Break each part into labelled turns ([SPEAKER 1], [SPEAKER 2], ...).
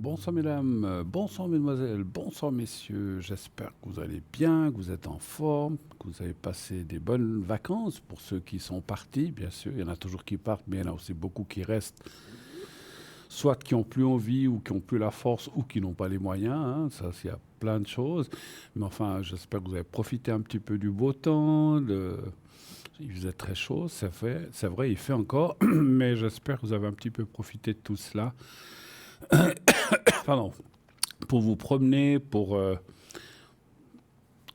[SPEAKER 1] Bonsoir mesdames, bonsoir mesdemoiselles, bonsoir messieurs. J'espère que vous allez bien, que vous êtes en forme, que vous avez passé des bonnes vacances pour ceux qui sont partis, bien sûr. Il y en a toujours qui partent, mais il y en a aussi beaucoup qui restent, soit qui n'ont plus envie ou qui n'ont plus la force ou qui n'ont pas les moyens. Ça, il y a plein de choses. Mais enfin, j'espère que vous avez profité un petit peu du beau temps. Il faisait très chaud, c'est vrai, il fait encore, mais j'espère que vous avez un petit peu profité de tout cela. Pardon, pour vous promener, pour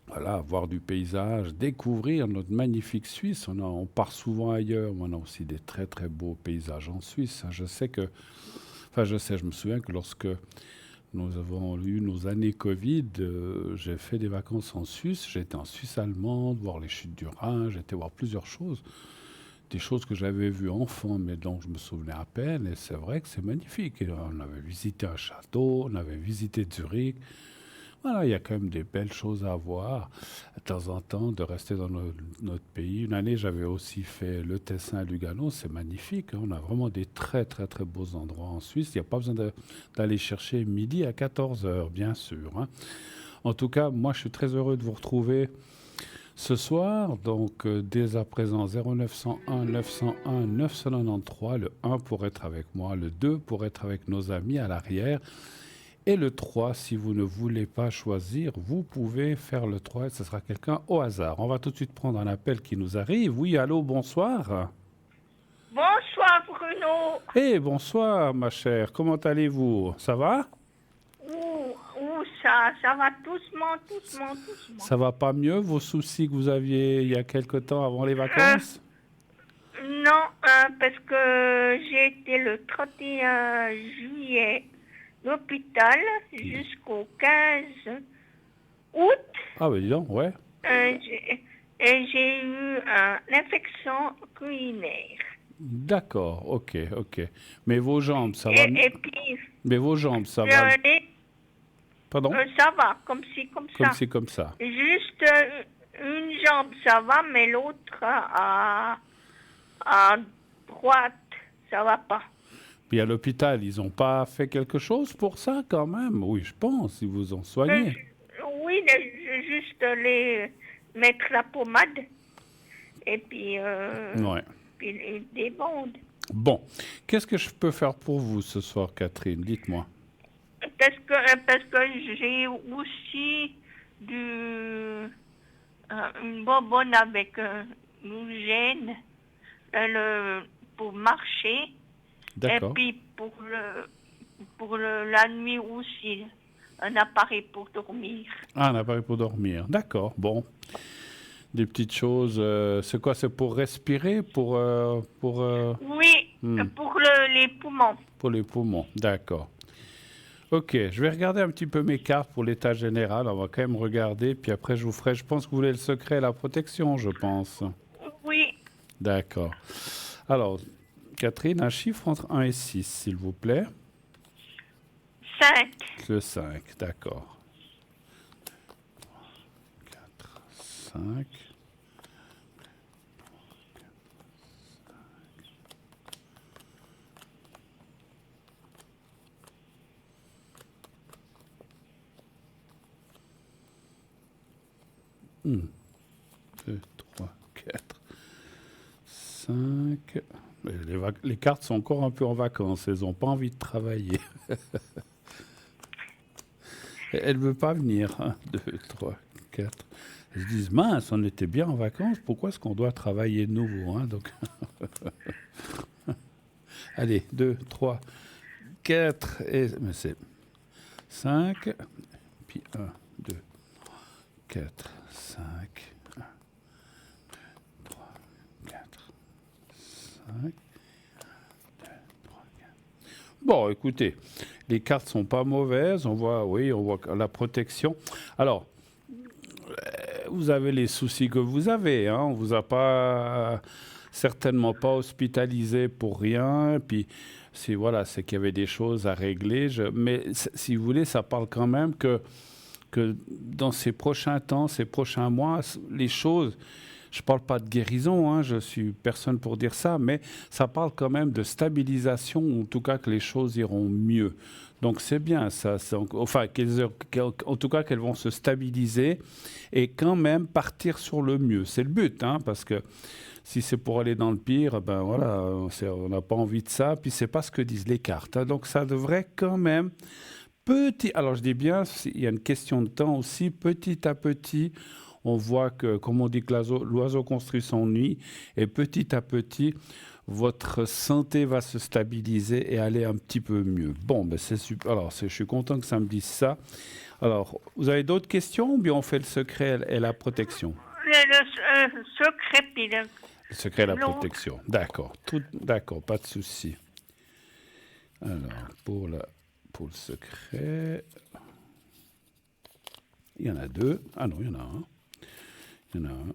[SPEAKER 1] voilà, voir du paysage, découvrir notre magnifique Suisse. On part souvent ailleurs, mais on a aussi des très très beaux paysages en Suisse. Je me souviens que lorsque nous avons eu nos années Covid, j'ai fait des vacances en Suisse. J'ai été en Suisse allemande, voir les chutes du Rhin, j'ai été voir plusieurs choses. Des choses que j'avais vues enfant, mais dont je me souvenais à peine. Et c'est vrai que c'est magnifique. Et on avait visité un château, on avait visité Zurich. Voilà, il y a quand même des belles choses à voir. De temps en temps, de rester dans notre pays. Une année, j'avais aussi fait le Tessin à Lugano. C'est magnifique. On a vraiment des très, très, très beaux endroits en Suisse. Il n'y a pas besoin d'aller chercher midi à 14 heures, bien sûr. En tout cas, moi, je suis très heureux de vous retrouver ce soir. Donc, dès à présent, 0901 901 993. Le 1 pour être avec moi, le 2 pour être avec nos amis à l'arrière. Et le 3, si vous ne voulez pas choisir, vous pouvez faire le 3 et ce sera quelqu'un au hasard. On va tout de suite prendre un appel qui nous arrive. Oui, allô, bonsoir.
[SPEAKER 2] Bonsoir Bruno.
[SPEAKER 1] Eh, bonsoir ma chère, comment allez-vous? Ça va?
[SPEAKER 2] Ça va doucement, doucement, doucement.
[SPEAKER 1] Ça va pas mieux, vos soucis que vous aviez il y a quelque temps avant les
[SPEAKER 2] Euh,
[SPEAKER 1] vacances?
[SPEAKER 2] non, parce que j'ai été le 31 juillet à l'hôpital jusqu'au 15 août.
[SPEAKER 1] Ah oui, dis donc, ouais.
[SPEAKER 2] Et j'ai eu une infection urinaire.
[SPEAKER 1] D'accord, ok, ok. Mais vos jambes, ça va?
[SPEAKER 2] Et puis,
[SPEAKER 1] Mais vos jambes, ça va?
[SPEAKER 2] le nez,
[SPEAKER 1] Pardon?
[SPEAKER 2] ça va, comme ci, comme
[SPEAKER 1] Comme
[SPEAKER 2] ça.
[SPEAKER 1] c'est comme ça.
[SPEAKER 2] Juste une jambe, ça va, mais l'autre à droite, ça va pas.
[SPEAKER 1] Puis à l'hôpital, ils n'ont pas fait quelque chose pour ça quand même? Oui, je pense, ils vous ont
[SPEAKER 2] Euh,
[SPEAKER 1] soigné.
[SPEAKER 2] oui, juste les mettre la pommade et
[SPEAKER 1] Ouais.
[SPEAKER 2] puis des bandes.
[SPEAKER 1] Bon, qu'est-ce que je peux faire pour vous ce soir, Catherine? Dites-moi.
[SPEAKER 2] Parce que j'ai aussi une bonbonne avec une gêne pour marcher. Et
[SPEAKER 1] D'accord.
[SPEAKER 2] puis pour la nuit aussi, un appareil pour dormir.
[SPEAKER 1] Ah, un appareil pour dormir. D'accord. Bon, des petites choses. C'est quoi? C'est pour respirer,
[SPEAKER 2] Oui,
[SPEAKER 1] hmm,
[SPEAKER 2] les poumons.
[SPEAKER 1] pour les poumons. D'accord. Ok, je vais regarder un petit peu mes cartes pour l'état général. On va quand même regarder, puis après je vous ferai. Je pense que vous voulez le secret et la protection, je pense.
[SPEAKER 2] Oui,
[SPEAKER 1] D'accord. Alors, Catherine, un chiffre entre 1 et 6, s'il vous plaît.
[SPEAKER 2] 5.
[SPEAKER 1] Le 5, d'accord. 4, 5. Hmm. 2, 3, 4, 5. Les cartes sont encore un peu en vacances. Elles n'ont pas envie de travailler. Elles ne veulent pas venir. 1, 2, 3, 4. Elles se disent, mince, on était bien en vacances. Pourquoi est-ce qu'on doit travailler de nouveau, Donc, allez, 2, 3, 4. Mais c'est 5. Puis 1, 2, 4, 5. 4, 5. Bon, écoutez, les cartes sont pas mauvaises. On voit, oui, on voit la protection. Alors, vous avez les soucis que vous avez. On vous a pas certainement pas hospitalisé pour rien. Puis, c'est qu'il y avait des choses à régler. Mais si vous voulez, ça parle quand même que dans ces prochains temps, ces prochains mois, les choses. je parle pas de guérison, hein, je suis personne pour dire ça, mais ça parle quand même de stabilisation, ou en tout cas que les choses iront mieux. Donc c'est bien, ça, enfin, en tout cas qu'elles vont se stabiliser et quand même partir sur le mieux. C'est le but, hein, parce que si c'est pour aller dans le pire, ben voilà, on n'a pas envie de ça, puis c'est pas ce que disent les cartes, hein. Donc ça devrait quand même alors je dis bien, il y a une question de temps aussi, petit à petit, on voit que, comme on dit que l'oiseau construit son nid, et petit à petit, votre santé va se stabiliser et aller un petit peu mieux. Bon, ben c'est super. Alors, je suis content que ça me dise ça. Alors, vous avez d'autres questions ou bien on fait le secret et la protection?
[SPEAKER 2] Le secret, puis
[SPEAKER 1] Le secret et la
[SPEAKER 2] l'autre.
[SPEAKER 1] protection. D'accord, d'accord, pas de souci. Alors, pour le secret, il y en a deux. Ah non, il y en a un. Il y en a un.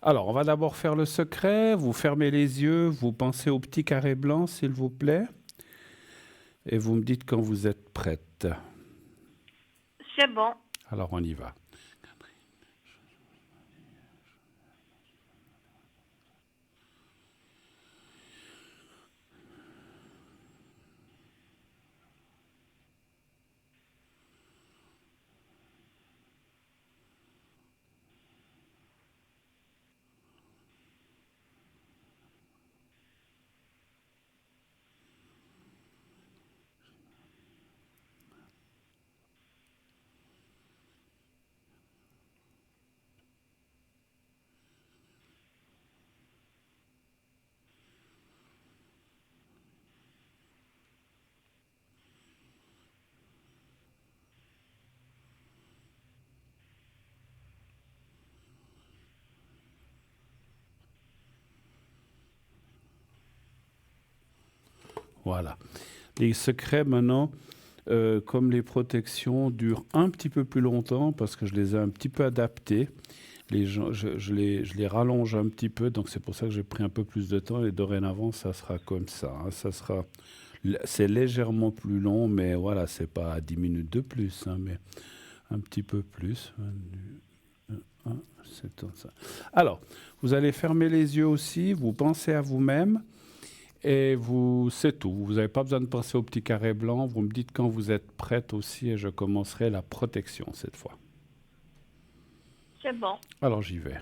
[SPEAKER 1] Alors, on va d'abord faire le secret. Vous fermez les yeux, vous pensez au petit carré blanc, s'il vous plaît. Et vous me dites quand vous êtes prête.
[SPEAKER 2] C'est bon.
[SPEAKER 1] Alors, on y va. Voilà. Les secrets, maintenant, comme les protections, durent un petit peu plus longtemps parce que je les ai un petit peu adaptés. Je les rallonge un petit peu, donc c'est pour ça que j'ai pris un peu plus de temps et dorénavant, ça sera comme ça, hein. C'est légèrement plus long, mais voilà, c'est pas 10 minutes de plus, hein, mais un petit peu plus. C'est comme ça. Alors, vous allez fermer les yeux aussi, vous pensez à vous-même. Et c'est tout. Vous n'avez pas besoin de penser au petit carré blanc. Vous me dites quand vous êtes prête aussi et je commencerai la protection cette fois.
[SPEAKER 2] C'est bon.
[SPEAKER 1] Alors j'y vais.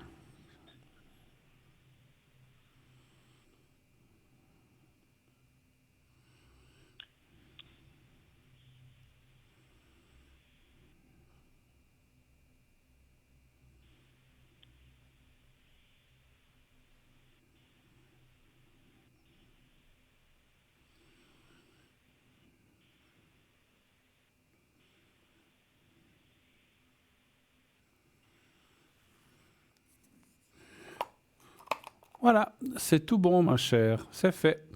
[SPEAKER 1] Voilà, c'est tout bon, ma chère. C'est fait.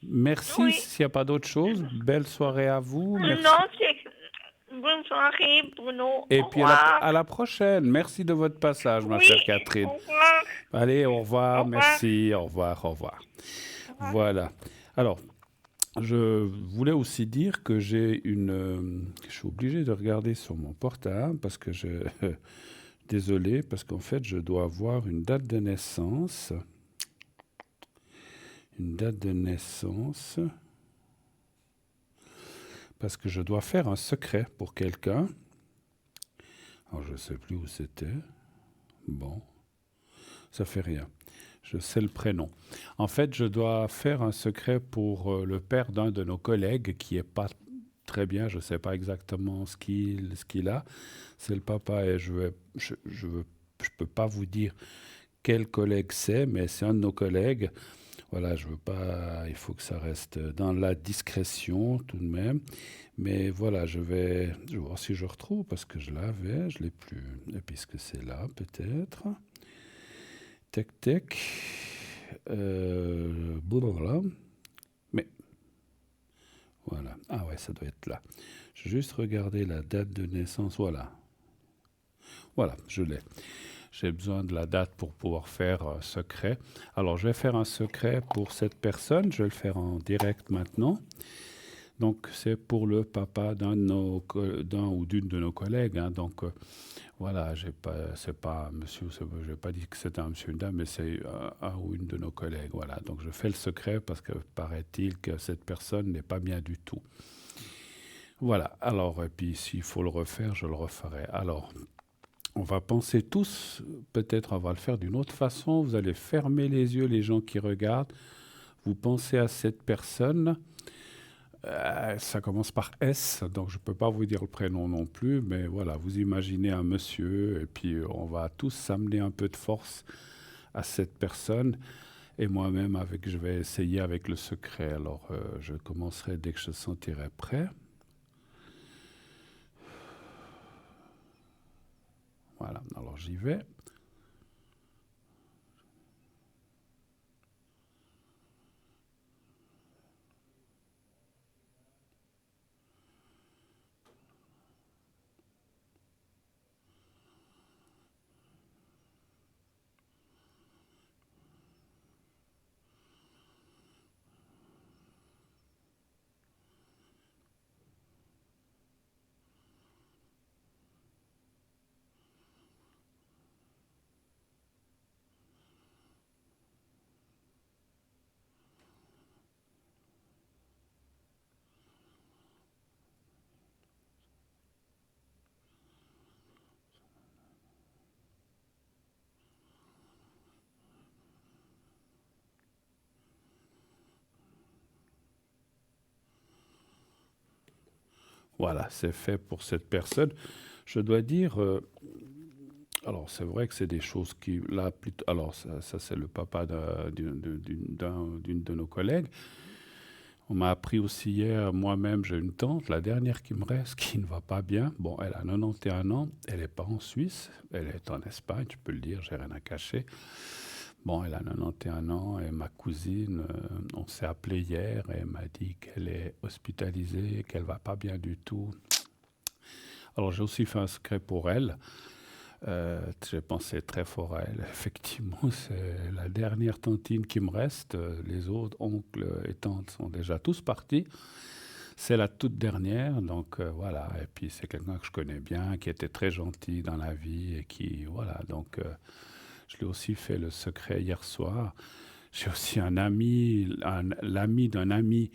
[SPEAKER 1] Merci.
[SPEAKER 2] Oui.
[SPEAKER 1] S'il n'y a pas d'autre chose, belle soirée à vous. Merci.
[SPEAKER 2] Non, c'est... Bonne soirée, Bruno.
[SPEAKER 1] Et
[SPEAKER 2] Au
[SPEAKER 1] puis
[SPEAKER 2] revoir.
[SPEAKER 1] à la prochaine. Merci de votre passage, ma
[SPEAKER 2] Oui.
[SPEAKER 1] chère Catherine.
[SPEAKER 2] Au revoir.
[SPEAKER 1] Allez, au
[SPEAKER 2] Au
[SPEAKER 1] revoir.
[SPEAKER 2] revoir.
[SPEAKER 1] Merci. Au revoir. Au revoir.
[SPEAKER 2] Au revoir.
[SPEAKER 1] Voilà. Alors, je voulais aussi dire que je suis obligé de regarder sur mon portable parce que désolé, parce qu'en fait, je dois avoir une date de naissance. Une date de naissance. Parce que je dois faire un secret pour quelqu'un. Alors, je ne sais plus où c'était. Bon, ça fait rien. Je sais le prénom. En fait, je dois faire un secret pour le père d'un de nos collègues qui est pas très bien. Je ne sais pas exactement ce qu'il a. C'est le papa et je peux pas vous dire quel collègue c'est, mais c'est un de nos collègues. Voilà, je veux pas. Il faut que ça reste dans la discrétion tout de même. Mais voilà, je vais voir si je retrouve parce que je l'avais, je l'ai plus. Et puisque c'est là, peut-être. Tac, tac. Blablabla. Mais voilà. Ah ouais, ça doit être là. Je vais juste regarder la date de naissance. Voilà. Voilà, je l'ai. J'ai besoin de la date pour pouvoir faire un secret. Alors, je vais faire un secret pour cette personne. Je vais le faire en direct maintenant. Donc c'est pour le papa d'un ou d'une de nos collègues, hein. Donc voilà, c'est pas un monsieur, je n'ai pas dit que c'était un monsieur ou une dame, mais c'est un ou une de nos collègues. Voilà, donc je fais le secret parce que paraît-il que cette personne n'est pas bien du tout. Voilà, alors, et puis s'il faut le refaire, je le referai. Alors, on va penser tous, peut-être on va le faire d'une autre façon. Vous allez fermer les yeux, les gens qui regardent. Vous pensez à cette personne. Ça commence par S, donc je ne peux pas vous dire le prénom non plus, mais voilà, vous imaginez un monsieur, et puis on va tous s'amener un peu de force à cette personne. Et moi-même, je vais essayer avec le secret. Alors, je commencerai dès que je sentirai prêt. Voilà, alors j'y vais. Voilà, c'est fait pour cette personne. Je dois dire, alors c'est vrai que c'est des choses qui, là, alors ça, c'est le papa d'une de nos collègues. On m'a appris aussi hier, moi-même, j'ai une tante, la dernière qui me reste, qui ne va pas bien. Bon, elle a 91 ans, elle n'est pas en Suisse, elle est en Espagne, je peux le dire, j'ai rien à cacher. Bon, elle a 91 ans et ma cousine, on s'est appelé hier et elle m'a dit qu'elle est hospitalisée, qu'elle va pas bien du tout. Alors j'ai aussi fait un secret pour elle. J'ai pensé très fort à elle. Effectivement, c'est la dernière tantine qui me reste. Les autres oncles et tantes sont déjà tous partis. C'est la toute dernière, donc voilà. Et puis c'est quelqu'un que je connais bien, qui était très gentil dans la vie et qui, voilà. Donc je lui ai aussi fait le secret hier soir. J'ai aussi un ami, l'ami d'un ami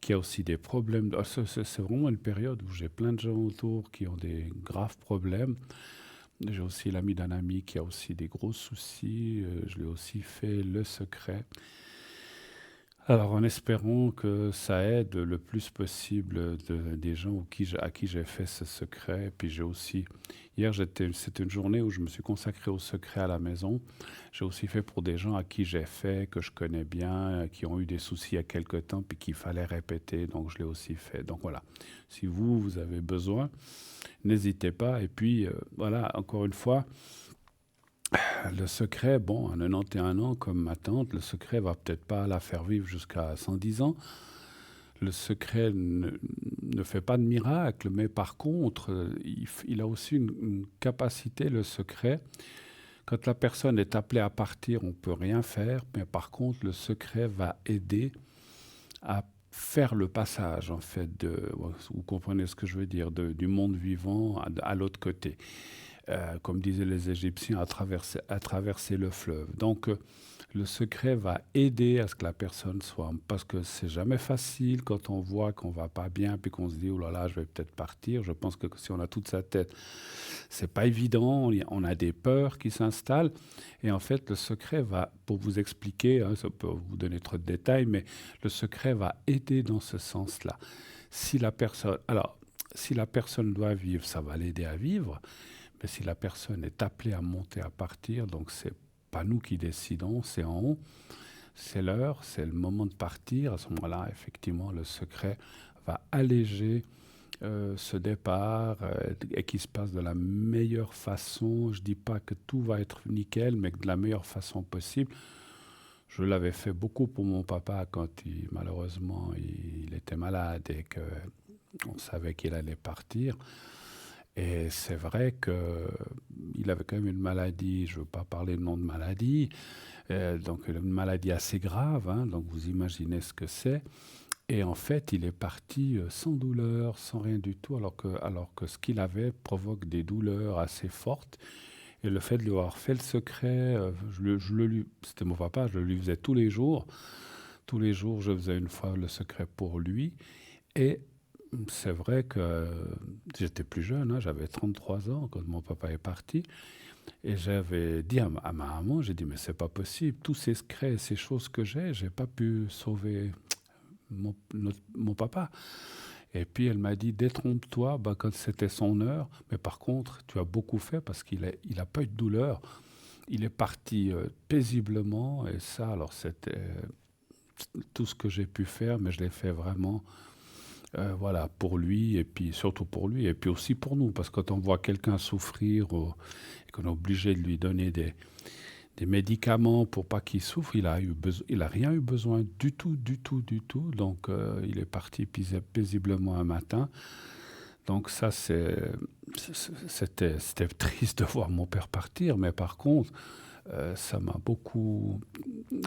[SPEAKER 1] qui a aussi des problèmes. C'est vraiment une période où j'ai plein de gens autour qui ont des graves problèmes. J'ai aussi l'ami d'un ami qui a aussi des gros soucis. Je lui ai aussi fait le secret. Alors, en espérant que ça aide le plus possible des gens à qui j'ai fait ce secret. Puis j'ai aussi, hier, c'était une journée où je me suis consacré au secret à la maison. J'ai aussi fait pour des gens à qui j'ai fait, que je connais bien, qui ont eu des soucis il y a quelque temps, puis qu'il fallait répéter. Donc, je l'ai aussi fait. Donc, voilà. Si vous avez besoin, n'hésitez pas. Et puis, voilà, encore une fois, le secret, bon, à 91 ans, comme ma tante, le secret va peut-être pas la faire vivre jusqu'à 110 ans. Le secret ne fait pas de miracle, mais par contre, il a aussi une capacité, le secret. Quand la personne est appelée à partir, on ne peut rien faire, mais par contre, le secret va aider à faire le passage, en fait, vous comprenez ce que je veux dire, du monde vivant à l'autre côté. Comme disaient les Égyptiens, à traverser le fleuve. Donc, le secret va aider à ce que la personne soit... Parce que c'est jamais facile quand on voit qu'on va pas bien, puis qu'on se dit, oh là là, je vais peut-être partir. Je pense que si on a toute sa tête, c'est pas évident. On a des peurs qui s'installent. Et en fait, le secret va, pour vous expliquer, hein, ça peut vous donner trop de détails, mais le secret va aider dans ce sens-là. Si la personne doit vivre, ça va l'aider à vivre. Mais si la personne est appelée à monter, à partir, donc c'est pas nous qui décidons, c'est en haut, c'est l'heure, c'est le moment de partir. À ce moment-là, effectivement, le secret va alléger ce départ et qui se passe de la meilleure façon. Je dis pas que tout va être nickel, mais que de la meilleure façon possible. Je l'avais fait beaucoup pour mon papa quand malheureusement il était malade et qu'on savait qu'il allait partir. Et c'est vrai qu'il avait quand même une maladie, je ne veux pas parler de nom de maladie, donc une maladie assez grave, hein, donc vous imaginez ce que c'est. Et en fait, il est parti sans douleur, sans rien du tout, alors que ce qu'il avait provoque des douleurs assez fortes. Et le fait de lui avoir fait le secret, c'était mon papa, je le lui faisais tous les jours. Tous les jours, je faisais une fois le secret pour lui. Et c'est vrai que j'étais plus jeune, hein, j'avais 33 ans quand mon papa est parti. Et j'avais dit à ma maman, j'ai dit, mais c'est pas possible, tous ces secrets, ces choses que j'ai pas pu sauver mon papa. Et puis elle m'a dit, détrompe-toi, bah, quand c'était son heure, mais par contre, tu as beaucoup fait parce il a pas eu de douleur. Il est parti paisiblement, et ça, alors c'était tout ce que j'ai pu faire, mais je l'ai fait vraiment, voilà, pour lui, et puis surtout pour lui, et puis aussi pour nous, parce que quand on voit quelqu'un souffrir, et qu'on est obligé de lui donner des médicaments pour pas qu'il souffre, il a rien eu besoin du tout, du tout, du tout. Donc il est parti paisiblement un matin. Donc ça, c'était triste de voir mon père partir, mais par contre, ça m'a beaucoup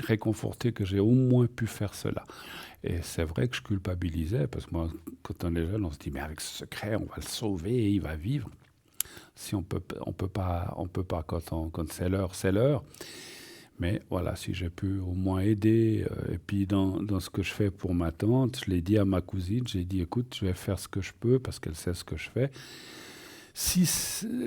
[SPEAKER 1] réconforté que j'ai au moins pu faire cela. Et c'est vrai que je culpabilisais, parce que moi, quand on est jeune, on se dit, mais avec ce secret, on va le sauver, il va vivre. Si on peut pas quand c'est l'heure, c'est l'heure. Mais voilà, si j'ai pu au moins aider, et puis dans ce que je fais pour ma tante, je l'ai dit à ma cousine, j'ai dit, écoute, je vais faire ce que je peux, parce qu'elle sait ce que je fais.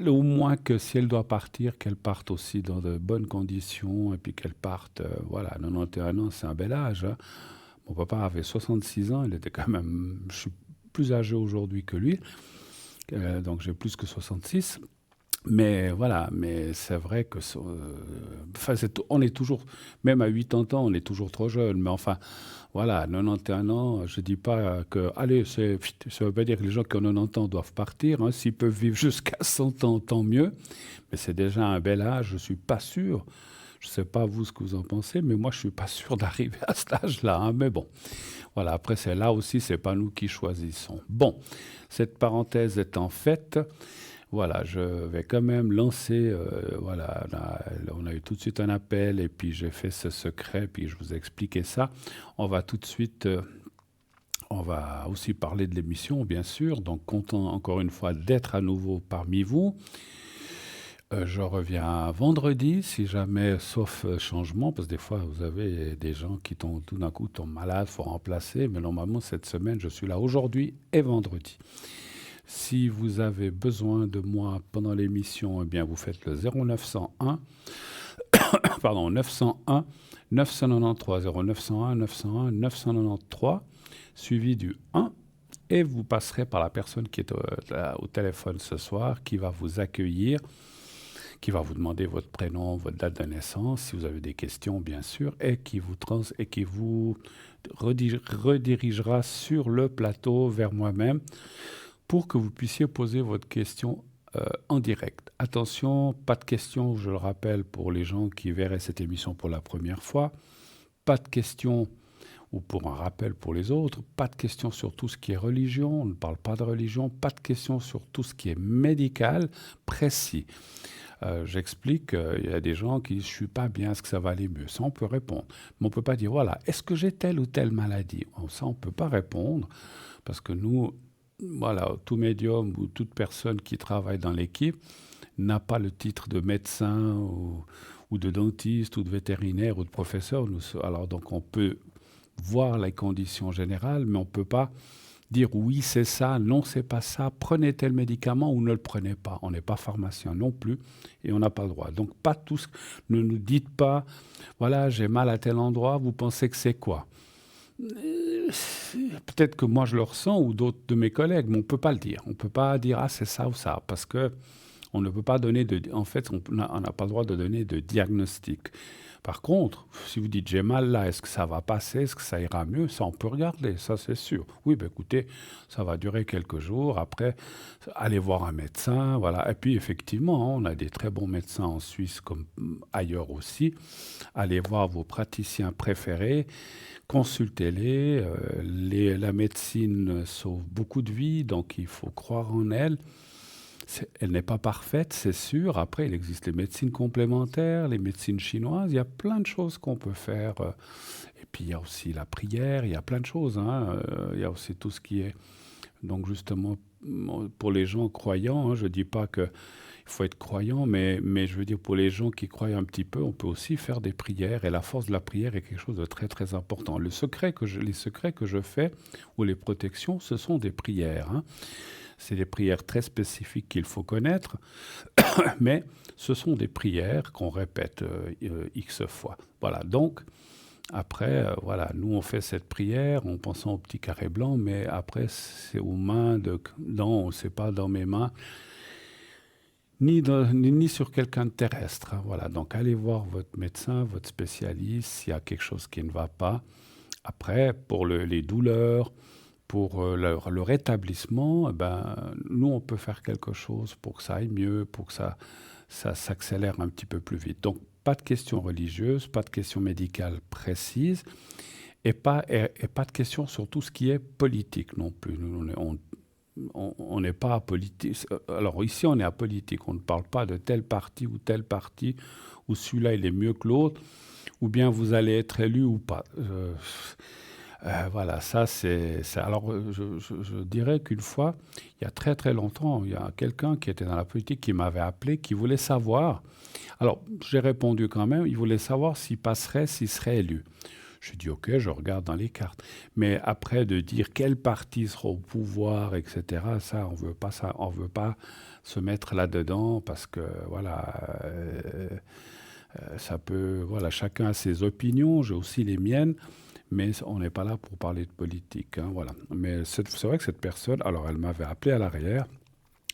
[SPEAKER 1] Au moins que si elle doit partir, qu'elle parte aussi dans de bonnes conditions, et puis qu'elle parte, voilà, 91 ans, c'est un bel âge, hein. Mon papa avait 66 ans, il était quand même, je suis plus âgé aujourd'hui que lui, donc j'ai plus que 66. Mais voilà, mais c'est vrai que enfin, on est toujours, même à 80 ans, on est toujours trop jeune. Mais enfin, voilà, 91 ans, je dis pas que, allez, ça veut pas dire que les gens qui ont 90 ans doivent partir, hein. S'ils peuvent vivre jusqu'à 100 ans, tant mieux. Mais c'est déjà un bel âge, je suis pas sûr. Je sais pas vous ce que vous en pensez, mais moi je suis pas sûr d'arriver à cet âge-là, hein. Mais bon, voilà, après c'est là aussi, c'est pas nous qui choisissons. Bon, cette parenthèse étant faite, voilà, je vais quand même lancer, voilà, on a eu tout de suite un appel, et puis j'ai fait ce secret, puis je vous ai expliqué ça. On va tout de suite, on va aussi parler de l'émission, bien sûr, donc content encore une fois d'être à nouveau parmi vous. Je reviens vendredi, si jamais, sauf changement, parce que des fois, vous avez des gens qui tout d'un coup tombent malades, il faut remplacer, mais normalement, cette semaine, je suis là aujourd'hui et vendredi. Si vous avez besoin de moi pendant l'émission, eh bien, vous faites le 0901, pardon, 901 993, 0901 901 993, suivi du 1, et vous passerez par la personne qui est au téléphone ce soir, qui va vous accueillir, qui va vous demander votre prénom, votre date de naissance, si vous avez des questions, bien sûr, et qui vous redirigera sur le plateau vers moi-même, pour que vous puissiez poser votre question en direct. Attention, pas de questions, je le rappelle, pour les gens qui verraient cette émission pour la première fois. Pas de questions, ou pour un rappel pour les autres, pas de questions sur tout ce qui est religion, on ne parle pas de religion, pas de questions sur tout ce qui est médical, précis. J'explique, il y a des gens qui disent « je ne suis pas bien, est-ce que ça va aller mieux ?» Ça, on peut répondre. Mais on ne peut pas dire « voilà, est-ce que j'ai telle ou telle maladie ?» Ça, on ne peut pas répondre, parce que nous, voilà, tout médium ou toute personne qui travaille dans l'équipe n'a pas le titre de médecin ou de dentiste ou de vétérinaire ou de professeur. Alors donc on peut voir les conditions générales, mais on ne peut pas dire oui c'est ça, non c'est pas ça, prenez tel médicament ou ne le prenez pas. On n'est pas pharmacien non plus et on n'a pas le droit. Donc pas tous, ne nous dites pas voilà j'ai mal à tel endroit, vous pensez que c'est quoi ? Peut-être que moi je le ressens ou d'autres de mes collègues, mais on ne peut pas le dire. On ne peut pas dire ah c'est ça ou ça, parce que on ne peut pas donner en fait on n'a pas le droit de donner de diagnostic. Par contre, si vous dites j'ai mal là, est-ce que ça va passer, est-ce que ça ira mieux, ça on peut regarder, ça c'est sûr. Oui, ben écoutez, ça va durer quelques jours, après allez voir un médecin, voilà. Et puis effectivement, on a des très bons médecins en Suisse comme ailleurs aussi. Allez voir vos praticiens préférés. Consultez-les. La médecine sauve beaucoup de vies, donc il faut croire en elle. Elle n'est pas parfaite, c'est sûr. Après, il existe les médecines complémentaires, les médecines chinoises. Il y a plein de choses qu'on peut faire. Et puis il y a aussi la prière, il y a plein de choses, hein. Il y a aussi tout ce qui est... Donc justement, pour les gens croyants, hein, je ne dis pas qu'il faut être croyant, mais je veux dire, pour les gens qui croient un petit peu, on peut aussi faire des prières. Et la force de la prière est quelque chose de très très important. Les secrets que je fais, ou les protections, ce sont des prières, hein. C'est des prières très spécifiques qu'il faut connaître, mais ce sont des prières qu'on répète X fois. Voilà, donc après, voilà, nous on fait cette prière en pensant au petit carré blanc, mais après c'est aux mains non, c'est pas dans mes mains, ni sur quelqu'un de terrestre, hein. Voilà, donc allez voir votre médecin, votre spécialiste, s'il y a quelque chose qui ne va pas. Après, pour les douleurs, pour le rétablissement, eh ben, nous, on peut faire quelque chose pour que ça aille mieux, pour que ça s'accélère un petit peu plus vite. Donc, pas de questions religieuses, pas de questions médicales précises, et pas de questions sur tout ce qui est politique non plus. Nous, on n'est pas apolitique. Alors ici, on est apolitique. On ne parle pas de tel parti, ou celui-là, il est mieux que l'autre, ou bien vous allez être élu ou pas. Voilà, ça c'est... Alors, je dirais qu'une fois, il y a très très longtemps, il y a quelqu'un qui était dans la politique qui m'avait appelé, qui voulait savoir... Alors, j'ai répondu quand même, il voulait savoir s'il passerait, s'il serait élu. Je dis, OK, je regarde dans les cartes. Mais après, de dire quel parti sera au pouvoir, etc., ça, on veut pas se mettre là-dedans, parce que, voilà... ça peut... Voilà, chacun a ses opinions, j'ai aussi les miennes. Mais on n'est pas là pour parler de politique, hein, voilà. Mais c'est vrai que cette personne, alors elle m'avait appelé à l'arrière,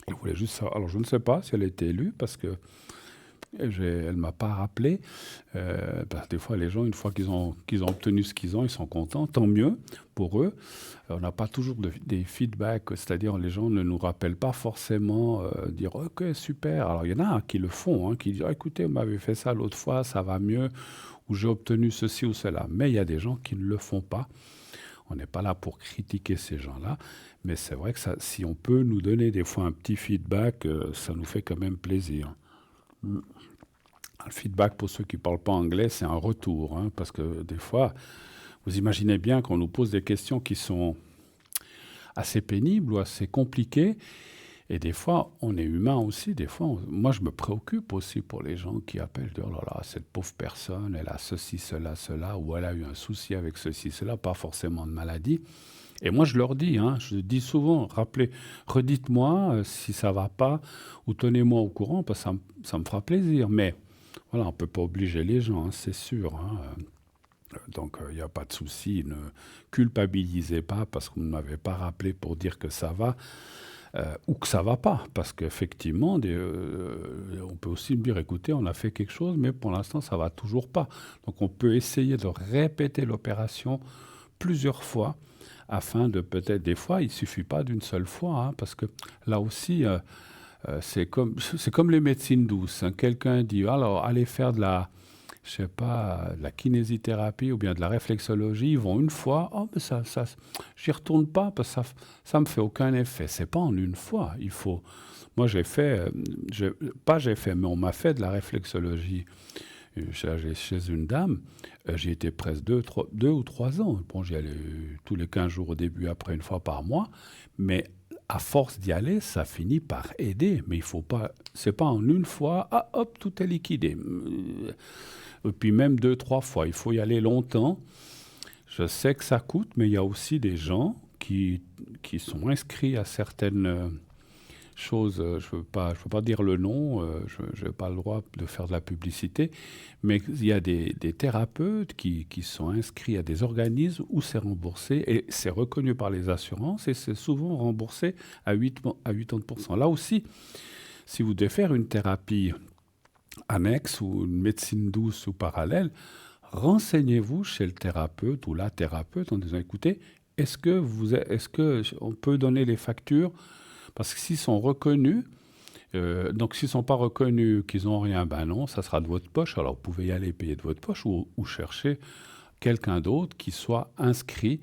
[SPEAKER 1] elle voulait juste savoir, alors je ne sais pas si elle a été élue, parce que elle ne m'a pas rappelé. Des fois, les gens, une fois qu'ils ont obtenu ce qu'ils ont, ils sont contents, tant mieux pour eux. On n'a pas toujours des feedbacks, c'est-à-dire les gens ne nous rappellent pas forcément dire OK, super. Alors il y en a qui le font, hein, qui disent écoutez, vous m'avez fait ça l'autre fois, ça va mieux, ou j'ai obtenu ceci ou cela. Mais il y a des gens qui ne le font pas. On n'est pas là pour critiquer ces gens-là, mais c'est vrai que si on peut nous donner des fois un petit feedback, ça nous fait quand même plaisir. Le feedback, pour ceux qui ne parlent pas anglais, c'est un retour, hein, parce que des fois, vous imaginez bien qu'on nous pose des questions qui sont assez pénibles ou assez compliquées, et des fois, on est humain aussi. Des fois, moi, je me préoccupe aussi pour les gens qui appellent, oh là là, cette pauvre personne, elle a ceci, cela, ou elle a eu un souci avec ceci, cela, pas forcément de maladie. Et moi, je leur dis, hein, je dis souvent, redites-moi si ça va pas, ou tenez-moi au courant, parce que ça me fera plaisir. Mais voilà, on ne peut pas obliger les gens, hein, c'est sûr, hein. Donc, il n'y a pas de souci. Ne culpabilisez pas parce que vous ne m'avez pas rappelé pour dire que ça va. Ou que ça va pas, parce qu'effectivement, on peut aussi me dire, écoutez, on a fait quelque chose, mais pour l'instant, ça va toujours pas. Donc, on peut essayer de répéter l'opération plusieurs fois, afin de peut-être, des fois, il suffit pas d'une seule fois, hein, parce que là aussi, c'est comme les médecines douces, hein. Quelqu'un dit, alors, allez faire je sais pas, de la kinésithérapie ou bien de la réflexologie, ils vont une fois, oh, mais j'y retourne pas parce que ça me fait aucun effet. C'est pas en une fois. Moi j'ai fait, mais on m'a fait de la réflexologie chez une dame. J'y étais presque 2 ou 3 ans. Bon, j'y allais tous les 15 jours au début, après une fois par mois, mais à force d'y aller, ça finit par aider. Mais il faut pas, c'est pas en une fois, ah hop, tout est liquidé. Et puis même 2, 3 fois, il faut y aller longtemps. Je sais que ça coûte, mais il y a aussi des gens qui sont inscrits à certaines choses. Je veux pas dire le nom, je n'ai pas le droit de faire de la publicité, mais il y a des thérapeutes qui sont inscrits à des organismes où c'est remboursé, et c'est reconnu par les assurances, et c'est souvent remboursé à 80%. Là aussi, si vous devez faire une thérapie annexe ou une médecine douce ou parallèle, renseignez-vous chez le thérapeute ou la thérapeute en disant, écoutez, est-ce que on peut donner les factures? Parce que s'ils sont reconnus, donc s'ils ne sont pas reconnus, qu'ils n'ont rien, ben non, ça sera de votre poche. Alors vous pouvez y aller payer de votre poche, ou chercher quelqu'un d'autre qui soit inscrit,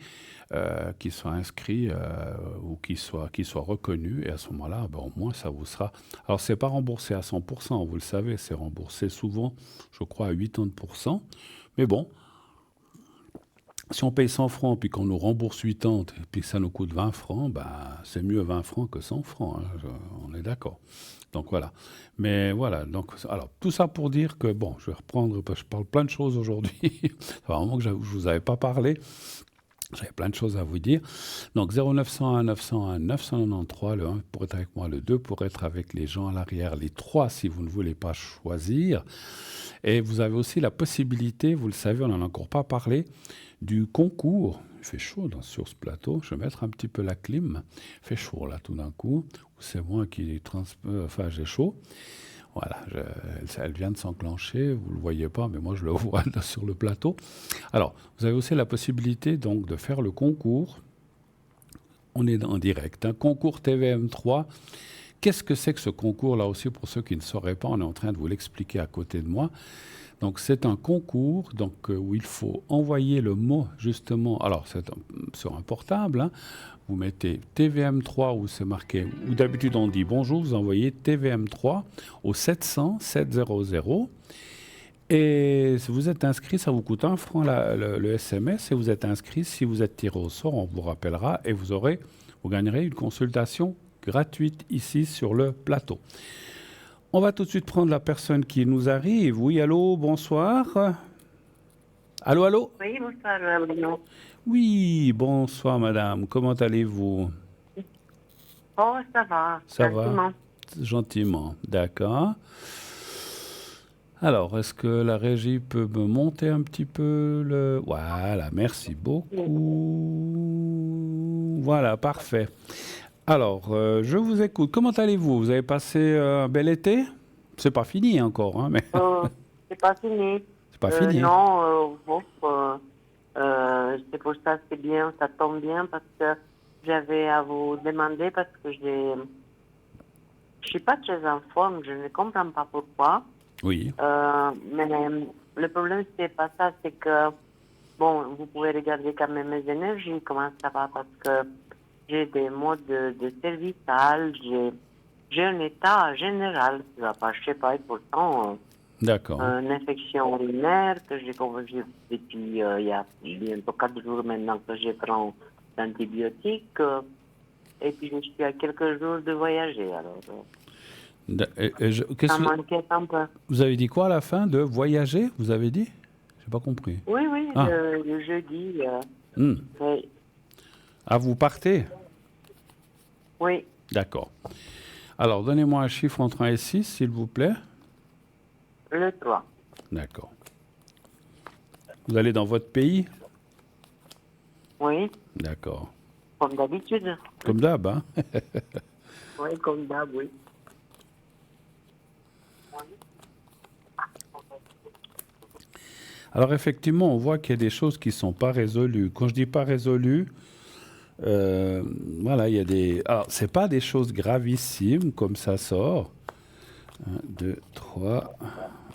[SPEAKER 1] ou qui soit reconnu, et à ce moment-là, ben, au moins ça vous sera... Alors c'est pas remboursé à 100%, vous le savez, c'est remboursé souvent, je crois, à 80%, mais bon, Si on paye 100 francs puis qu'on nous rembourse 80 et puis que ça nous coûte 20 francs, bah, c'est mieux 20 francs que 100 francs, hein, on est d'accord. Donc voilà. Mais voilà, donc alors tout ça pour dire que bon, je vais reprendre parce que je parle plein de choses aujourd'hui. C'est vraiment que je vous avais pas parlé. J'avais plein de choses à vous dire. Donc 0901 901 993, le 1 pour être avec moi, le 2 pour être avec les gens à l'arrière, les 3 si vous ne voulez pas choisir. Et vous avez aussi la possibilité, vous le savez, on n'en a encore pas parlé, du concours. Il fait chaud sur ce plateau. Je vais mettre un petit peu la clim. Il fait chaud là tout d'un coup. C'est moi qui enfin j'ai chaud. Voilà, elle vient de s'enclencher, vous ne le voyez pas, mais moi je le vois là sur le plateau. Alors, vous avez aussi la possibilité donc de faire le concours. On est en direct, un concours TVM3. Qu'est-ce que c'est que ce concours là aussi pour ceux qui ne sauraient pas, on est en train de vous l'expliquer à côté de moi. Donc c'est un concours où il faut envoyer le mot justement, alors c'est sur un portable, hein, vous mettez TVM3 où c'est marqué, où d'habitude on dit bonjour, vous envoyez TVM3 au 700 700 et si vous êtes inscrit, ça vous coûte 1 franc le SMS et vous êtes inscrit, si vous êtes tiré au sort, on vous rappellera et vous gagnerez une consultation gratuite ici sur le plateau. On va tout de suite prendre la personne qui nous arrive. Oui, allô, bonsoir. Allô, allô?
[SPEAKER 3] Oui, bonsoir, Bruno.
[SPEAKER 1] Oui, bonsoir, madame. Comment allez-vous?
[SPEAKER 3] Oh, ça va.
[SPEAKER 1] Ça
[SPEAKER 3] gentiment.
[SPEAKER 1] va? Gentiment, d'accord. Alors, est-ce que la régie peut me monter un petit peu le... Voilà, merci beaucoup. Voilà, parfait. Alors, je vous écoute. Comment allez-vous? Vous avez passé un bel été? C'est pas fini encore, hein, mais
[SPEAKER 3] C'est pas fini.
[SPEAKER 1] c'est pas fini.
[SPEAKER 3] Non, bon, c'est pour ça que c'est bien, ça tombe bien parce que j'avais à vous demander parce que je suis pas très en forme, je ne comprends pas pourquoi.
[SPEAKER 1] Oui.
[SPEAKER 3] Mais le problème, c'est pas ça, c'est que, bon, vous pouvez regarder quand même mes énergies, comment ça va, parce que j'ai des modes de cervical, j'ai un état général qui va pas, je sais pas, et pourtant,
[SPEAKER 1] D'accord.
[SPEAKER 3] une infection urinaire que j'ai depuis il y a bientôt 4 jours maintenant que je prends d'antibiotiques, et puis je suis à quelques jours de voyager, alors ça m'inquiète un peu.
[SPEAKER 1] Vous avez dit quoi à la fin de voyager? Vous avez dit? J'ai pas compris.
[SPEAKER 3] Oui,
[SPEAKER 1] Ah.
[SPEAKER 3] le jeudi. Oui.
[SPEAKER 1] Ah, vous partez?
[SPEAKER 3] Oui.
[SPEAKER 1] D'accord. Alors, donnez-moi un chiffre entre 1 et 6, s'il vous plaît.
[SPEAKER 3] Le 3.
[SPEAKER 1] D'accord. Vous allez dans votre pays?
[SPEAKER 3] Oui.
[SPEAKER 1] D'accord.
[SPEAKER 3] Comme d'habitude.
[SPEAKER 1] Comme d'hab, hein?
[SPEAKER 3] Oui, comme d'hab, oui.
[SPEAKER 1] Alors, effectivement, on voit qu'il y a des choses qui ne sont pas résolues. Quand je dis pas résolues, voilà, il y a des... Alors, ce n'est pas des choses gravissimes, comme ça sort. 1, 2, 3...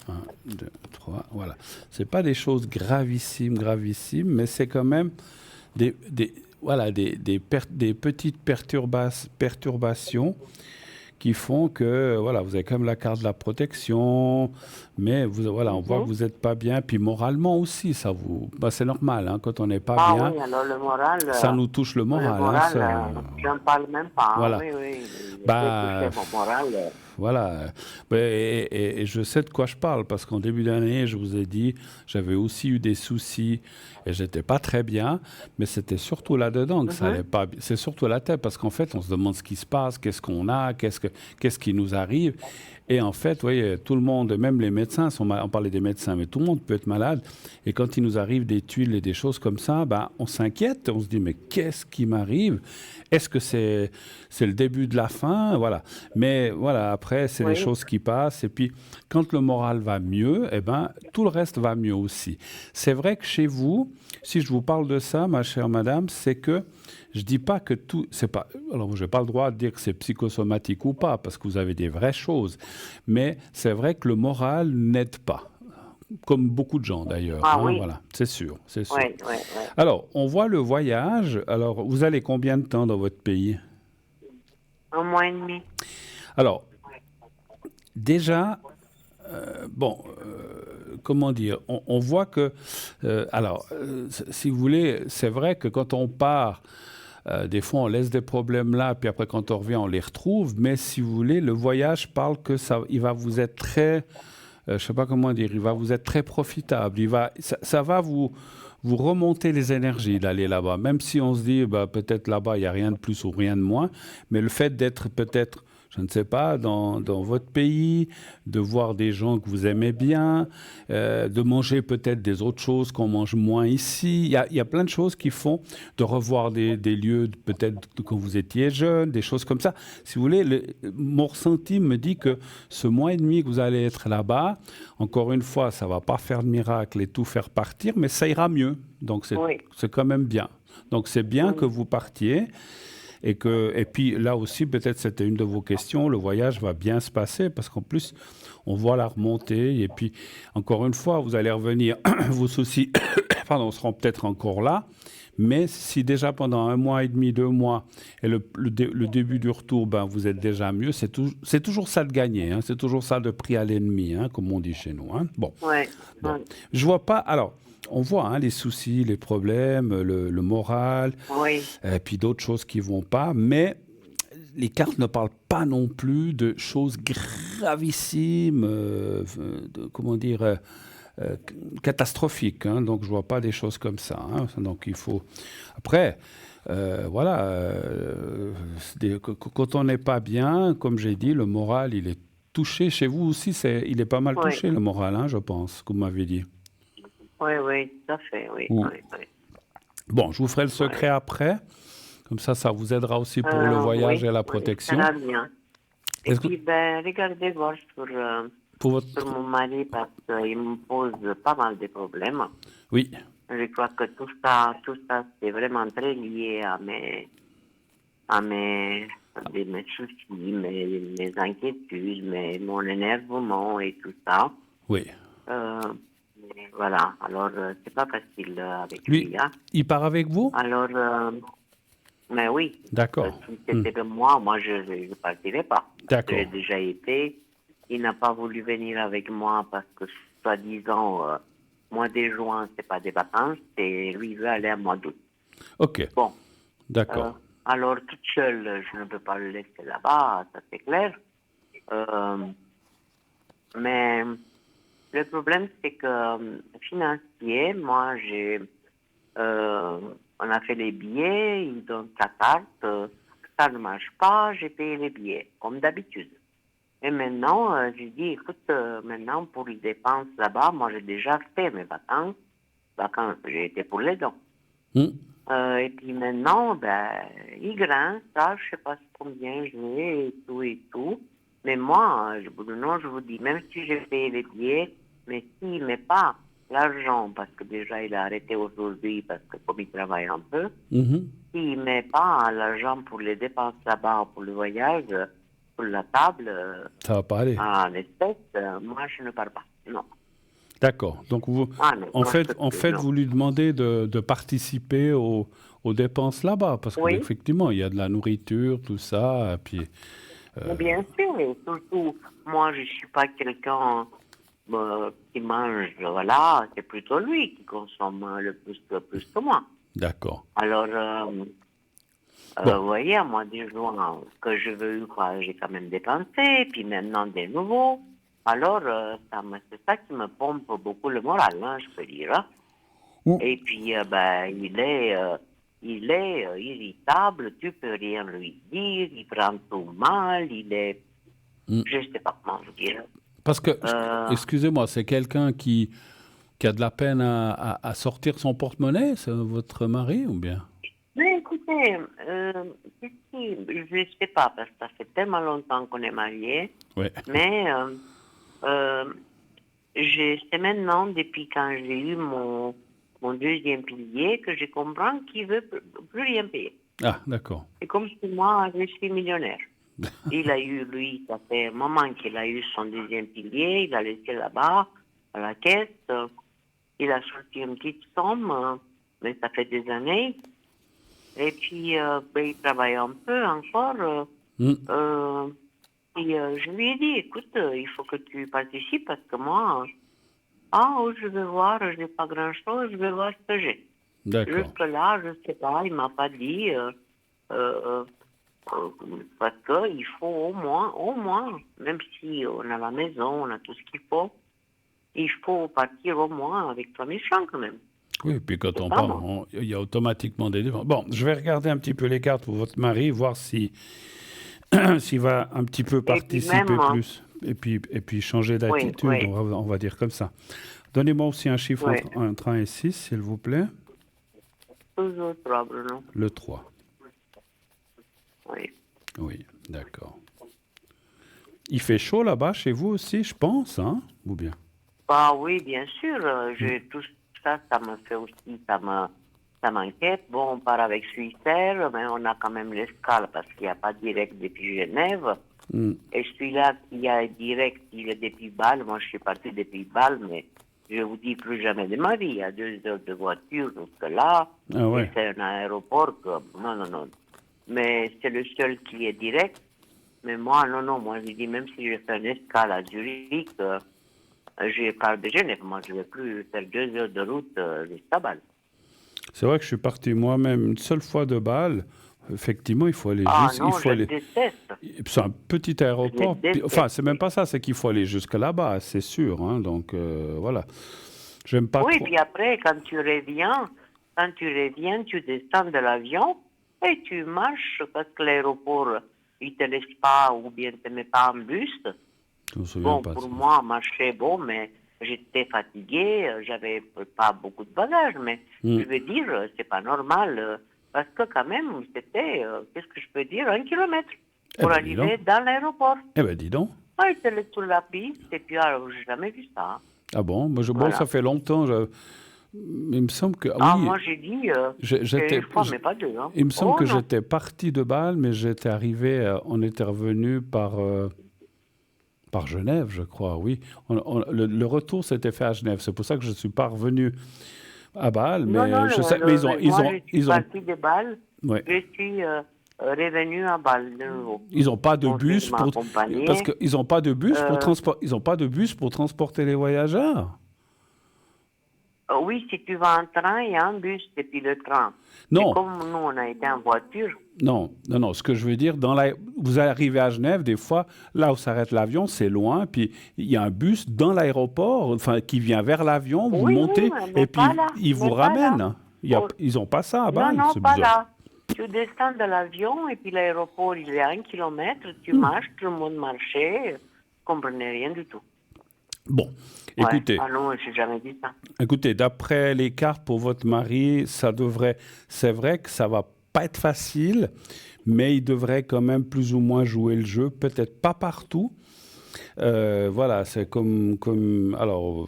[SPEAKER 1] 1, 2, 3, voilà. Ce n'est pas des choses gravissimes, mais c'est quand même des petites perturbations qui font que, voilà, vous avez quand même la carte de la protection, mais voilà, on voit que vous n'êtes pas bien, puis moralement aussi, ça vous... Bah, c'est normal, hein, quand on n'est pas bien,
[SPEAKER 3] oui, alors le moral...
[SPEAKER 1] ça nous touche le moral.
[SPEAKER 3] Le moral,
[SPEAKER 1] je
[SPEAKER 3] n'en parle même pas.
[SPEAKER 1] Voilà.
[SPEAKER 3] Hein, oui.
[SPEAKER 1] Bah,
[SPEAKER 3] mon moral.
[SPEAKER 1] Voilà. Et je sais de quoi je parle, parce qu'en début d'année, je vous ai dit, j'avais aussi eu des soucis et j'étais pas très bien, mais c'était surtout là-dedans que ça allait pas. C'est surtout la tête, parce qu'en fait, on se demande ce qui se passe, qu'est-ce qu'on a, qu'est-ce qui nous arrive. Et en fait, vous voyez, tout le monde, même les médecins, on parlait des médecins, mais tout le monde peut être malade. Et quand il nous arrive des tuiles et des choses comme ça, ben, on s'inquiète, on se dit, mais qu'est-ce qui m'arrive? Est-ce que c'est le début de la fin? Voilà. Mais voilà, après, c'est les choses qui passent. Et puis, quand le moral va mieux, eh ben, tout le reste va mieux aussi. C'est vrai que chez vous, si je vous parle de ça, ma chère madame, c'est que je dis pas que tout, c'est pas. Alors, je n'ai pas le droit de dire que c'est psychosomatique ou pas, parce que vous avez des vraies choses. Mais c'est vrai que le moral n'aide pas, comme beaucoup de gens d'ailleurs.
[SPEAKER 3] Ah,
[SPEAKER 1] hein,
[SPEAKER 3] oui.
[SPEAKER 1] Voilà, c'est sûr, c'est sûr.
[SPEAKER 3] Oui.
[SPEAKER 1] Alors, on voit le voyage. Alors, vous allez combien de temps dans votre pays?
[SPEAKER 3] 1 mois et demi.
[SPEAKER 1] Alors, déjà, Comment dire, on voit que, si vous voulez, c'est vrai que quand on part, des fois on laisse des problèmes là, puis après quand on revient, on les retrouve, mais si vous voulez, le voyage parle que ça, il va vous être très, je sais pas comment dire, il va vous être très profitable, ça va vous remonter les énergies d'aller là-bas, même si on se dit, bah, peut-être là-bas, il n'y a rien de plus ou rien de moins, mais le fait d'être peut-être, je ne sais pas, dans votre pays, de voir des gens que vous aimez bien, de manger peut-être des autres choses qu'on mange moins ici. Il y a plein de choses qui font de revoir des lieux peut-être quand vous étiez jeune, des choses comme ça. Si vous voulez, mon ressenti me dit que ce mois et demi que vous allez être là-bas, encore une fois, ça ne va pas faire de miracle et tout faire partir, mais ça ira mieux. Donc
[SPEAKER 3] Oui.
[SPEAKER 1] c'est quand même bien. Donc c'est bien que
[SPEAKER 3] Oui.
[SPEAKER 1] vous partiez. Et puis là aussi, peut-être c'était une de vos questions, le voyage va bien se passer parce qu'en plus, on voit la remontée. Et puis, encore une fois, vous allez revenir, vos soucis pardon, seront peut-être encore là. Mais si déjà pendant 1 mois et demi, 2 mois, et le début du retour, ben, vous êtes déjà mieux, c'est toujours ça de gagner. Hein, c'est toujours ça de prix à l'ennemi, hein, comme on dit chez nous. Hein. Bon.
[SPEAKER 3] Ouais.
[SPEAKER 1] Bon.
[SPEAKER 3] Ouais.
[SPEAKER 1] Je vois pas. Alors, on voit hein, les soucis, les problèmes, le moral,
[SPEAKER 3] Oui.
[SPEAKER 1] et puis d'autres choses qui vont pas, mais les cartes ne parlent pas non plus de choses gravissimes, comment dire, catastrophiques. Hein, donc je vois pas des choses comme ça. Hein, donc il faut. Après, voilà, quand on n'est pas bien, comme j'ai dit, le moral, il est touché. Chez vous aussi, il est pas mal
[SPEAKER 3] Oui.
[SPEAKER 1] touché le moral, hein, je pense, comme vous m'avez dit.
[SPEAKER 3] Oui, oui, tout à fait, oui.
[SPEAKER 1] Mm.
[SPEAKER 3] Oui, oui.
[SPEAKER 1] Bon, je vous ferai le
[SPEAKER 3] Ouais.
[SPEAKER 1] secret après. Comme ça vous aidera aussi pour le voyage
[SPEAKER 3] Oui,
[SPEAKER 1] et la
[SPEAKER 3] oui, ça
[SPEAKER 1] protection.
[SPEAKER 3] va bien. Et
[SPEAKER 1] Est-ce que
[SPEAKER 3] puis, ben, regardez voir
[SPEAKER 1] pour
[SPEAKER 3] sur
[SPEAKER 1] votre...
[SPEAKER 3] mon mari parce qu'il me pose pas mal de problèmes.
[SPEAKER 1] Oui,
[SPEAKER 3] Je crois que tout ça, c'est vraiment très lié à mes soucis, mes inquiétudes, mon énervement et tout ça.
[SPEAKER 1] oui.
[SPEAKER 3] Mais voilà, alors c'est pas facile avec
[SPEAKER 1] Lui,
[SPEAKER 3] lui, hein.
[SPEAKER 1] il part avec vous?
[SPEAKER 3] Alors, mais oui,
[SPEAKER 1] D'accord.
[SPEAKER 3] si c'était de moi, je ne partirais pas. Parce que j'ai
[SPEAKER 1] D'accord.
[SPEAKER 3] déjà été. Il n'a pas voulu venir avec moi parce que, soi-disant, mois de juin, c'est pas des vacances, et lui, il veut aller à mois d'août.
[SPEAKER 1] Ok.
[SPEAKER 3] Bon, euh,
[SPEAKER 1] D'accord.
[SPEAKER 3] alors, toute seule, je ne peux pas le laisser là-bas, ça c'est clair. Euh, mais le problème, c'est que financier, moi, on a fait les billets, ils donnent sa carte, ça ne marche pas, j'ai payé les billets, comme d'habitude. Et maintenant, j'ai dit, écoute, maintenant, pour les dépenses là-bas, moi, j'ai déjà fait mes vacances. Vacances, j'ai été pour les dons.
[SPEAKER 1] Hmm.
[SPEAKER 3] Et puis maintenant, ben, il grince, ça, je sais pas combien j'ai et tout et tout. Mais moi, non, je vous dis, même si j'ai payé les billets, mais s'il ne met pas l'argent, parce que déjà il a arrêté aujourd'hui, parce que comme il travaille un peu,
[SPEAKER 1] Mhm.
[SPEAKER 3] s'il ne met pas l'argent pour les dépenses là-bas, pour le voyage, pour la table,
[SPEAKER 1] Ça va pas aller.
[SPEAKER 3] à l'espèce, moi je ne pars pas. Non.
[SPEAKER 1] D'accord. Donc
[SPEAKER 3] Ah non,
[SPEAKER 1] en
[SPEAKER 3] moi je
[SPEAKER 1] fait,
[SPEAKER 3] peux
[SPEAKER 1] en
[SPEAKER 3] plus,
[SPEAKER 1] fait,
[SPEAKER 3] non.
[SPEAKER 1] vous lui demandez de participer aux dépenses là-bas, parce
[SPEAKER 3] Oui.
[SPEAKER 1] qu'effectivement, il y a de la nourriture, tout ça, et puis
[SPEAKER 3] Mais bien sûr, et surtout, moi, je ne suis pas quelqu'un qui mange, voilà, c'est plutôt lui qui consomme le plus que moi.
[SPEAKER 1] d'accord.
[SPEAKER 3] Alors,
[SPEAKER 1] Bon,
[SPEAKER 3] vous voyez, à moi, des jours que je veux, quoi, j'ai quand même dépensé, puis maintenant des nouveaux. Alors, c'est ça qui me pompe beaucoup le moral, hein, je peux dire. Hein.
[SPEAKER 1] Mm.
[SPEAKER 3] Et puis, ben, il est irritable, tu peux rien lui dire, il prend tout mal, je ne sais pas comment vous dire.
[SPEAKER 1] parce que,
[SPEAKER 3] Euh,
[SPEAKER 1] excusez-moi, c'est quelqu'un qui a de la peine à sortir son porte-monnaie, c'est votre mari ou bien?
[SPEAKER 3] mais écoutez, je ne sais pas, parce que ça fait tellement longtemps qu'on est mariés,
[SPEAKER 1] Oui.
[SPEAKER 3] mais euh, c'est maintenant, depuis quand j'ai eu mon deuxième pilier, que je comprends qu'il ne veut plus rien payer.
[SPEAKER 1] Ah, d'accord.
[SPEAKER 3] C'est comme si moi, je suis millionnaire. Il a eu, lui, ça fait un moment qu'il a eu son deuxième pilier, il a laissé là-bas, à la caisse, il a sorti une petite somme, mais ça fait des années. Et puis, ben, il travaille un peu encore.
[SPEAKER 1] Mm.
[SPEAKER 3] Euh, Et je lui ai dit, écoute, il faut que tu participes parce que moi, je vais voir, je n'ai pas grand-chose, je vais voir ce que j'ai.
[SPEAKER 1] D'accord.
[SPEAKER 3] Jusque-là, je ne sais pas, il ne m'a pas dit, parce qu'il faut au moins, même si on a la maison, on a tout ce qu'il faut, il faut partir au moins avec 3 000 francs quand même.
[SPEAKER 1] Oui, puis quand
[SPEAKER 3] C'est
[SPEAKER 1] on
[SPEAKER 3] pas
[SPEAKER 1] part,
[SPEAKER 3] bon.
[SPEAKER 1] il y a automatiquement des dépenses. Bon, je vais regarder un petit peu les cartes pour votre mari, voir si s'il va un petit peu
[SPEAKER 3] Et puis même,
[SPEAKER 1] participer plus. Et puis changer
[SPEAKER 3] oui,
[SPEAKER 1] d'attitude,
[SPEAKER 3] oui,
[SPEAKER 1] on va dire comme ça. Donnez-moi aussi un chiffre
[SPEAKER 3] oui,
[SPEAKER 1] entre 1 et 6, s'il vous plaît.
[SPEAKER 3] toujours trois, Bruno.
[SPEAKER 1] Le 3.
[SPEAKER 3] Oui.
[SPEAKER 1] Oui, d'accord. Il fait chaud là-bas chez vous aussi, je pense, hein? Ou bien?
[SPEAKER 3] Bah oui, bien sûr,
[SPEAKER 1] Mm.
[SPEAKER 3] tout ça, ça me fait aussi, ça m'inquiète. Bon, on part avec Suissair, mais on a quand même l'escale parce qu'il n'y a pas direct depuis Genève.
[SPEAKER 1] Mm.
[SPEAKER 3] Et celui-là qui a direct, il est depuis Bâle. Moi, je suis parti depuis Bâle, mais je vous dis plus jamais de ma vie. Il y a 2 heures de voiture jusque-là.
[SPEAKER 1] Ah
[SPEAKER 3] Et
[SPEAKER 1] ouais.
[SPEAKER 3] c'est un aéroport que, non, non, non. Mais c'est le seul qui est direct. Mais moi, non, moi, je dis, même si je fais une escale à Zurich, je parle de Genève. Moi, je ne vais plus faire 2 heures de route jusqu'à Bâle.
[SPEAKER 1] C'est vrai que je suis parti moi-même une seule fois de Bâle. Effectivement, il faut aller
[SPEAKER 3] Ah
[SPEAKER 1] juste, il
[SPEAKER 3] non,
[SPEAKER 1] faut
[SPEAKER 3] je
[SPEAKER 1] aller.
[SPEAKER 3] déteste.
[SPEAKER 1] C'est un petit
[SPEAKER 3] Je
[SPEAKER 1] aéroport. Enfin,
[SPEAKER 3] déteste,
[SPEAKER 1] c'est même
[SPEAKER 3] oui.
[SPEAKER 1] pas ça, c'est qu'il faut aller jusque là-bas, c'est sûr, hein. Donc voilà. J'aime pas
[SPEAKER 3] Oui,
[SPEAKER 1] trop.
[SPEAKER 3] puis après, quand tu reviens, tu descends de l'avion et tu marches parce que l'aéroport, il ne te laisse pas ou bien ne te met pas en bus.
[SPEAKER 1] Je me souviens
[SPEAKER 3] Bon,
[SPEAKER 1] pas de
[SPEAKER 3] pour
[SPEAKER 1] ça.
[SPEAKER 3] moi, marcher, bon, mais j'étais fatiguée, j'avais pas beaucoup de bagages, mais
[SPEAKER 1] Mm.
[SPEAKER 3] je veux dire, c'est pas normal, parce que quand même, c'était, qu'est-ce que je peux dire, 1 kilomètre
[SPEAKER 1] Eh
[SPEAKER 3] pour
[SPEAKER 1] ben dis donc.
[SPEAKER 3] arriver dans l'aéroport.
[SPEAKER 1] Eh ben dis donc.
[SPEAKER 3] Il te laisse sur la piste, et puis alors, j'ai jamais vu ça.
[SPEAKER 1] Ah bon? Bon, ça
[SPEAKER 3] Voilà.
[SPEAKER 1] fait longtemps. Il me semble que
[SPEAKER 3] Ah,
[SPEAKER 1] oui.
[SPEAKER 3] moi, j'ai dit, c'est
[SPEAKER 1] J'étais.
[SPEAKER 3] une fois, mais pas deux. Hein.
[SPEAKER 1] Il me semble
[SPEAKER 3] Oh
[SPEAKER 1] que
[SPEAKER 3] non.
[SPEAKER 1] j'étais parti de Bâle, mais j'étais arrivé. On était revenu par Genève, je crois. Oui. Le retour s'était fait à Genève. C'est pour ça que je suis pas revenu à Bâle,
[SPEAKER 3] Non, non,
[SPEAKER 1] mais je sais. Mais
[SPEAKER 3] moi, je suis partie de Bâle.
[SPEAKER 1] ouais.
[SPEAKER 3] Je suis revenu à Bâle de nouveau.
[SPEAKER 1] Ils n'ont pas de
[SPEAKER 3] Mon fils
[SPEAKER 1] bus
[SPEAKER 3] m'a
[SPEAKER 1] parce
[SPEAKER 3] accompagné.
[SPEAKER 1] qu'ils n'ont pas de bus pour
[SPEAKER 3] Euh,
[SPEAKER 1] ils ont pas de bus pour transporter les voyageurs.
[SPEAKER 3] oui, si tu vas en train, il y a un bus depuis le train. Mais
[SPEAKER 1] Non,
[SPEAKER 3] comme nous, on a été en voiture,
[SPEAKER 1] non. Ce que je veux dire, vous arrivez à Genève, des fois, là où s'arrête l'avion, c'est loin, puis il y a un bus dans l'aéroport, enfin, qui vient vers l'avion, vous
[SPEAKER 3] oui, oui,
[SPEAKER 1] montez, et
[SPEAKER 3] mais
[SPEAKER 1] puis
[SPEAKER 3] pas là,
[SPEAKER 1] il vous
[SPEAKER 3] mais pas là.
[SPEAKER 1] ramène.
[SPEAKER 3] Oh,
[SPEAKER 1] Ils n'ont pas ça à
[SPEAKER 3] non,
[SPEAKER 1] Bâle,
[SPEAKER 3] non,
[SPEAKER 1] c'est
[SPEAKER 3] pas
[SPEAKER 1] bizarre.
[SPEAKER 3] là. Tu descends de l'avion et puis l'aéroport, il est à 1 kilomètre. Tu marches, tout le monde marchait. Je comprenais rien du tout.
[SPEAKER 1] Bon,
[SPEAKER 3] Ouais.
[SPEAKER 1] écoutez.
[SPEAKER 3] Ah non, je n'ai jamais dit ça.
[SPEAKER 1] Écoutez, d'après les cartes pour votre mari, c'est vrai que ça va pas être facile, mais il devrait quand même plus ou moins jouer le jeu, peut-être pas partout. Voilà, c'est alors,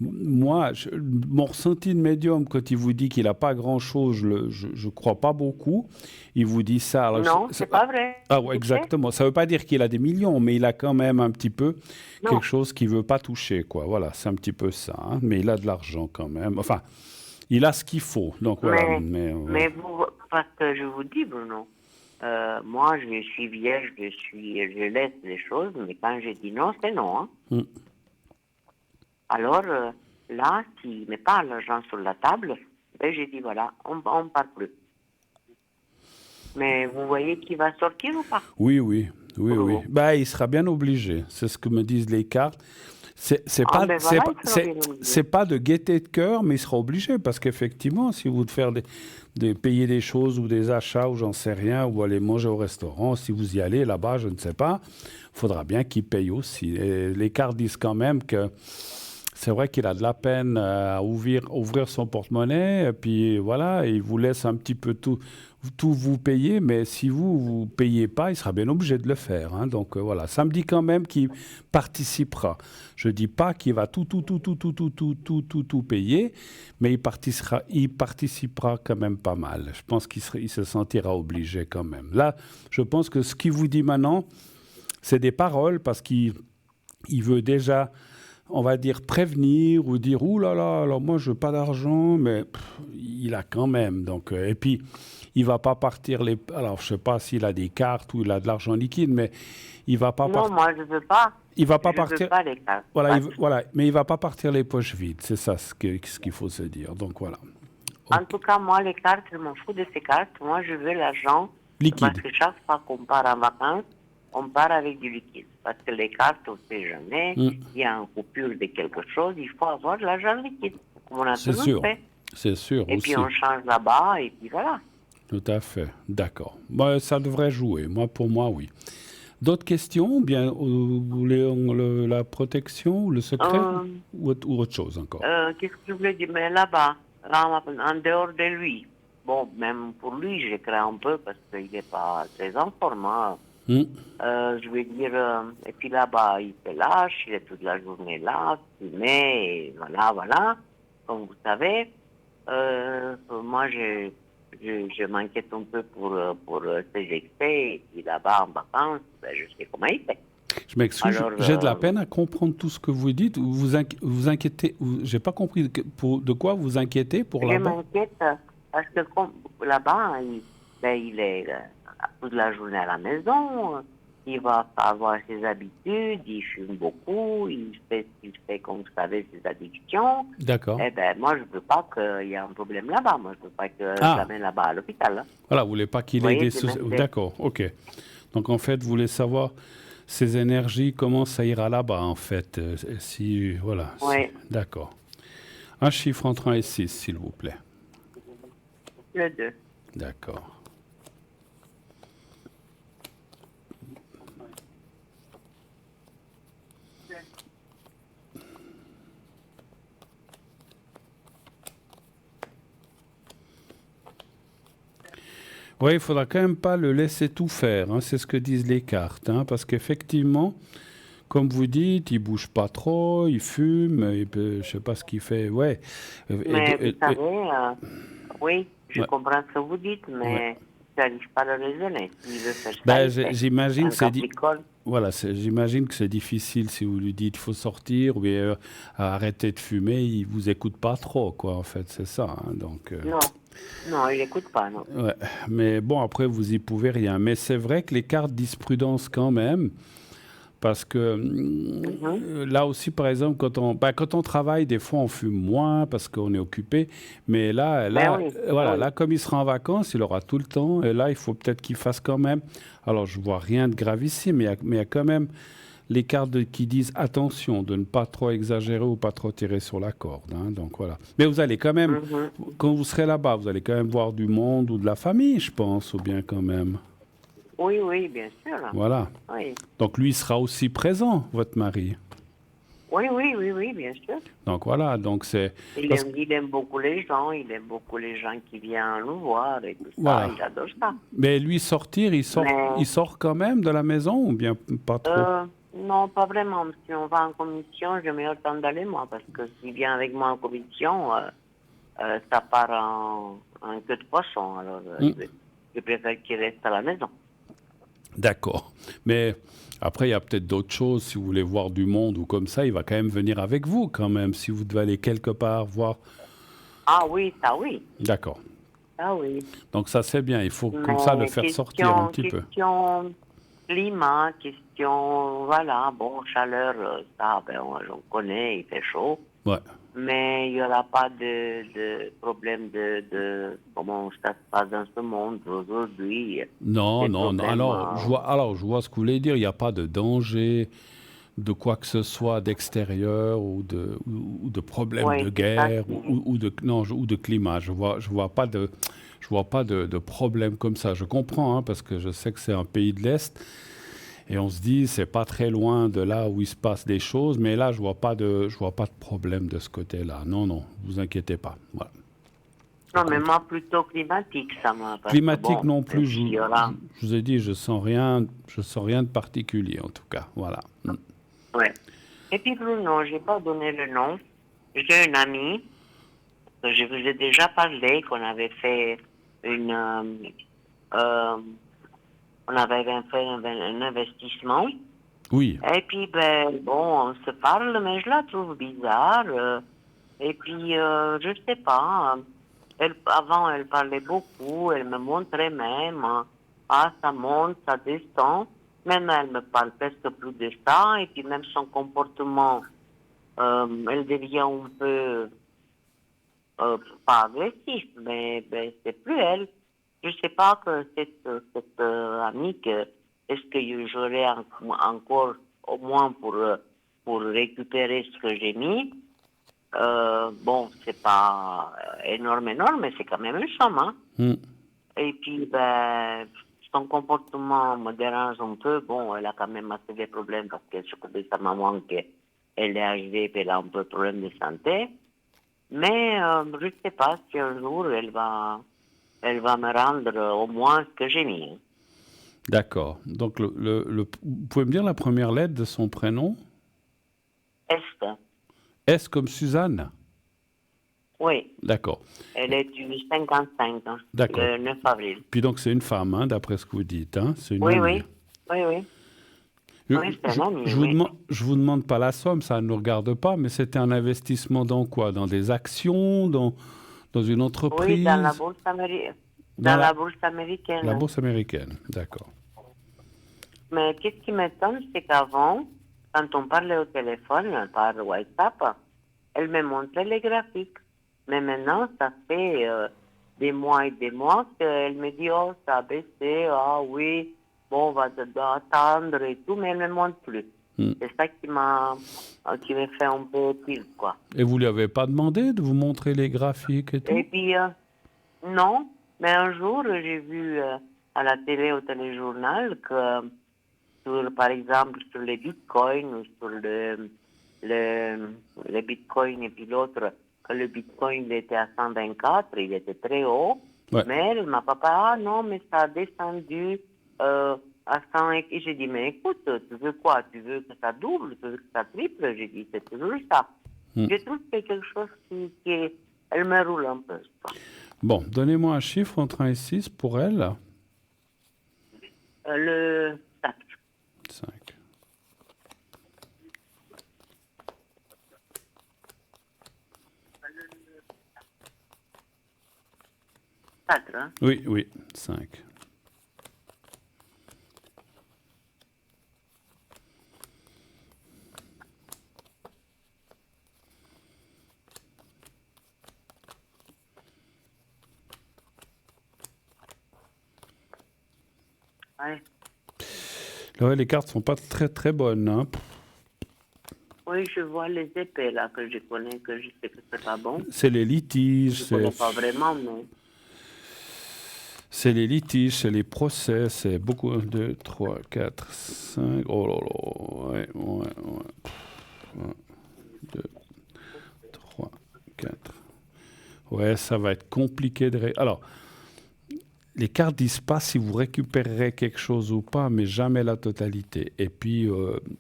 [SPEAKER 1] moi, mon ressenti de médium, quand il vous dit qu'il n'a pas grand-chose, je crois pas beaucoup. Il vous dit ça. Alors,
[SPEAKER 3] Non, c'est pas vrai.
[SPEAKER 1] ah ouais,
[SPEAKER 3] Tu sais?
[SPEAKER 1] exactement. Ça ne veut pas dire qu'il a des millions, mais il a quand même un petit peu
[SPEAKER 3] Non.
[SPEAKER 1] quelque chose qu'il ne veut pas toucher, quoi. Voilà, c'est un petit peu ça, hein. Mais il a de l'argent quand même. Enfin, il a ce qu'il faut. Donc voilà.
[SPEAKER 3] Mais vous, parce que je vous dis, Bruno, moi, je suis vierge, je laisse les choses, mais quand je dis non, c'est non. Hein.
[SPEAKER 1] Mm.
[SPEAKER 3] Alors, là, s'il ne met pas l'argent sur la table, ben, je dis voilà, on ne parle plus. Mais vous voyez qu'il va sortir ou pas?
[SPEAKER 1] Oui.
[SPEAKER 3] Pour vous.
[SPEAKER 1] Bah, il sera bien obligé. C'est ce que me disent les cartes. C'est
[SPEAKER 3] Ah,
[SPEAKER 1] pas,
[SPEAKER 3] ben
[SPEAKER 1] c'est
[SPEAKER 3] voilà,
[SPEAKER 1] pas,
[SPEAKER 3] il sera bien
[SPEAKER 1] c'est
[SPEAKER 3] obligé.
[SPEAKER 1] pas de gaieté de cœur, mais il sera obligé parce qu'effectivement, si vous devez faire payer des choses ou des achats ou j'en sais rien, ou aller manger au restaurant, si vous y allez là-bas, je ne sais pas, il faudra bien qu'il paye aussi. Et les cartes disent quand même que c'est vrai qu'il a de la peine à ouvrir son porte-monnaie, et puis voilà, il vous laisse un petit peu tout vous payer, mais si vous payez pas, il sera bien obligé de le faire, hein. Donc voilà, ça me dit quand même qu'il participera. Je dis pas qu'il va tout payer, mais il participera quand même pas mal. Je pense il se sentira obligé quand même. Là, je pense que ce qu'il vous dit maintenant, c'est des paroles parce qu'il veut déjà on va dire, prévenir ou dire « Ouh là là, alors moi, je veux pas d'argent », mais il a quand même. Donc, et puis, il va pas partir les... Alors, je sais pas s'il a des cartes ou il a de l'argent liquide, mais il va pas
[SPEAKER 3] Non, moi, je veux pas.
[SPEAKER 1] il va pas
[SPEAKER 3] Je veux
[SPEAKER 1] partir...
[SPEAKER 3] pas les cartes.
[SPEAKER 1] Voilà,
[SPEAKER 3] Pas
[SPEAKER 1] voilà, mais il va pas partir les poches vides. C'est ça ce qu'il faut se dire. Donc, voilà.
[SPEAKER 3] En tout cas, moi, les cartes, je m'en fous de ces cartes. Moi, je veux l'argent. Parce
[SPEAKER 1] Liquide.
[SPEAKER 3] que chaque fois qu'on part en vacances, on part avec du liquide. Parce que les cartes, on ne sait jamais. Il y a une coupure de quelque chose. Il faut avoir de l'argent liquide. Comme on a
[SPEAKER 1] C'est
[SPEAKER 3] toujours
[SPEAKER 1] sûr.
[SPEAKER 3] fait.
[SPEAKER 1] C'est sûr
[SPEAKER 3] Et
[SPEAKER 1] aussi.
[SPEAKER 3] puis, on change là-bas. Et puis, voilà.
[SPEAKER 1] Tout à fait. D'accord. Bah, ça devrait jouer. Moi, pour moi, oui. D'autres questions? Ou bien, vous voulez la protection, le secret ou autre chose encore?
[SPEAKER 3] Qu'est-ce que je voulais dire? Mais là-bas, en dehors de lui, bon, même pour lui, je crains un peu parce qu'il n'est pas très en forme. Hein. Je veux dire, et puis là-bas, il se lâche, il est toute la journée là, fumé, et voilà, voilà, comme vous savez. Moi, je m'inquiète un peu pour ses excès, et puis là-bas, en vacances, ben, je sais comment il fait.
[SPEAKER 1] Je m'excuse,
[SPEAKER 3] Alors,
[SPEAKER 1] j'ai de la peine à comprendre tout ce que vous dites. Vous inquiétez, j'ai pas compris de quoi vous inquiétez pour
[SPEAKER 3] Je
[SPEAKER 1] là-bas.
[SPEAKER 3] m'inquiète parce que comme là-bas, il est toute la journée à la maison, il va avoir ses habitudes, il fume beaucoup, il fait comme vous savez, ses addictions.
[SPEAKER 1] D'accord.
[SPEAKER 3] Eh ben, moi, je ne veux pas qu'il y ait un problème là-bas. Moi, je ne veux pas que je l'amène là-bas à l'hôpital. Hein.
[SPEAKER 1] Voilà, vous voulez pas qu'il ait des soucis. D'accord, ok. Donc, en fait, vous voulez savoir ses énergies, comment ça ira là-bas, en fait. Si, voilà.
[SPEAKER 3] Oui.
[SPEAKER 1] D'accord. Un chiffre entre 1 et 6, s'il vous plaît.
[SPEAKER 3] Le 2.
[SPEAKER 1] D'accord. Oui, il faudra quand même pas le laisser tout faire, hein, c'est ce que disent les cartes, hein, parce qu'effectivement, comme vous dites, il bouge pas trop, il fume, je sais pas ce qu'il fait, ouais.
[SPEAKER 3] Mais vous savez, oui, je comprends ce que vous dites, mais je n'arrive pas à le raisonner. S'il veut faire ça,
[SPEAKER 1] j'imagine que c'est
[SPEAKER 3] voilà,
[SPEAKER 1] j'imagine que c'est difficile si vous lui dites il faut sortir ou bien arrêter de fumer, il vous écoute pas trop, quoi, en fait, c'est ça. Hein, donc.
[SPEAKER 3] Non, il n'écoute pas, non.
[SPEAKER 1] Ouais, mais bon, après, vous y pouvez rien. Mais c'est vrai que les cartes disent prudence quand même. Parce que là aussi, par exemple, quand on travaille, des fois, on fume moins parce qu'on est occupé. Mais là, là, comme il sera en vacances, il aura tout le temps. Et là, il faut peut-être qu'il fasse quand même. Alors, je vois rien de gravissime, mais il y a quand même les cartes qui disent attention de ne pas trop exagérer ou pas trop tirer sur la corde. Hein, donc voilà. Mais vous allez quand même, quand vous serez là-bas, vous allez quand même voir du monde ou de la famille, je pense, ou bien quand même.
[SPEAKER 3] Oui, oui, bien sûr.
[SPEAKER 1] Voilà.
[SPEAKER 3] Oui.
[SPEAKER 1] Donc lui sera aussi présent, votre mari.
[SPEAKER 3] Oui, oui, oui, oui, bien sûr.
[SPEAKER 1] Donc voilà, donc c'est...
[SPEAKER 3] Il aime beaucoup les gens, il aime beaucoup les gens qui viennent nous voir et tout ça, il adore ça.
[SPEAKER 1] Mais lui sortir, il sort quand même de la maison ou bien pas trop?
[SPEAKER 3] Non, pas vraiment. Si on va en commission, j'ai meilleur temps d'aller moi, parce que s'il vient avec moi en commission, ça part en queue de poisson. Alors, je préfère qu'il reste à la maison.
[SPEAKER 1] D'accord. Mais après, il y a peut-être d'autres choses. Si vous voulez voir du monde ou comme ça, il va quand même venir avec vous quand même, si vous devez aller quelque part voir.
[SPEAKER 3] Ah oui, ça oui.
[SPEAKER 1] D'accord.
[SPEAKER 3] Ah oui.
[SPEAKER 1] Donc ça, c'est bien. Il faut comme ça le faire sortir un petit peu.
[SPEAKER 3] Question climat, question, voilà, bon, chaleur, ça, ben, on connaît, il fait chaud.
[SPEAKER 1] Ouais.
[SPEAKER 3] Mais il n'y aura pas de problème de comment ça se passe dans ce monde aujourd'hui.
[SPEAKER 1] Non. Alors, je vois ce que vous voulez dire. Il n'y a pas de danger de quoi que ce soit d'extérieur ou de problème de guerre ou de climat. Je vois pas de problème comme ça. Je comprends, hein, parce que je sais que c'est un pays de l'Est. Et on se dit, c'est pas très loin de là où il se passe des choses, mais là, je vois pas de problème de ce côté-là. Non, vous inquiétez pas. Voilà.
[SPEAKER 3] Non, mais moi, plutôt climatique, ça m'a...
[SPEAKER 1] Climatique non plus, je vous ai dit, je sens rien de particulier, en tout cas. Voilà.
[SPEAKER 3] Ouais. Et puis, Bruno, j'ai pas donné le nom. J'ai une amie, que je vous ai déjà parlé, qu'on avait fait on avait fait un investissement
[SPEAKER 1] Oui.
[SPEAKER 3] Et puis, ben, bon, on se parle, mais je la trouve bizarre. Et puis, je sais pas. Avant, elle parlait beaucoup, elle me montrait même. Ah, ça monte, ça descend. Maintenant, elle me parle presque plus de ça. Et puis, même son comportement, elle devient un peu, pas agressif, mais ben, c'est plus elle. Je sais pas que cette amie, est-ce que j'aurais encore au moins pour récupérer ce que j'ai mis. Bon, c'est pas énorme, mais c'est quand même une somme, hein.
[SPEAKER 1] Hmm.
[SPEAKER 3] Et puis, ben, son comportement me dérange un peu. Bon, elle a quand même assez de problèmes parce qu'elle s'occupe de sa maman, qu'elle est âgée, puis elle a un peu de problème de santé. Mais je ne sais pas si un jour elle va me rendre au moins ce que j'ai mis.
[SPEAKER 1] D'accord. Donc, vous pouvez me dire la première lettre de son prénom?
[SPEAKER 3] Est,
[SPEAKER 1] S comme Suzanne?
[SPEAKER 3] oui,
[SPEAKER 1] D'accord.
[SPEAKER 3] elle est du 55, hein,
[SPEAKER 1] D'accord.
[SPEAKER 3] le 9 avril.
[SPEAKER 1] Puis donc, c'est une femme, hein, d'après ce que vous dites. Hein? C'est une
[SPEAKER 3] Oui,
[SPEAKER 1] amie.
[SPEAKER 3] oui, oui, oui.
[SPEAKER 1] Je,
[SPEAKER 3] Oui, c'est un ami,
[SPEAKER 1] vous
[SPEAKER 3] oui.
[SPEAKER 1] je vous demande pas la somme, ça ne nous regarde pas, mais c'était un investissement dans quoi? Dans des actions, dans une
[SPEAKER 3] Oui, dans la
[SPEAKER 1] entreprise?
[SPEAKER 3] bourse,
[SPEAKER 1] Dans
[SPEAKER 3] dans la bourse
[SPEAKER 1] la
[SPEAKER 3] américaine.
[SPEAKER 1] bourse américaine. D'accord.
[SPEAKER 3] Mais qu'est-ce qui m'étonne, c'est qu'avant, quand on parlait au téléphone par WhatsApp, elle me montrait les graphiques. Mais maintenant, ça fait des mois et des mois qu'elle me dit, oh, ça a baissé, ah oui, bon, on va attendre et tout, mais elle ne me montre plus.
[SPEAKER 1] Hmm.
[SPEAKER 3] C'est ça qui me fait un peu pire, quoi.
[SPEAKER 1] Et vous lui avez pas demandé de vous montrer les graphiques et tout?
[SPEAKER 3] Et puis, non, mais un jour, j'ai vu à la télé, au téléjournal, que par exemple, sur les bitcoins ou sur le bitcoin et puis l'autre, que le bitcoin il était à 124, il était très haut.
[SPEAKER 1] Ouais.
[SPEAKER 3] Mais ma papa, ah non, mais ça a descendu à 100. Et j'ai dit, mais écoute, tu veux quoi? Tu veux que ça double? Tu veux que ça triple? J'ai dit, c'est toujours ça. Je trouve que c'est quelque chose elle me roule un peu. Quoi.
[SPEAKER 1] Bon, donnez-moi un chiffre entre 1 et 6 pour elle.
[SPEAKER 3] Le 4.
[SPEAKER 1] 5.
[SPEAKER 3] 4, hein?
[SPEAKER 1] Oui, oui, 5.
[SPEAKER 3] Ouais.
[SPEAKER 1] Ouais, les cartes sont pas très très bonnes. Hein.
[SPEAKER 3] Oui, je vois les épées là que je connais, que je sais que c'est pas bon.
[SPEAKER 1] C'est les litiges.
[SPEAKER 3] Je ne connais pas vraiment, mais...
[SPEAKER 1] C'est les litiges, c'est les procès, c'est beaucoup. 1, 2, 3, 4, 5. Oh là là. Ouais, ouais, ouais. 1, 2, 3, 4. Ouais, ça va être compliqué de... Alors, les cartes disent pas si vous récupérerez quelque chose ou pas, mais jamais la totalité. Et puis,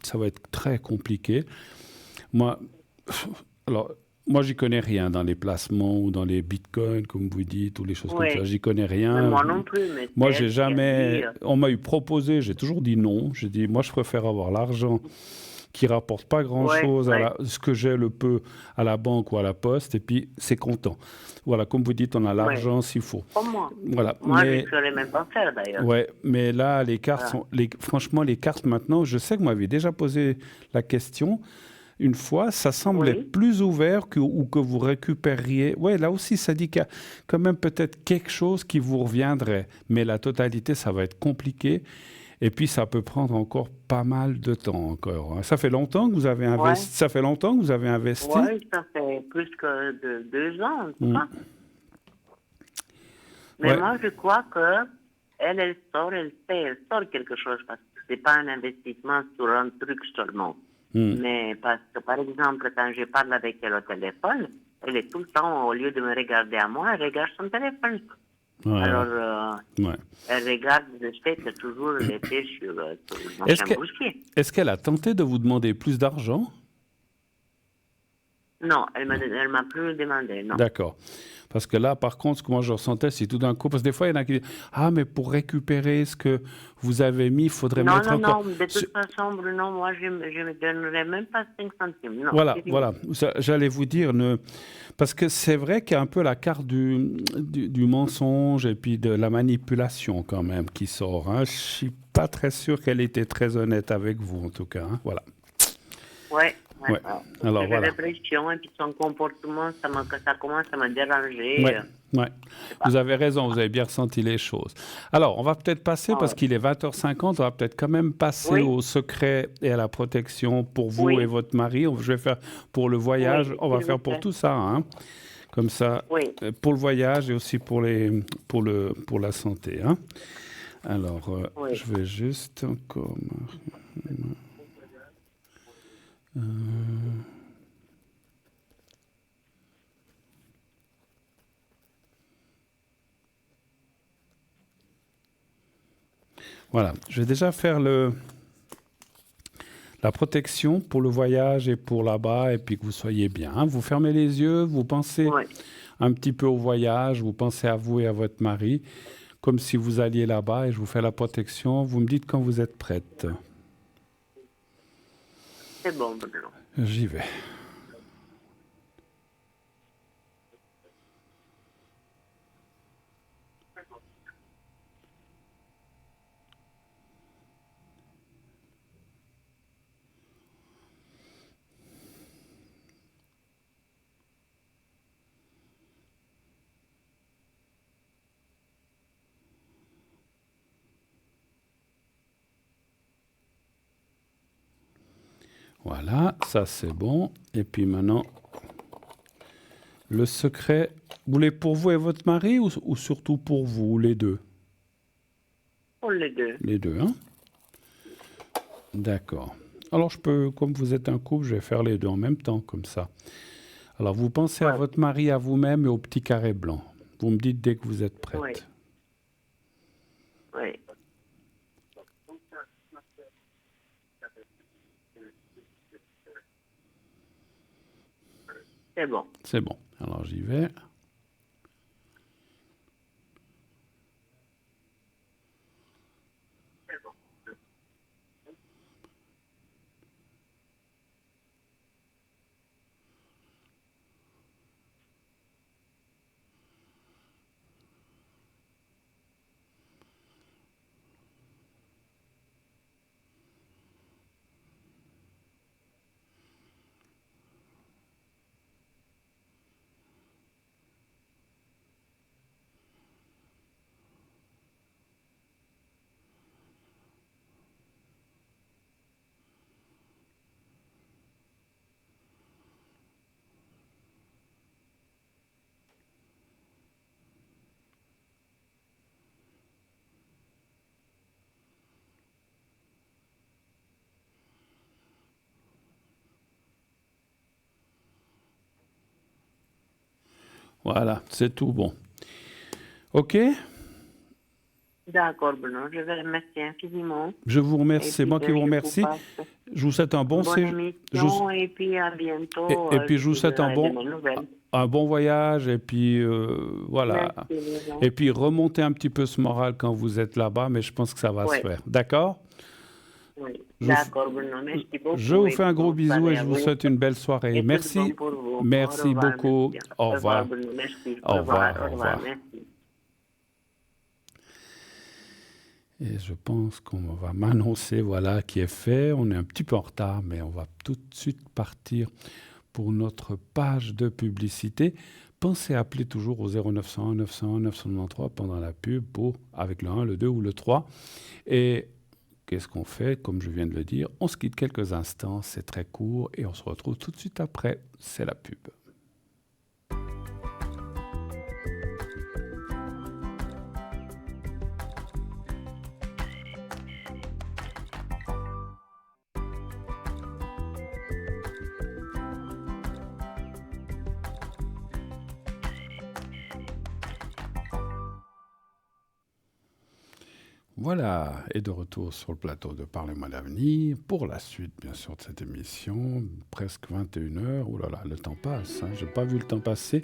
[SPEAKER 1] ça va être très compliqué. Moi, j'y connais rien dans les placements ou dans les bitcoins, comme vous dites, ou les choses comme ça. J'y connais rien.
[SPEAKER 3] Mais moi non plus. Mais
[SPEAKER 1] moi, j'ai jamais... On m'a eu proposé, j'ai toujours dit non. J'ai dit, moi, je préfère avoir l'argent qui rapporte pas grand-chose, ce que j'ai le peu à la banque ou à la poste, et puis c'est content. Voilà, comme vous dites, on a l'argent s'il faut.
[SPEAKER 3] Comme moi.
[SPEAKER 1] Voilà.
[SPEAKER 3] Moi, je ne saurais même pas faire d'ailleurs.
[SPEAKER 1] Ouais, mais là, les cartes sont... franchement, les cartes maintenant, je sais que vous m'avez déjà posé la question une fois, ça semble être plus ouvert ou que vous récupériez. Ouais, là aussi, ça dit qu'il y a quand même peut-être quelque chose qui vous reviendrait, mais la totalité, ça va être compliqué. Et puis, ça peut prendre encore pas mal de temps encore. Hein. Ça fait longtemps que vous avez investi. Ça fait longtemps que vous avez investi.
[SPEAKER 3] Oui, ça fait plus que 2 ans, en tout cas. Mais moi, je crois que elle sort quelque chose parce que c'est pas un investissement sur un truc seulement. Mais parce que, par exemple, quand je parle avec elle au téléphone, elle est tout le temps, au lieu de me regarder à moi, elle regarde son téléphone.
[SPEAKER 1] Ouais.
[SPEAKER 3] Alors, elle regarde le fait que toujours elle était sur le machin boursier.
[SPEAKER 1] Est-ce qu'elle a tenté de vous demander plus d'argent?
[SPEAKER 3] Non, elle m'a plus demandé, non.
[SPEAKER 1] D'accord. Parce que là, par contre, ce que moi je ressentais, c'est tout d'un coup, parce que des fois, il y en a qui disent, ah, mais pour récupérer ce que vous avez mis, il faudrait
[SPEAKER 3] Non,
[SPEAKER 1] mettre
[SPEAKER 3] non,
[SPEAKER 1] encore.
[SPEAKER 3] non, de toute façon, Bruno, moi, je me donnerai même pas 5 centimes. Non,
[SPEAKER 1] Voilà,
[SPEAKER 3] c'est fini.
[SPEAKER 1] voilà. J'allais vous dire, parce que c'est vrai qu'il y a un peu la carte du mensonge et puis de la manipulation quand même qui sort. Hein. Je suis pas très sûr qu'elle était très honnête avec vous, en tout cas. Hein. Voilà.
[SPEAKER 3] Ouais, ouais.
[SPEAKER 1] Ouais. Alors
[SPEAKER 3] J'ai
[SPEAKER 1] voilà.
[SPEAKER 3] l'impression, et puis son comportement, ça commence à me déranger.
[SPEAKER 1] Ouais, ouais. Vous avez raison, vous avez bien ressenti les choses. Alors, on va peut-être passer, parce
[SPEAKER 3] Ouais.
[SPEAKER 1] qu'il est 20h50, on va peut-être quand même passer
[SPEAKER 3] Oui,
[SPEAKER 1] au secret et à la protection pour vous et
[SPEAKER 3] oui,
[SPEAKER 1] votre mari. Je vais faire pour le voyage,
[SPEAKER 3] oui,
[SPEAKER 1] on va
[SPEAKER 3] s'il vous
[SPEAKER 1] faire pour
[SPEAKER 3] plaît.
[SPEAKER 1] tout ça, hein. Comme ça,
[SPEAKER 3] Oui,
[SPEAKER 1] pour le voyage et aussi pour la santé, hein. Alors,
[SPEAKER 3] oui.
[SPEAKER 1] je vais juste encore... Voilà, je vais déjà faire la protection pour le voyage et pour là-bas, et puis que vous soyez bien. Hein. Vous fermez les yeux, vous pensez
[SPEAKER 3] Oui,
[SPEAKER 1] un petit peu au voyage, vous pensez à vous et à votre mari, comme si vous alliez là-bas, et je vous fais la protection. Vous me dites quand vous êtes prête.
[SPEAKER 3] c'est bon, Bruno.
[SPEAKER 1] J'y vais. Voilà, ça c'est bon. Et puis maintenant, le secret, vous voulez pour vous et votre mari ou surtout pour vous, les deux?
[SPEAKER 3] Pour les deux.
[SPEAKER 1] Les deux, hein? D'accord. Alors je peux, comme vous êtes un couple, je vais faire les deux en même temps, comme ça. Alors vous pensez à
[SPEAKER 3] Oui,
[SPEAKER 1] votre mari, à vous-même et au petit carré blanc. Vous me dites dès que vous êtes
[SPEAKER 3] oui,
[SPEAKER 1] prête.
[SPEAKER 3] oui. C'est bon.
[SPEAKER 1] C'est bon. Alors j'y vais. Voilà, c'est tout bon. OK?
[SPEAKER 3] D'accord, Bruno. Je vous remercie infiniment.
[SPEAKER 1] Je vous remercie,
[SPEAKER 3] Et
[SPEAKER 1] c'est
[SPEAKER 3] puis,
[SPEAKER 1] moi qui vous
[SPEAKER 3] je vous
[SPEAKER 1] remercie.
[SPEAKER 3] passe
[SPEAKER 1] Je vous souhaite un bon
[SPEAKER 3] une bonne
[SPEAKER 1] séjour.
[SPEAKER 3] émission et puis à bientôt.
[SPEAKER 1] Et puis
[SPEAKER 3] Je
[SPEAKER 1] je vous
[SPEAKER 3] vous
[SPEAKER 1] souhaite
[SPEAKER 3] donnerai de mes nouvelles.
[SPEAKER 1] un bon voyage et puis voilà.
[SPEAKER 3] Merci, Bruno.
[SPEAKER 1] Et puis remontez un petit peu ce moral quand vous êtes là-bas, mais je pense que ça va se
[SPEAKER 3] Oui,
[SPEAKER 1] faire. D'accord?
[SPEAKER 3] oui.
[SPEAKER 1] Je vous,
[SPEAKER 3] D'accord, Bruno. Merci
[SPEAKER 1] je
[SPEAKER 3] beaucoup
[SPEAKER 1] vous
[SPEAKER 3] et
[SPEAKER 1] fais un gros
[SPEAKER 3] bonne
[SPEAKER 1] bisou et
[SPEAKER 3] soirée
[SPEAKER 1] je
[SPEAKER 3] à
[SPEAKER 1] vous
[SPEAKER 3] vous.
[SPEAKER 1] souhaite une belle soirée.
[SPEAKER 3] Et tout de bon
[SPEAKER 1] Merci.
[SPEAKER 3] pour vous. Au
[SPEAKER 1] Merci
[SPEAKER 3] revoir,
[SPEAKER 1] beaucoup.
[SPEAKER 3] merci.
[SPEAKER 1] Au
[SPEAKER 3] Au revoir,
[SPEAKER 1] revoir.
[SPEAKER 3] Bruno. Merci.
[SPEAKER 1] Au revoir. Au
[SPEAKER 3] Au revoir.
[SPEAKER 1] revoir.
[SPEAKER 3] Merci.
[SPEAKER 1] Et je pense qu'on va m'annoncer, voilà, qui est fait. On est un petit peu en retard, mais on va tout de suite partir pour notre page de publicité. Pensez à appeler toujours au 0901 901 993 pendant la pub avec le 1, le 2 ou le 3. Et qu'est-ce qu'on fait? Comme je viens de le dire, on se quitte quelques instants, c'est très court et on se retrouve tout de suite après. C'est la pub. Voilà, et de retour sur le plateau de Parlez-moi d'avenir pour la suite, bien sûr, de cette émission. Presque 21h. Oh là là, le temps passe. Hein. Je n'ai pas vu le temps passer.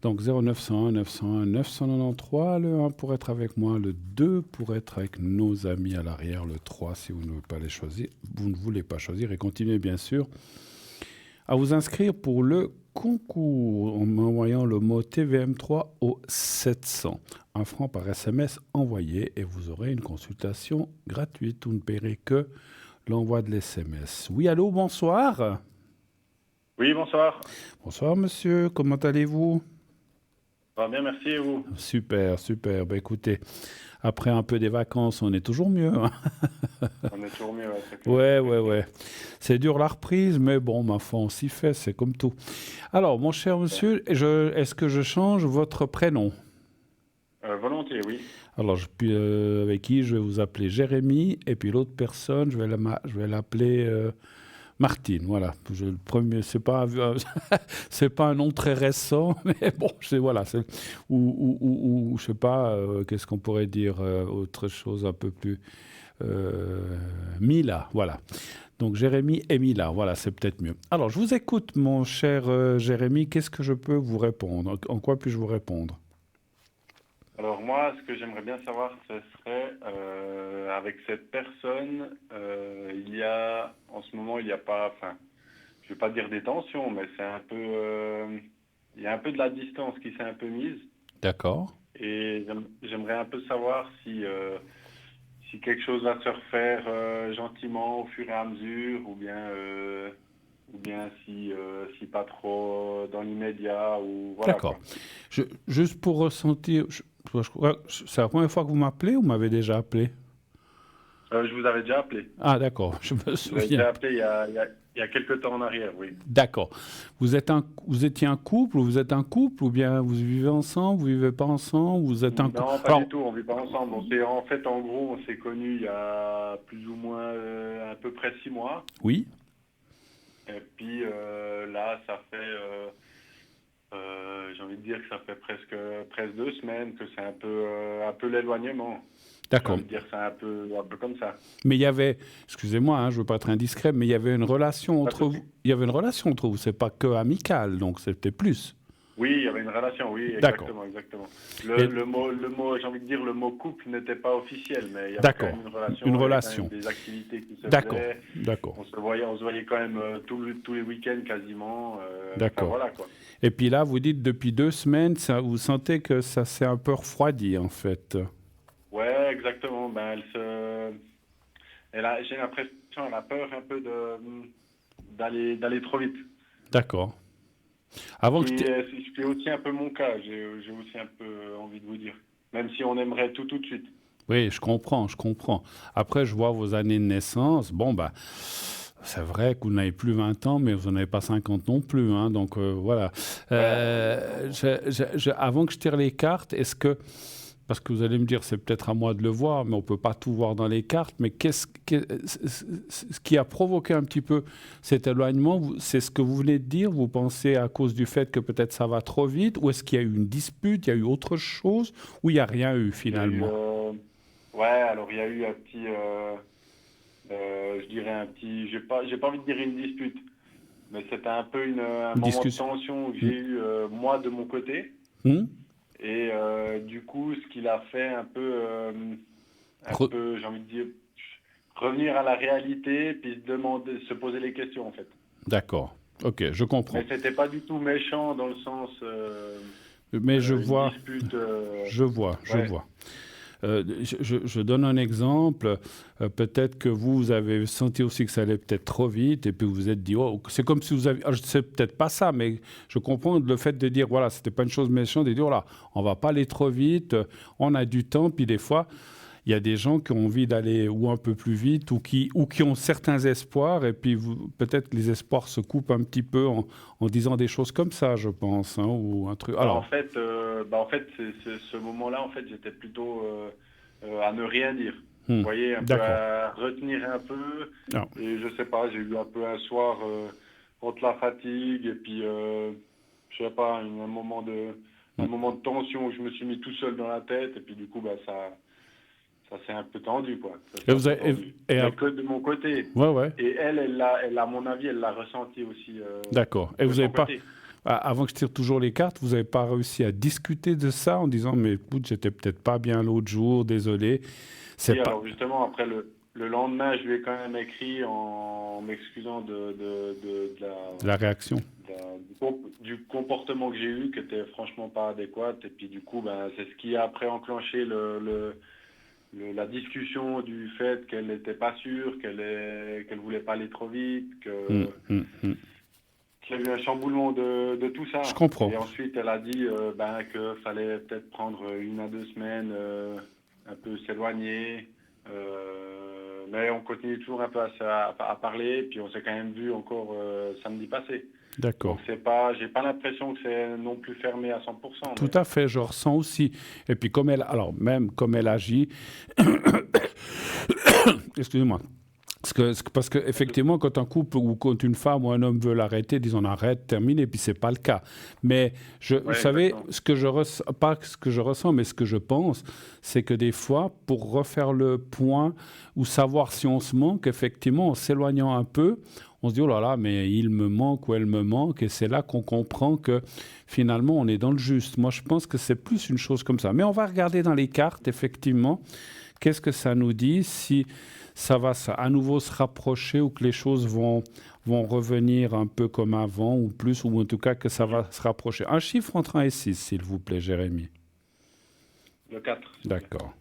[SPEAKER 1] Donc 0901 901 993, le 1 pour être avec moi, le 2 pour être avec nos amis à l'arrière, le 3 si vous ne voulez pas les choisir, vous ne voulez pas choisir, et continuez bien sûr à vous inscrire pour le concours en m'envoyant le mot TVM3 au 700. 1 franc par SMS envoyé et vous aurez une consultation gratuite. Vous ne paierez que l'envoi de l'SMS. Oui, allô, bonsoir.
[SPEAKER 4] Oui, bonsoir.
[SPEAKER 1] Bonsoir monsieur, comment allez-vous?
[SPEAKER 4] Ça va bien, merci, et vous?
[SPEAKER 1] Super, super. Ben, écoutez, après un peu des vacances, on est toujours mieux, hein.
[SPEAKER 4] On est toujours mieux, ouais, c'est clair.
[SPEAKER 1] Ouais. C'est dur la reprise, mais bon, ma foi, on s'y fait, c'est comme tout. Alors, mon cher monsieur, est-ce que je change votre prénom?
[SPEAKER 4] Volontiers, oui.
[SPEAKER 1] Alors, avec qui je vais vous appeler Jérémy, et puis l'autre personne, je vais l'appeler Martine. Voilà. Le premier, c'est pas, c'est pas un nom très récent, mais bon, voilà. Ou je sais pas, qu'est-ce qu'on pourrait dire, autre chose un peu plus. Mila, voilà. Donc Jérémy et Mila, voilà, c'est peut-être mieux. Alors, je vous écoute, mon cher Jérémy. Qu'est-ce que je peux vous répondre? En quoi puis-je vous répondre?
[SPEAKER 4] Alors moi, ce que j'aimerais bien savoir, ce serait, avec cette personne, en ce moment, il n'y a pas, enfin, je vais pas dire des tensions, mais c'est un peu, il y a un peu de la distance qui s'est un peu mise.
[SPEAKER 1] D'accord.
[SPEAKER 4] Et j'aimerais un peu savoir si quelque chose va se refaire gentiment au fur et à mesure, ou bien si pas trop dans l'immédiat, ou voilà.
[SPEAKER 1] D'accord.
[SPEAKER 4] Quoi.
[SPEAKER 1] Juste pour ressentir, je crois que c'est la première fois que vous m'appelez ou m'avez déjà appelé?
[SPEAKER 4] Je vous avais déjà appelé.
[SPEAKER 1] Ah, d'accord, je me
[SPEAKER 4] Je vous avais
[SPEAKER 1] souviens.
[SPEAKER 4] déjà appelé il y a quelques temps en arrière, oui.
[SPEAKER 1] D'accord. Vous étiez un couple ou vous êtes un couple ou bien vous vivez ensemble, vous vivez pas ensemble, vous êtes un couple?
[SPEAKER 4] Non, pas du tout, on vit pas ensemble. En fait, en gros, on s'est connus il y a plus ou moins à peu près 6 mois.
[SPEAKER 1] Oui.
[SPEAKER 4] Et puis là, ça fait, j'ai envie de dire que ça fait presque 2 semaines que c'est un peu l'éloignement.
[SPEAKER 1] D'accord.
[SPEAKER 4] J'ai envie de dire que c'est un peu comme ça.
[SPEAKER 1] Mais il y avait, excusez-moi, hein, je veux pas être indiscret, mais il y avait une relation entre vous. Il y avait une relation entre vous. C'est pas que amical, donc c'était plus.
[SPEAKER 4] Oui, il y avait une relation, oui,
[SPEAKER 1] D'accord.
[SPEAKER 4] exactement.
[SPEAKER 1] Et-
[SPEAKER 4] Le mot, j'ai envie de dire, le mot couple n'était pas officiel, mais il y avait
[SPEAKER 1] D'accord.
[SPEAKER 4] quand même une relation.
[SPEAKER 1] Une
[SPEAKER 4] il y avait
[SPEAKER 1] relation.
[SPEAKER 4] quand même des activités qui se
[SPEAKER 1] D'accord.
[SPEAKER 4] faisaient.
[SPEAKER 1] D'accord.
[SPEAKER 4] On se voyait quand même tous les week-ends quasiment.
[SPEAKER 1] D'accord.
[SPEAKER 4] Enfin, voilà quoi.
[SPEAKER 1] Et puis là, vous dites depuis 2 semaines, vous sentez que ça s'est un peu refroidi en fait.
[SPEAKER 4] Ouais, exactement. Ben, j'ai l'impression, elle a peur un peu d'aller trop vite.
[SPEAKER 1] D'accord. Avant que je t'ai-
[SPEAKER 4] C'est aussi un peu mon cas. J'ai aussi un peu envie de vous dire. Même si on aimerait tout de suite.
[SPEAKER 1] Oui, je comprends. Après, je vois vos années de naissance. Bon, bah, c'est vrai que vous n'avez plus 20 ans, mais vous n'en avez pas 50 non plus, hein, donc voilà. Avant que je tire les cartes, est-ce que, parce que vous allez me dire, c'est peut-être à moi de le voir, mais on ne peut pas tout voir dans les cartes, mais ce qui a provoqué un petit peu cet éloignement, c'est ce que vous venez de dire? Vous pensez à cause du fait que peut-être ça va trop vite, ou est-ce qu'il y a eu une dispute, il y a eu autre chose, ou il n'y a rien eu finalement?
[SPEAKER 4] Ouais, alors il y a eu un petit, je dirais un petit, j'ai pas envie de dire une dispute, mais c'était un peu un moment de tension que j'ai eu moi de mon côté. Et du coup, ce qu'il a fait un peu, j'ai envie de dire, revenir à la réalité, puis se poser les questions en fait.
[SPEAKER 1] D'accord. Ok, je comprends.
[SPEAKER 4] Mais c'était pas du tout méchant dans le sens.
[SPEAKER 1] Mais je vois.
[SPEAKER 4] Dispute,
[SPEAKER 1] je vois. Je donne un exemple. Peut-être que vous avez senti aussi que ça allait peut-être trop vite et puis vous vous êtes dit, oh, c'est comme si vous avez... je sais peut-être pas ça, mais je comprends le fait de dire, voilà, c'était pas une chose méchante, de dire, voilà, on va pas aller trop vite, on a du temps, puis des fois, il y a des gens qui ont envie d'aller ou un peu plus vite ou qui ont certains espoirs et puis peut-être les espoirs se coupent un petit peu en disant des choses comme ça, je pense, hein, ou un truc. Alors,
[SPEAKER 4] en fait, c'est ce moment-là, en fait, j'étais plutôt à ne rien dire. Vous voyez, un peu à retenir un peu.
[SPEAKER 1] Non.
[SPEAKER 4] Et je sais pas, j'ai eu un peu un soir contre la fatigue et puis, je sais pas, un moment de tension où je me suis mis tout seul dans la tête et puis du coup, ça s'est un peu tendu, quoi.
[SPEAKER 1] Et
[SPEAKER 4] que de mon côté.
[SPEAKER 1] Ouais.
[SPEAKER 4] Et elle, à mon avis, elle l'a ressenti aussi.
[SPEAKER 1] D'accord. Et vous n'avez pas... avant que je tire toujours les cartes, vous n'avez pas réussi à discuter de ça en disant mais écoute, j'étais peut-être pas bien l'autre jour, désolé.
[SPEAKER 4] Oui, alors justement, après le lendemain, je lui ai quand même écrit en m'excusant de
[SPEAKER 1] la réaction.
[SPEAKER 4] Du comportement que j'ai eu, qui était franchement pas adéquat. Et puis du coup, ben, c'est ce qui a après enclenché la discussion du fait qu'elle n'était pas sûre, qu'elle voulait pas aller trop vite, qu'il y a eu un chamboulement de tout ça.
[SPEAKER 1] Je comprends.
[SPEAKER 4] Et ensuite, elle a dit qu'il fallait peut-être prendre 1 à 2 semaines, un peu s'éloigner. Mais on continue toujours un peu à parler, puis on s'est quand même vu encore samedi passé.
[SPEAKER 1] D'accord.
[SPEAKER 4] Donc j'ai pas l'impression que c'est non plus fermé à 100%.
[SPEAKER 1] Tout à fait, je ressens aussi. Et puis même comme elle agit, excusez-moi. Parce que effectivement, quand un couple ou quand une femme ou un homme veut l'arrêter, disons on arrête, terminé, puis c'est pas le cas. Mais vous savez, ce que je ressens, pas ce que je ressens, mais ce que je pense, c'est que des fois, pour refaire le point ou savoir si on se manque, effectivement, en s'éloignant un peu, on se dit oh là là, mais il me manque ou elle me manque, et c'est là qu'on comprend que finalement on est dans le juste. Moi, je pense que c'est plus une chose comme ça. Mais on va regarder dans les cartes, effectivement, qu'est-ce que ça nous dit si ça va à nouveau se rapprocher ou que les choses vont revenir un peu comme avant ou plus, ou en tout cas que ça va se rapprocher. Un chiffre entre 1 et 6, s'il vous plaît, Jérémy.
[SPEAKER 4] Le 4.
[SPEAKER 1] D'accord.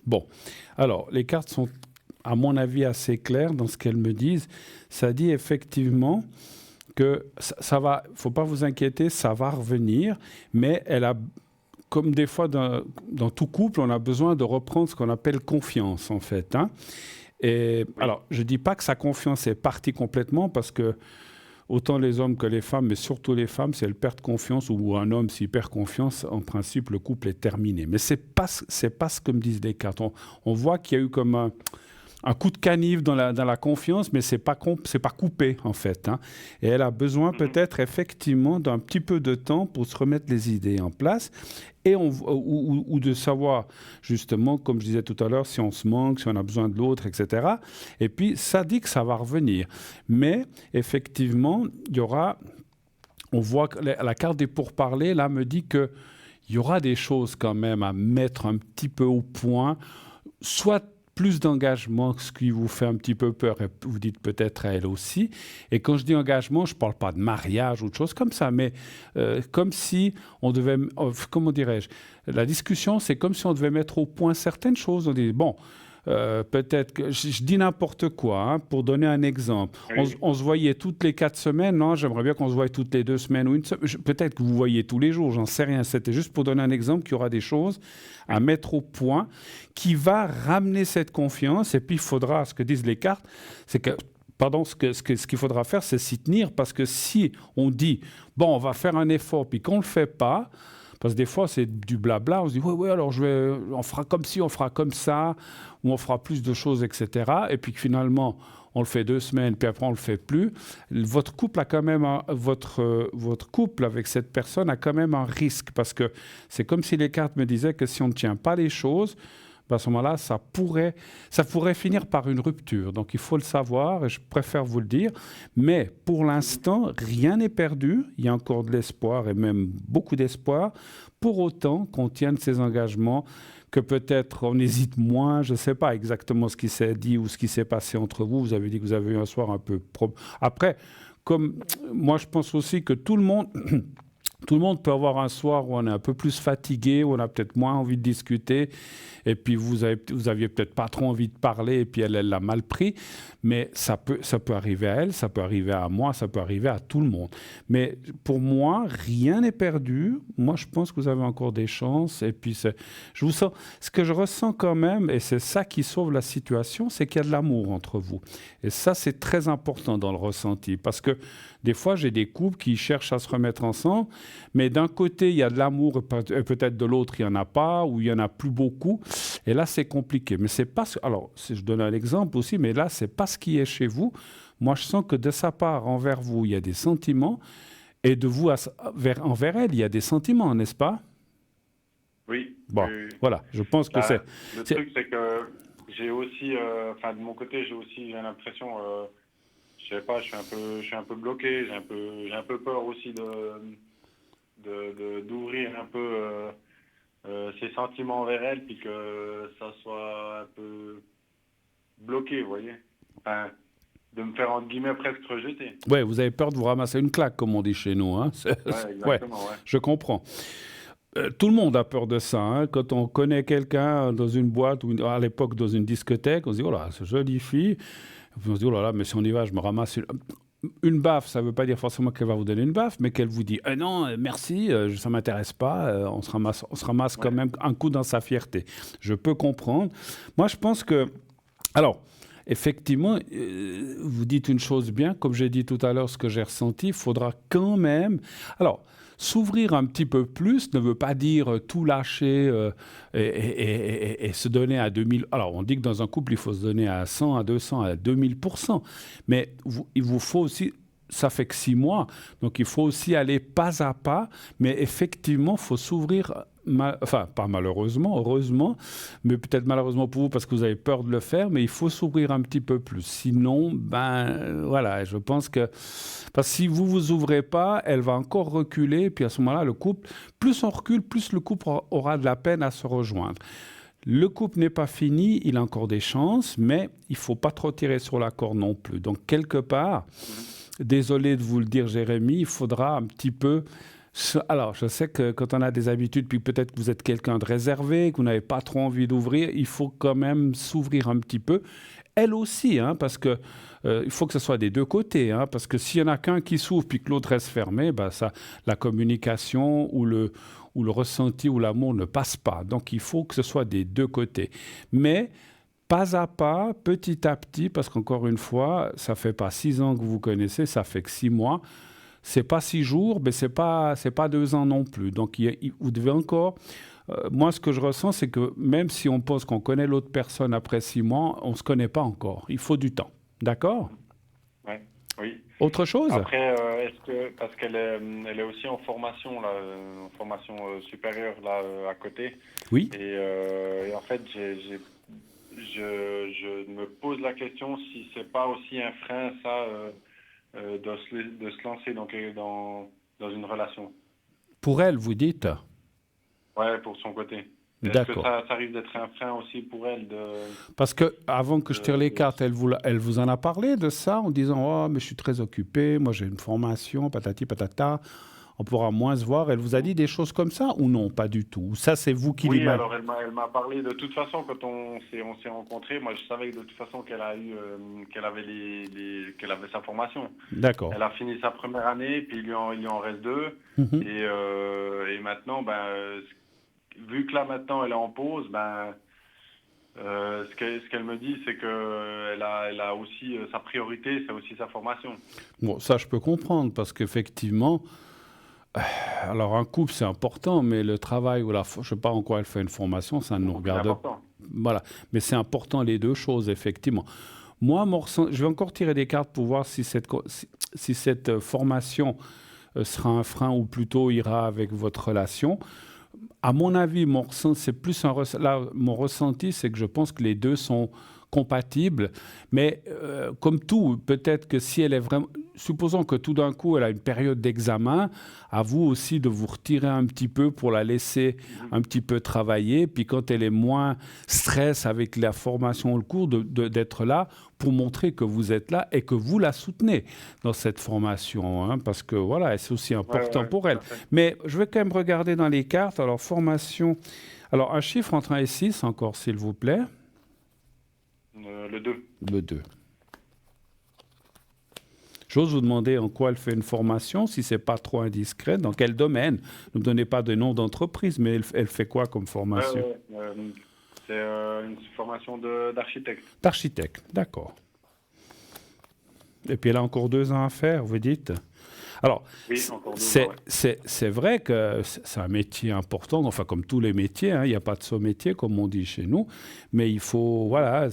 [SPEAKER 1] Bon, alors les cartes sont, à mon avis, assez claires dans ce qu'elles me disent. Ça dit effectivement que ça va, faut pas vous inquiéter, ça va revenir, mais elle a, comme des fois dans tout couple, on a besoin de reprendre ce qu'on appelle confiance, en fait. Hein. Et alors, je dis pas que sa confiance est partie complètement, parce que autant les hommes que les femmes, mais surtout les femmes, si elles perdent confiance, ou un homme s'il perd confiance, en principe, le couple est terminé. Mais c'est pas ce que me disent les cartes. On voit qu'il y a eu comme un coup de canif dans la confiance, mais c'est pas coupé, en fait. Hein. Et elle a besoin peut-être, effectivement, d'un petit peu de temps pour se remettre les idées en place. Et ou de savoir, justement, comme je disais tout à l'heure, si on se manque, si on a besoin de l'autre, etc. Et puis, ça dit que ça va revenir. Mais, effectivement, il y aura... On voit que la carte des pourparlers, là, me dit qu'il y aura des choses quand même à mettre un petit peu au point, soit plus d'engagement, ce qui vous fait un petit peu peur, et vous dites peut-être à elle aussi. Et quand je dis engagement, je ne parle pas de mariage ou de choses comme ça, mais comme si on devait, comment dirais-je, la discussion, c'est comme si on devait mettre au point certaines choses. On dit, bon, peut-être que je dis n'importe quoi, hein, pour donner un exemple. Oui. On se voyait toutes les 4 semaines. Non, j'aimerais bien qu'on se voie toutes les 2 semaines ou une semaine. Peut-être que vous voyez tous les jours, j'en sais rien. C'était juste pour donner un exemple qu'il y aura des choses à mettre au point qui va ramener cette confiance. Et puis il faudra, ce que disent les cartes, c'est que ce qu'il faudra faire, c'est s'y tenir, parce que si on dit bon, on va faire un effort, puis qu'on le fait pas. Parce que des fois, c'est du blabla. On se dit, oui, alors on fera comme ci, on fera comme ça, ou on fera plus de choses, etc. Et puis que finalement, on le fait 2 semaines, puis après, on ne le fait plus. Votre couple a quand même votre couple avec cette personne a quand même un risque. Parce que c'est comme si les cartes me disaient que si on ne tient pas les choses, à ce moment-là, ça pourrait finir par une rupture. Donc, il faut le savoir, et je préfère vous le dire. Mais pour l'instant, rien n'est perdu. Il y a encore de l'espoir, et même beaucoup d'espoir. Pour autant qu'on tienne ses engagements, que peut-être on hésite moins. Je ne sais pas exactement ce qui s'est dit ou ce qui s'est passé entre vous. Vous avez dit que vous avez eu un soir un peu... Après, comme moi, je pense aussi que tout le monde... Tout le monde peut avoir un soir où on est un peu plus fatigué, où on a peut-être moins envie de discuter, et puis vous aviez peut-être pas trop envie de parler, et puis elle l'a mal pris. Mais ça peut arriver à elle, ça peut arriver à moi, ça peut arriver à tout le monde. Mais pour moi, rien n'est perdu. Moi, je pense que vous avez encore des chances. Et puis, je vous sens, ce que je ressens quand même, et c'est ça qui sauve la situation, c'est qu'il y a de l'amour entre vous. Et ça, c'est très important dans le ressenti. Parce que des fois, j'ai des couples qui cherchent à se remettre ensemble, mais d'un côté, il y a de l'amour, et peut-être de l'autre, il n'y en a pas, ou il n'y en a plus beaucoup. Et là, c'est compliqué. Mais c'est pas... Alors, si je donne un exemple aussi, mais là, c'est pas ce qui est chez vous. Moi, je sens que de sa part, envers vous, il y a des sentiments, et de vous envers elle, il y a des sentiments, n'est-ce pas?
[SPEAKER 4] Oui.
[SPEAKER 1] Bon, voilà, je pense que c'est...
[SPEAKER 4] Le truc, c'est que j'ai aussi, de mon côté, j'ai l'impression, je sais pas, je suis un peu bloqué, j'ai un peu peur aussi d'ouvrir un peu ses sentiments envers elle, puis que ça soit un peu bloqué, vous voyez. Enfin, de me faire, entre guillemets, presque rejeter.
[SPEAKER 1] Ouais, vous avez peur de vous ramasser une claque, comme on dit chez nous. Hein.
[SPEAKER 4] Exactement, ouais.
[SPEAKER 1] Je comprends. Tout le monde a peur de ça. Hein. Quand on connaît quelqu'un dans une boîte ou à l'époque dans une discothèque, on se dit, oh là, c'est jolie fille. Puis on se dit, oh là là, mais si on y va, je me ramasse une baffe. Ça ne veut pas dire forcément qu'elle va vous donner une baffe, mais qu'elle vous dit, non, merci, ça ne m'intéresse pas. On se ramasse quand même un coup dans sa fierté. Je peux comprendre. Moi, je pense que... Alors, effectivement, vous dites une chose bien, comme j'ai dit tout à l'heure, ce que j'ai ressenti, il faudra quand même... Alors, s'ouvrir un petit peu plus ne veut pas dire tout lâcher et se donner à 2000... Alors, on dit que dans un couple, il faut se donner à 100, à 200, à 2000%. Mais il vous faut aussi... Ça fait que 6 mois, donc il faut aussi aller pas à pas, mais effectivement, il faut s'ouvrir, enfin, pas malheureusement, heureusement, mais peut-être malheureusement pour vous parce que vous avez peur de le faire, mais il faut s'ouvrir un petit peu plus. Sinon, voilà, je pense que... Parce que si vous vous ouvrez pas, elle va encore reculer, puis à ce moment-là, le couple, plus on recule, plus le couple aura de la peine à se rejoindre. Le couple n'est pas fini, il a encore des chances, mais il ne faut pas trop tirer sur la corde non plus. Donc, quelque part... Désolé de vous le dire, Jérémy, il faudra un petit peu... Alors, je sais que quand on a des habitudes, puis peut-être que vous êtes quelqu'un de réservé, que vous n'avez pas trop envie d'ouvrir, il faut quand même s'ouvrir un petit peu. Elle aussi, hein, parce que il faut que ce soit des deux côtés. Hein, parce que s'il y en a qu'un qui s'ouvre puis que l'autre reste fermé, la communication ou le ressenti ou l'amour ne passe pas. Donc, il faut que ce soit des deux côtés. Mais... pas à pas, petit à petit, parce qu'encore une fois, ça fait pas 6 ans que vous connaissez, ça fait que 6 mois. C'est pas 6 jours, mais c'est pas 2 ans non plus. Donc, vous devez encore... moi, ce que je ressens, c'est que même si on pense qu'on connaît l'autre personne après 6 mois, on se connaît pas encore. Il faut du temps. D'accord?
[SPEAKER 4] Oui.
[SPEAKER 1] Autre chose?
[SPEAKER 4] Après, parce qu'elle est aussi en formation, là, en formation supérieure là, à côté.
[SPEAKER 1] Oui.
[SPEAKER 4] Et en fait, je me pose la question si c'est pas aussi un frein, ça, de se lancer dans une relation.
[SPEAKER 1] Pour elle, vous dites?
[SPEAKER 4] Ouais, pour son côté.
[SPEAKER 1] D'accord.
[SPEAKER 4] Est-ce que ça risque d'être un frein aussi pour elle
[SPEAKER 1] Parce que avant que je tire les cartes, elle vous en a parlé de ça en disant « Oh, mais je suis très occupé, moi j'ai une formation, patati patata, on pourra moins se voir. » Elle vous a dit des choses comme ça ou non? Pas du tout. Ça, c'est vous qui
[SPEAKER 4] Oui, alors elle m'a parlé de toute façon, quand on s'est rencontrés, moi je savais que de toute façon qu'elle avait sa formation.
[SPEAKER 1] D'accord.
[SPEAKER 4] Elle a fini sa première année, puis il lui en reste 2. Et maintenant, vu que là maintenant elle est en pause, ce qu'elle me dit, c'est qu'elle a aussi sa priorité, c'est aussi sa formation.
[SPEAKER 1] Bon, ça je peux comprendre, parce qu'effectivement, alors un couple c'est important, mais le travail, je ne sais pas en quoi elle fait une formation, ça ne nous regarde pas. Voilà, mais c'est important les deux choses, effectivement. Moi, je vais encore tirer des cartes pour voir si cette formation sera un frein ou plutôt ira avec votre relation. À mon avis, mon ressenti, c'est que je pense que les deux sont compatibles. Mais comme tout, peut-être que si elle est vraiment... supposons que tout d'un coup, elle a une période d'examen, à vous aussi de vous retirer un petit peu pour la laisser un petit peu travailler. Puis quand elle est moins stress avec la formation ou le cours, d'être là pour montrer que vous êtes là et que vous la soutenez dans cette formation. Hein, parce que voilà, c'est aussi important pour elle. Mais je vais quand même regarder dans les cartes. Alors, formation. Alors, un chiffre entre 1 et 6 encore, s'il vous plaît.
[SPEAKER 4] Le 2.
[SPEAKER 1] Le 2. J'ose vous demander en quoi elle fait une formation, si ce n'est pas trop indiscret, dans quel domaine. Ne me donnez pas de nom d'entreprise, mais elle fait quoi comme formation?
[SPEAKER 4] C'est une formation d'architecte.
[SPEAKER 1] D'architecte, d'accord. Et puis elle a encore 2 ans à faire, vous dites? Alors,
[SPEAKER 4] oui, encore 2 ans,
[SPEAKER 1] c'est vrai que c'est un métier important, enfin comme tous les métiers, hein, il n'y a pas de sot-métier comme on dit chez nous, mais il faut, voilà,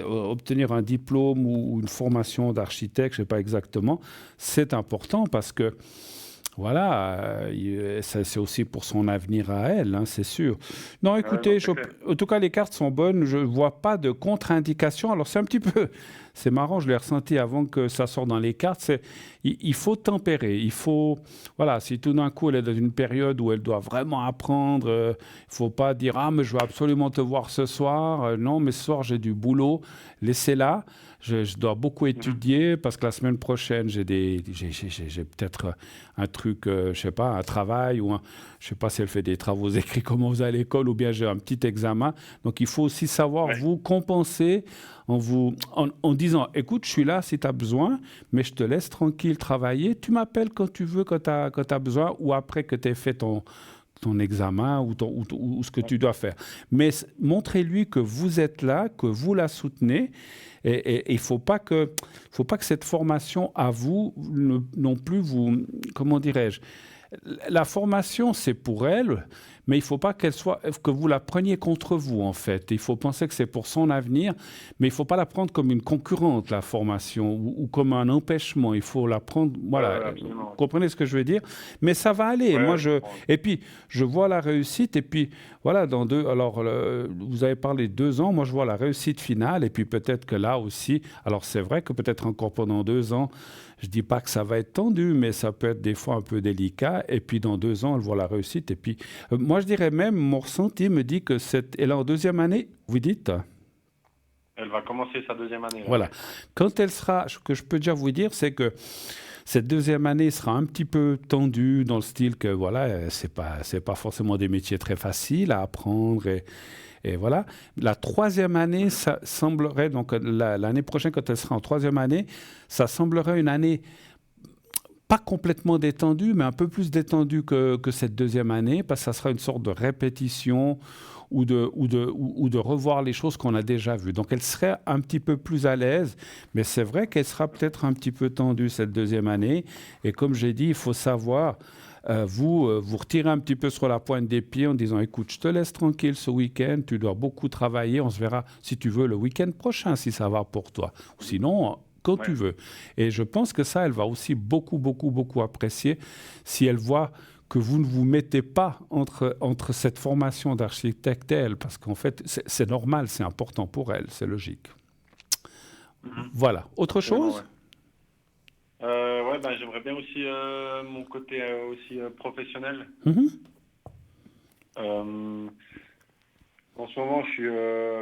[SPEAKER 1] obtenir un diplôme ou une formation d'architecte, je ne sais pas exactement, c'est important parce que, voilà, c'est aussi pour son avenir à elle, hein, c'est sûr. Non, écoutez, en tout cas, les cartes sont bonnes, je ne vois pas de contre-indication. Alors, c'est un petit peu... C'est marrant, je l'ai ressenti avant que ça sorte dans les cartes. Il faut tempérer. Il faut, voilà, si tout d'un coup elle est dans une période où elle doit vraiment apprendre, il ne faut pas dire ah mais je veux absolument te voir ce soir. Non, mais ce soir j'ai du boulot. Laissez-la. Je dois beaucoup étudier parce que la semaine prochaine j'ai peut-être un truc, je sais pas, un travail ou je sais pas si elle fait des travaux écrits comme on faisait à l'école ou bien j'ai un petit examen. Donc il faut aussi savoir vous compenser en disant, écoute, je suis là si tu as besoin, mais je te laisse tranquille travailler. Tu m'appelles quand tu veux, quand tu as besoin, ou après que tu aies fait ton examen ou ce que tu dois faire. Mais montrez-lui que vous êtes là, que vous la soutenez, et il ne faut pas que cette formation à vous non plus vous... Comment dirais-je? La formation, c'est pour elle, mais il ne faut pas que vous la preniez contre vous, en fait. Il faut penser que c'est pour son avenir, mais il ne faut pas la prendre comme une concurrente, la formation, ou comme un empêchement. Il faut la prendre... Voilà, vous comprenez ce que je veux dire? Mais ça va aller. Et puis, je vois la réussite, et puis, voilà, alors, vous avez parlé de 2 ans, moi, je vois la réussite finale, et puis peut-être que là aussi... Alors, c'est vrai que peut-être encore pendant 2 ans, je ne dis pas que ça va être tendu, mais ça peut être des fois un peu délicat. Et puis, dans 2 ans, elle voit la réussite. Et puis, moi, je dirais même, mon ressenti me dit que elle est en 2e année, vous dites?
[SPEAKER 4] Elle va commencer sa 2e année. Là.
[SPEAKER 1] Voilà. Quand elle sera, ce que je peux déjà vous dire, c'est que cette 2e année sera un petit peu tendue dans le style que, voilà, c'est pas forcément des métiers très faciles à apprendre et voilà. La 3e année, ça semblerait, donc l'année prochaine, quand elle sera en 3e année, ça semblerait une année pas complètement détendue, mais un peu plus détendue que cette 2e année, parce que ça sera une sorte de répétition ou de revoir les choses qu'on a déjà vues. Donc, elle serait un petit peu plus à l'aise, mais c'est vrai qu'elle sera peut-être un petit peu tendue cette 2e année. Et comme j'ai dit, il faut savoir... vous retirez un petit peu sur la pointe des pieds en disant, écoute, je te laisse tranquille ce week-end, tu dois beaucoup travailler, on se verra, si tu veux, le week-end prochain, si ça va pour toi. Ou sinon, quand tu veux. Et je pense que ça, elle va aussi beaucoup, beaucoup, beaucoup apprécier si elle voit que vous ne vous mettez pas entre cette formation d'architecte et elle, parce qu'en fait, c'est normal, c'est important pour elle, c'est logique. Voilà. Autre chose?
[SPEAKER 4] J'aimerais bien aussi mon côté aussi professionnel. En ce moment, je suis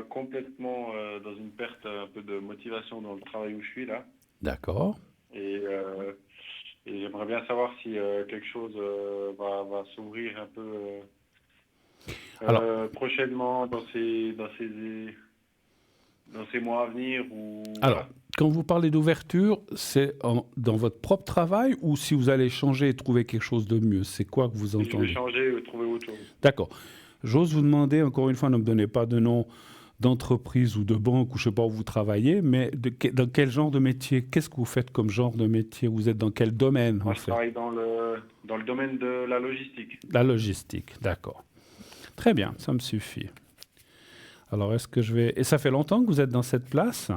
[SPEAKER 4] complètement dans une perte un peu de motivation dans le travail où je suis là.
[SPEAKER 1] D'accord.
[SPEAKER 4] Et j'aimerais bien savoir si quelque chose va s'ouvrir un peu prochainement dans ces mois à venir.
[SPEAKER 1] Alors, quand vous parlez d'ouverture, c'est dans votre propre travail ou si vous allez changer et trouver quelque chose de mieux? C'est quoi que vous entendez?
[SPEAKER 4] Si je vais changer et trouver autre chose.
[SPEAKER 1] D'accord. J'ose vous demander, encore une fois, ne me donnez pas de nom d'entreprise ou de banque ou je ne sais pas où vous travaillez, mais dans quel genre de métier? Qu'est-ce que vous faites comme genre de métier? Vous êtes dans quel domaine?
[SPEAKER 4] Moi, je travaille dans le domaine de la logistique.
[SPEAKER 1] La logistique, d'accord. Très bien, ça me suffit. Alors, est-ce que je vais... Et ça fait longtemps que vous êtes dans cette place?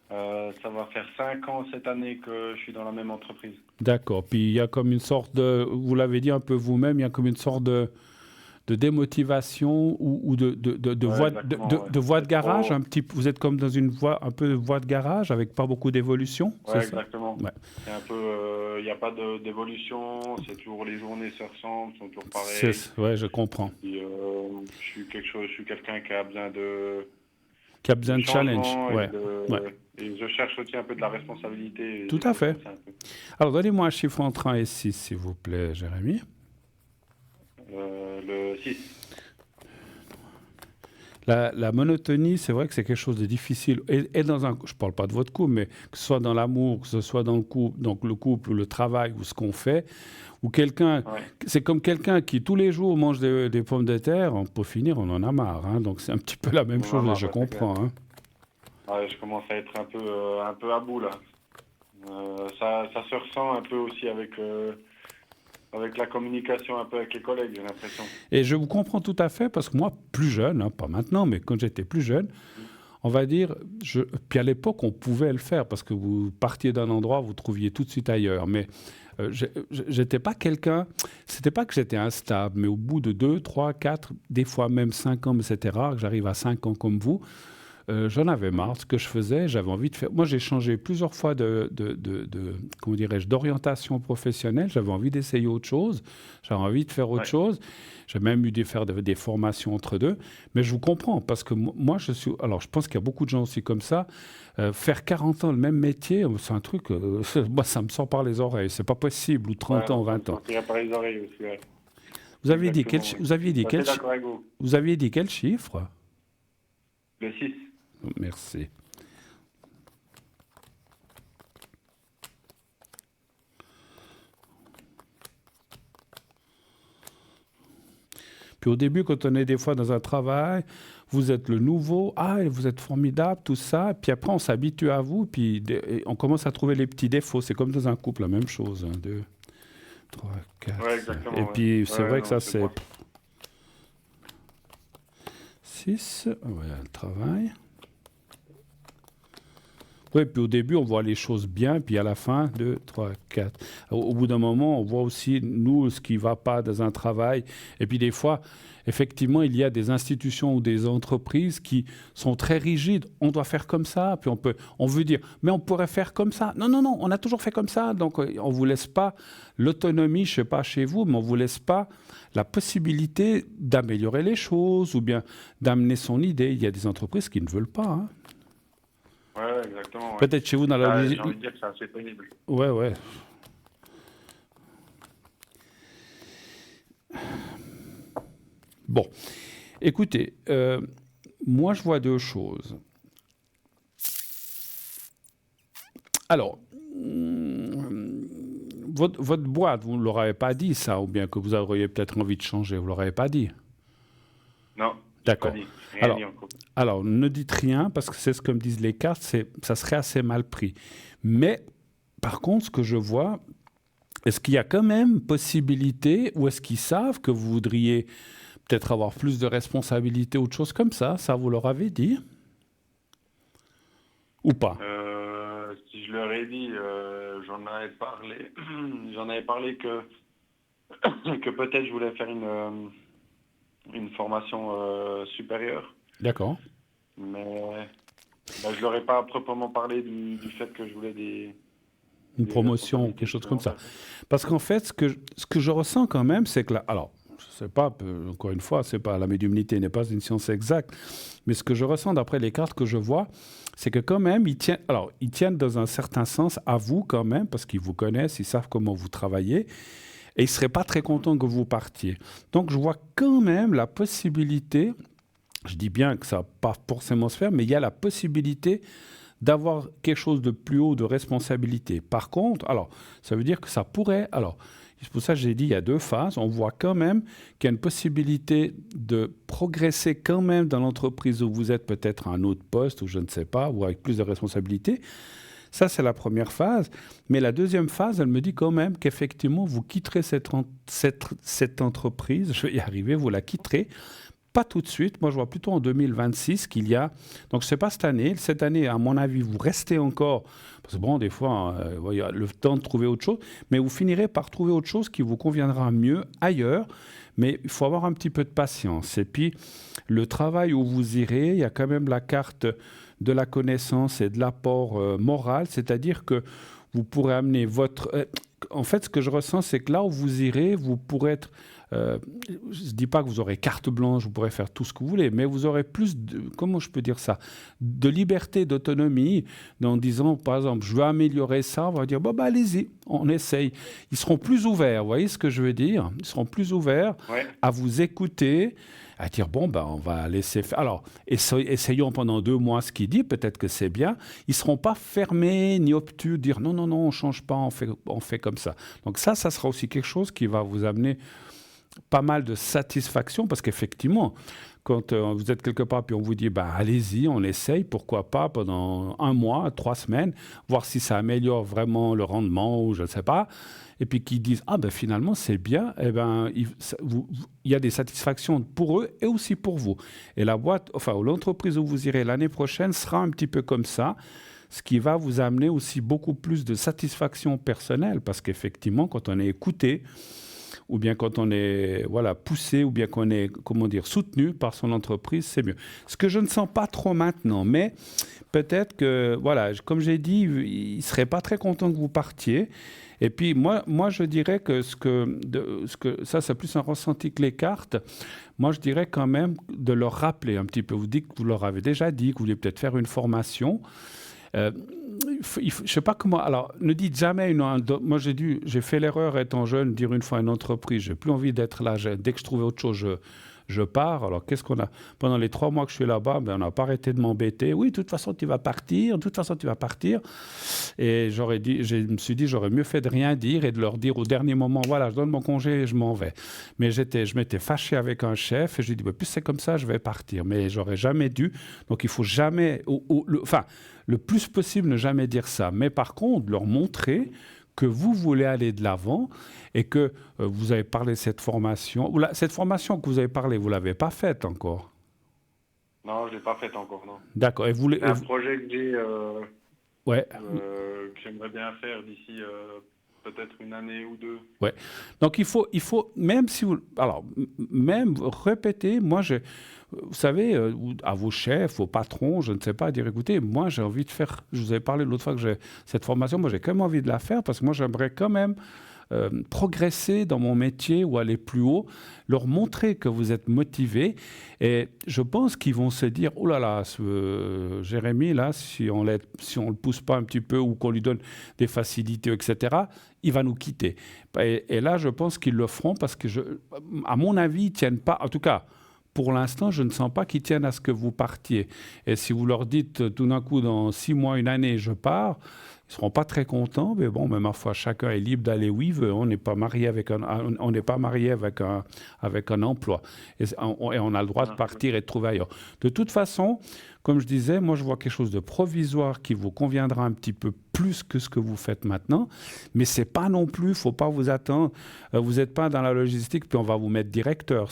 [SPEAKER 4] Ça va faire 5 ans cette année que je suis dans la même entreprise.
[SPEAKER 1] D'accord. Puis il y a comme une sorte de... Vous l'avez dit un peu vous-même, il y a comme une sorte de de démotivation ou de voie de garage, un petit, vous êtes comme dans une voie, un peu de voie de garage avec pas beaucoup d'évolution.
[SPEAKER 4] Ouais, exactement. C'est un peu, il n'y a pas d'évolution, c'est toujours les journées se ressemblent, sont toujours pareilles.
[SPEAKER 1] Ouais, je comprends.
[SPEAKER 4] Et, je suis quelqu'un qui a besoin de
[SPEAKER 1] challenge.
[SPEAKER 4] Et je cherche aussi un peu de la responsabilité.
[SPEAKER 1] Tout à fait. Alors, donnez-moi un chiffre entre 1 et 6, s'il vous plaît, Jérémy.
[SPEAKER 4] Le 6.
[SPEAKER 1] La monotonie, c'est vrai que c'est quelque chose de difficile. Et je ne parle pas de votre couple, mais que ce soit dans l'amour, que ce soit dans le couple, donc le couple ou le travail ou ce qu'on fait, ou quelqu'un, c'est comme quelqu'un qui tous les jours mange des pommes de terre, pour finir, on en a marre. Hein, donc c'est un petit peu la même chose, je comprends. Hein.
[SPEAKER 4] Ouais, je commence à être un peu à bout là. Ça se ressent un peu aussi avec la communication un peu avec les collègues, j'ai l'impression.
[SPEAKER 1] Et je vous comprends tout à fait, parce que moi, plus jeune, hein, pas maintenant, mais quand j'étais plus jeune, on va dire, puis à l'époque, on pouvait le faire, parce que vous partiez d'un endroit, vous trouviez tout de suite ailleurs. Mais j'étais pas quelqu'un, c'était pas que j'étais instable, mais au bout de 2, 3, 4, des fois même 5 ans, mais c'était rare que j'arrive à 5 ans comme vous, j'en avais marre de ce que je faisais, j'avais envie de faire... Moi, j'ai changé plusieurs fois comment dirais-je, d'orientation professionnelle, j'avais envie d'essayer autre chose, j'avais envie de faire autre chose, j'ai même eu faire des formations entre deux, mais je vous comprends, parce que moi, alors, je pense qu'il y a beaucoup de gens aussi comme ça, faire 40 ans le même métier, c'est un truc, moi, ça me sort par les oreilles, c'est pas possible, ou 30 ans, 20 ans.
[SPEAKER 4] Ça par les oreilles aussi,
[SPEAKER 1] Vous aviez dit quel chiffre?
[SPEAKER 4] Le 6.
[SPEAKER 1] Merci. Puis au début, quand on est des fois dans un travail, vous êtes le nouveau, vous êtes formidable, tout ça. Puis après, on s'habitue à vous, puis on commence à trouver les petits défauts. C'est comme dans un couple, la même chose. 1, 2, 3, 4.
[SPEAKER 4] Ouais, exactement.
[SPEAKER 1] Et puis, c'est vrai que ça, c'est 6. Voilà, le travail. Oui, puis au début, on voit les choses bien, puis à la fin, 2, 3, 4. Au bout d'un moment, on voit aussi, nous, ce qui ne va pas dans un travail. Et puis des fois, effectivement, il y a des institutions ou des entreprises qui sont très rigides. On doit faire comme ça, puis on veut dire, mais on pourrait faire comme ça. Non, on a toujours fait comme ça. Donc, on ne vous laisse pas l'autonomie, je ne sais pas chez vous, mais on ne vous laisse pas la possibilité d'améliorer les choses ou bien d'amener son idée. Il y a des entreprises qui ne veulent pas, hein.
[SPEAKER 4] Ouais, exactement. Ouais.
[SPEAKER 1] Peut-être chez vous dans la...
[SPEAKER 4] J'ai envie de dire que c'est assez pénible.
[SPEAKER 1] Ouais. Bon, écoutez, moi je vois deux choses. Alors, votre boîte, vous ne leur avez pas dit ça, ou bien que vous auriez peut-être envie de changer, vous ne leur avez pas dit?
[SPEAKER 4] Non.
[SPEAKER 1] D'accord. Alors, ne dites rien, parce que c'est ce que me disent les cartes, ça serait assez mal pris. Mais, par contre, ce que je vois, est-ce qu'il y a quand même possibilité, ou est-ce qu'ils savent que vous voudriez peut-être avoir plus de responsabilités ou autre chose comme ça? Ça, vous leur avez dit? Ou pas?
[SPEAKER 4] Si je leur ai dit, j'en avais parlé que peut-être je voulais faire une formation supérieure.
[SPEAKER 1] D'accord.
[SPEAKER 4] Mais je leur ai pas proprement parlé du fait que je voulais
[SPEAKER 1] une promotion ou quelque chose comme ça. Parce qu'en fait, ce que je ressens quand même, c'est que là, alors, je sais pas, encore une fois, c'est pas la médiumnité n'est pas une science exacte, mais ce que je ressens d'après les cartes que je vois, c'est que quand même, ils tiennent dans un certain sens à vous quand même, parce qu'ils vous connaissent, ils savent comment vous travaillez, et ils ne seraient pas très contents que vous partiez. Donc, je vois quand même la possibilité, je dis bien que ça ne va pas forcément se faire, mais il y a la possibilité d'avoir quelque chose de plus haut de responsabilité. Par contre, alors, ça veut dire que ça pourrait... Alors, c'est pour ça que j'ai dit il y a deux phases. On voit quand même qu'il y a une possibilité de progresser quand même dans l'entreprise où vous êtes, peut-être à un autre poste, ou je ne sais pas, ou avec plus de responsabilités. Ça, c'est la première phase. Mais la deuxième phase, elle me dit quand même qu'effectivement, vous quitterez cette entreprise, je vais y arriver, vous la quitterez, pas tout de suite. Moi, je vois plutôt en 2026 qu'il y a... Donc, ce n'est pas cette année. Cette année, à mon avis, vous restez encore... Parce que bon, des fois, il y a le temps de trouver autre chose. Mais vous finirez par trouver autre chose qui vous conviendra mieux ailleurs. Mais il faut avoir un petit peu de patience. Et puis, le travail où vous irez, il y a quand même la carte de la connaissance et de l'apport moral. C'est-à-dire que vous pourrez amener votre... en fait, ce que je ressens, c'est que là où vous irez, vous pourrez être... je ne dis pas que vous aurez carte blanche, vous pourrez faire tout ce que vous voulez, mais vous aurez plus de, comment je peux dire ça, de liberté, d'autonomie, en disant, par exemple, je veux améliorer ça, on va dire, bah, allez-y, on essaye. Ils seront plus ouverts, vous voyez ce que je veux dire? Ils seront plus ouverts à vous écouter, à dire, bon, on va laisser faire. Alors, essayons pendant 2 mois ce qu'il dit, peut-être que c'est bien. Ils ne seront pas fermés ni obtus, dire, non, on ne change pas, on fait comme ça. Donc ça sera aussi quelque chose qui va vous amener pas mal de satisfaction, parce qu'effectivement, quand vous êtes quelque part, puis on vous dit, allez-y, on essaye, pourquoi pas, pendant 1 mois, 3 semaines, voir si ça améliore vraiment le rendement, ou je ne sais pas, et puis qu'ils disent, finalement, c'est bien, il y a des satisfactions pour eux et aussi pour vous. Et la boîte, l'entreprise où vous irez l'année prochaine sera un petit peu comme ça, ce qui va vous amener aussi beaucoup plus de satisfaction personnelle, parce qu'effectivement, quand on est écouté, ou bien quand on est poussé, ou bien qu'on est soutenu par son entreprise, c'est mieux. Ce que je ne sens pas trop maintenant, mais peut-être que, comme j'ai dit, il ne serait pas très content que vous partiez. Et puis moi je dirais que ça c'est plus un ressenti que les cartes. Moi je dirais quand même de leur rappeler un petit peu. Vous dites que vous leur avez déjà dit que vous voulez peut-être faire une formation. Je ne sais pas comment. Alors, ne dites jamais moi, j'ai fait l'erreur étant jeune, dire une fois à une entreprise, j'ai plus envie d'être là. Dès que je trouvais autre chose, je pars. Alors, qu'est-ce qu'on a? Pendant les 3 mois que je suis là-bas, on n'a pas arrêté de m'embêter. Oui, de toute façon, tu vas partir. Et je me suis dit, j'aurais mieux fait de rien dire et de leur dire au dernier moment, je donne mon congé et je m'en vais. Mais je m'étais fâché avec un chef et je lui ai dit, plus c'est comme ça, je vais partir. Mais j'aurais jamais dû. Donc, il faut jamais... le plus possible, ne jamais dire ça. Mais par contre, leur montrer que vous voulez aller de l'avant et que vous avez parlé de cette formation. Cette formation que vous avez parlé, vous ne l'avez pas faite encore?
[SPEAKER 4] Non, je ne l'ai pas faite encore, non.
[SPEAKER 1] D'accord.
[SPEAKER 4] C'est un projet que j'ai, que j'aimerais bien faire d'ici peut-être 1 année ou 2.
[SPEAKER 1] Ouais. Donc il faut même si vous, alors même répéter. Vous savez, à vos chefs, aux patrons, je ne sais pas, dire écoutez, moi j'ai envie de faire. Je vous avais parlé l'autre fois que j'ai cette formation. Moi j'ai quand même envie de la faire parce que moi j'aimerais quand même progresser dans mon métier ou aller plus haut, leur montrer que vous êtes motivé. Et je pense qu'ils vont se dire, oh là là, Jérémy, là, si on le pousse pas un petit peu ou qu'on lui donne des facilités, etc., il va nous quitter. Et là, je pense qu'ils le feront parce que, à mon avis, ils tiennent pas, en tout cas, pour l'instant, je ne sens pas qu'ils tiennent à ce que vous partiez. Et si vous leur dites tout d'un coup, dans 6 mois, 1 année, je pars, ils ne seront pas très contents, mais bon, ma foi, chacun est libre d'aller où il veut. On n'est pas marié avec un emploi. Et on a le droit de partir et de trouver ailleurs. De toute façon, comme je disais, moi, je vois quelque chose de provisoire qui vous conviendra un petit peu plus que ce que vous faites maintenant. Mais c'est pas non plus, il ne faut pas vous attendre. Vous n'êtes pas dans la logistique, puis on va vous mettre directeur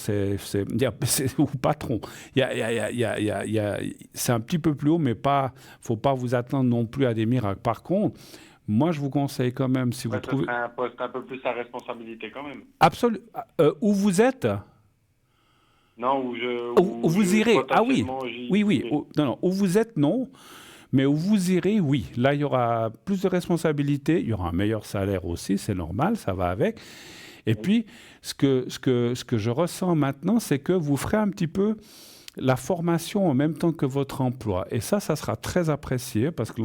[SPEAKER 1] ou patron. C'est un petit peu plus haut, mais il ne faut pas vous attendre non plus à des miracles. Par contre, moi, je vous conseille quand même, si vous trouvez...
[SPEAKER 4] Ce serait un poste un peu plus à responsabilité quand même.
[SPEAKER 1] Absolument. Où vous êtes?
[SPEAKER 4] Non,
[SPEAKER 1] où vous irez. Ah oui, oui. Non, où vous êtes, non. Mais où vous irez, oui. Là, il y aura plus de responsabilités, il y aura un meilleur salaire aussi, c'est normal, ça va avec. Et puis, ce que je ressens maintenant, c'est que vous ferez un petit peu la formation en même temps que votre emploi. Et ça sera très apprécié parce que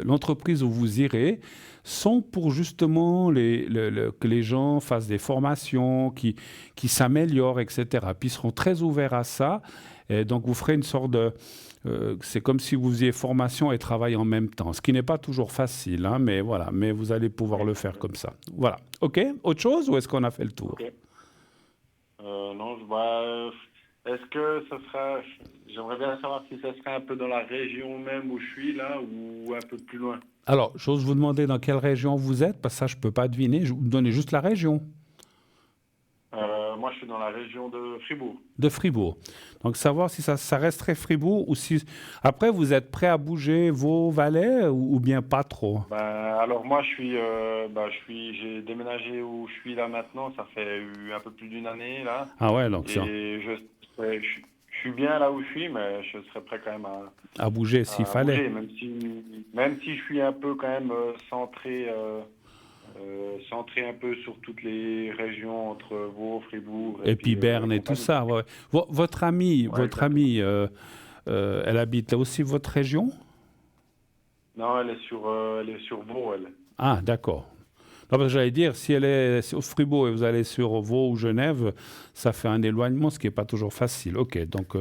[SPEAKER 1] l'entreprise où vous irez sont pour justement que les gens fassent des formations, qui s'améliorent, etc. Puis ils seront très ouverts à ça. Et donc, vous ferez une sorte de... c'est comme si vous faisiez formation et travail en même temps, ce qui n'est pas toujours facile, hein, mais voilà. Mais vous allez pouvoir le faire comme ça. Voilà. OK? Autre chose ou est-ce qu'on a fait le tour?
[SPEAKER 4] Okay. Non, je vois... Est-ce que ça sera... J'aimerais bien savoir si ça serait un peu dans la région même où je suis, là, ou un peu plus loin.
[SPEAKER 1] Alors, j'ose vous demander dans quelle région vous êtes, parce que ça, je ne peux pas deviner. Je vais vous donner juste la région.
[SPEAKER 4] moi, je suis dans la région de Fribourg.
[SPEAKER 1] De Fribourg. Donc, savoir si ça resterait Fribourg ou si... Après, vous êtes prêt à bouger vos Valais ou bien pas trop?
[SPEAKER 4] Alors moi, j'ai déménagé où je suis là maintenant. Ça fait un peu plus d'une année là.
[SPEAKER 1] Ah ouais, donc ça.
[SPEAKER 4] Et je suis bien là où je suis, mais je serais prêt quand même
[SPEAKER 1] À bouger s'il
[SPEAKER 4] à
[SPEAKER 1] fallait.
[SPEAKER 4] bouger, même si je suis un peu quand même centré un peu sur toutes les régions entre Vaud, Fribourg
[SPEAKER 1] Et puis Berne et tout
[SPEAKER 4] compagnie.
[SPEAKER 1] ça. Ouais. Votre amie,
[SPEAKER 4] Ouais,
[SPEAKER 1] elle habite aussi votre région?
[SPEAKER 4] non, elle est sur Vaud, elle.
[SPEAKER 1] Ah, d'accord. Non, parce que j'allais dire, si elle est sur Fribourg et vous allez sur Vaud ou Genève, ça fait un éloignement, ce qui n'est pas toujours facile. OK, donc,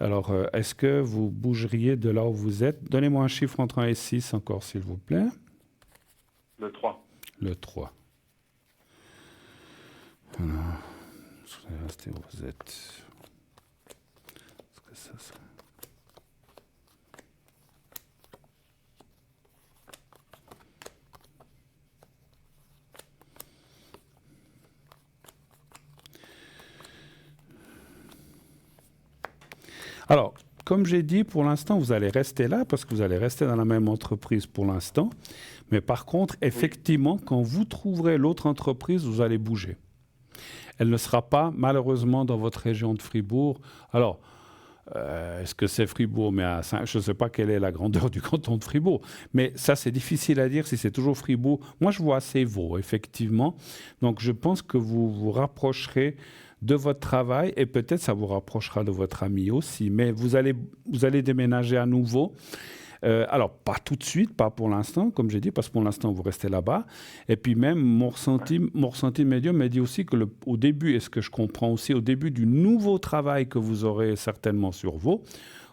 [SPEAKER 1] alors, est-ce que vous bougeriez de là où vous êtes? Donnez-moi un chiffre entre 1 et 6 encore, s'il vous plaît.
[SPEAKER 4] Le 3.
[SPEAKER 1] Le 3. Alors, vous allez rester où vous êtes. Est-ce que ça serait... Alors, comme j'ai dit, pour l'instant, vous allez rester là parce que vous allez rester dans la même entreprise pour l'instant. Mais par contre, effectivement, quand vous trouverez l'autre entreprise, vous allez bouger. Elle ne sera pas, malheureusement, dans votre région de Fribourg. Alors, est-ce que c'est Fribourg? Mais je ne sais pas quelle est la grandeur du canton de Fribourg. Mais ça, c'est difficile à dire si c'est toujours Fribourg. Moi, je vois assez Vaud, effectivement. Donc, je pense que vous vous rapprocherez de votre travail et peut-être ça vous rapprochera de votre ami aussi. Mais vous allez déménager à nouveau. Alors, pas tout de suite, pas pour l'instant, comme j'ai dit, parce que pour l'instant, vous restez là-bas. Et puis même, mon ressenti médium m'a dit aussi que au début, et ce que je comprends aussi, au début du nouveau travail que vous aurez certainement sur Vaud,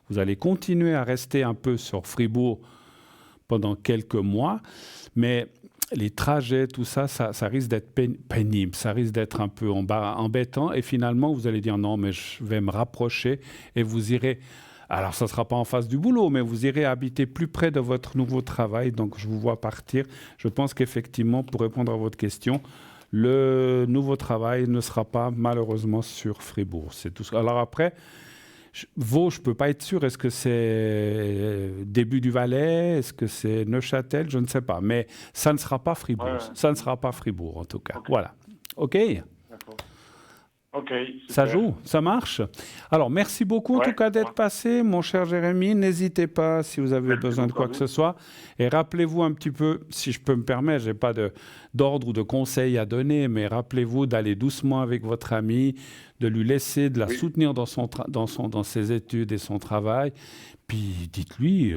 [SPEAKER 1] vous allez continuer à rester un peu sur Fribourg pendant quelques mois, mais les trajets, tout ça, ça risque d'être pénible, ça risque d'être un peu embêtant. Et finalement, vous allez dire non, mais je vais me rapprocher et vous irez... Alors, ça ne sera pas en face du boulot, mais vous irez habiter plus près de votre nouveau travail. Donc, je vous vois partir. Je pense qu'effectivement, pour répondre à votre question, le nouveau travail ne sera pas malheureusement sur Fribourg. C'est tout. Alors après, Vaud, je ne peux pas être sûr. Est-ce que c'est début du Valais? Est-ce que c'est Neuchâtel? Je ne sais pas. Mais ça ne sera pas Fribourg. Ouais. Ça ne sera pas Fribourg, en tout cas. Okay. Voilà. OK?
[SPEAKER 4] D'accord. OK.
[SPEAKER 1] Ça joue, ça marche. Alors, merci beaucoup en tout cas d'être passé, mon cher Jérémy. N'hésitez pas si vous avez besoin de quoi que ce soit. Et rappelez-vous un petit peu, si je peux me permettre, je n'ai pas d'ordre ou de conseils à donner, mais rappelez-vous d'aller doucement avec votre ami, de lui laisser, de la soutenir dans ses études et son travail. Puis dites-lui,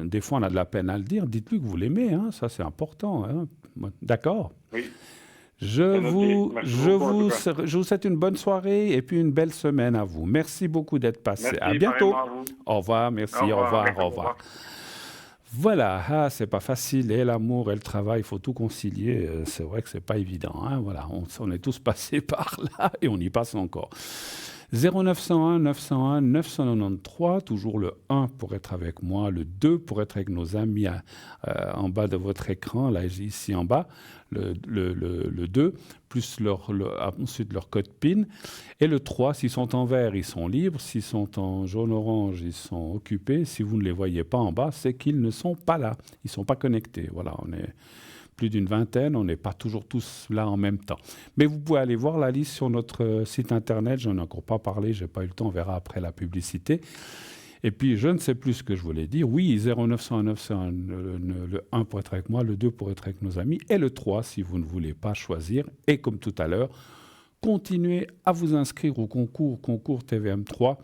[SPEAKER 1] des fois on a de la peine à le dire, dites-lui que vous l'aimez, ça c'est important. D'accord ?
[SPEAKER 4] Oui.
[SPEAKER 1] Je vous souhaite une bonne soirée et puis une belle semaine à vous. Merci beaucoup d'être passé.
[SPEAKER 4] Merci,
[SPEAKER 1] à bientôt.
[SPEAKER 4] À vous.
[SPEAKER 1] Au revoir, merci, au revoir. Voilà, c'est pas facile. Et l'amour et le travail, il faut tout concilier. C'est vrai que c'est pas évident. Voilà, on est tous passés par là et on y passe encore. 0901 901 993, toujours le 1 pour être avec moi, le 2 pour être avec nos amis en bas de votre écran, là ici en bas, le 2, plus ensuite leur code PIN, et le 3, s'ils sont en vert, ils sont libres, s'ils sont en jaune-orange, ils sont occupés, si vous ne les voyez pas en bas, c'est qu'ils ne sont pas là, ils ne sont pas connectés, voilà, on est... plus d'une vingtaine, on n'est pas toujours tous là en même temps. Mais vous pouvez aller voir la liste sur notre site internet, je n'en ai encore pas parlé, je n'ai pas eu le temps, on verra après la publicité. Et puis, je ne sais plus ce que je voulais dire. Oui, 0901 901, le 1 pour être avec moi, le 2 pour être avec nos amis, et le 3 si vous ne voulez pas choisir. Et comme tout à l'heure, continuez à vous inscrire au concours TVM3,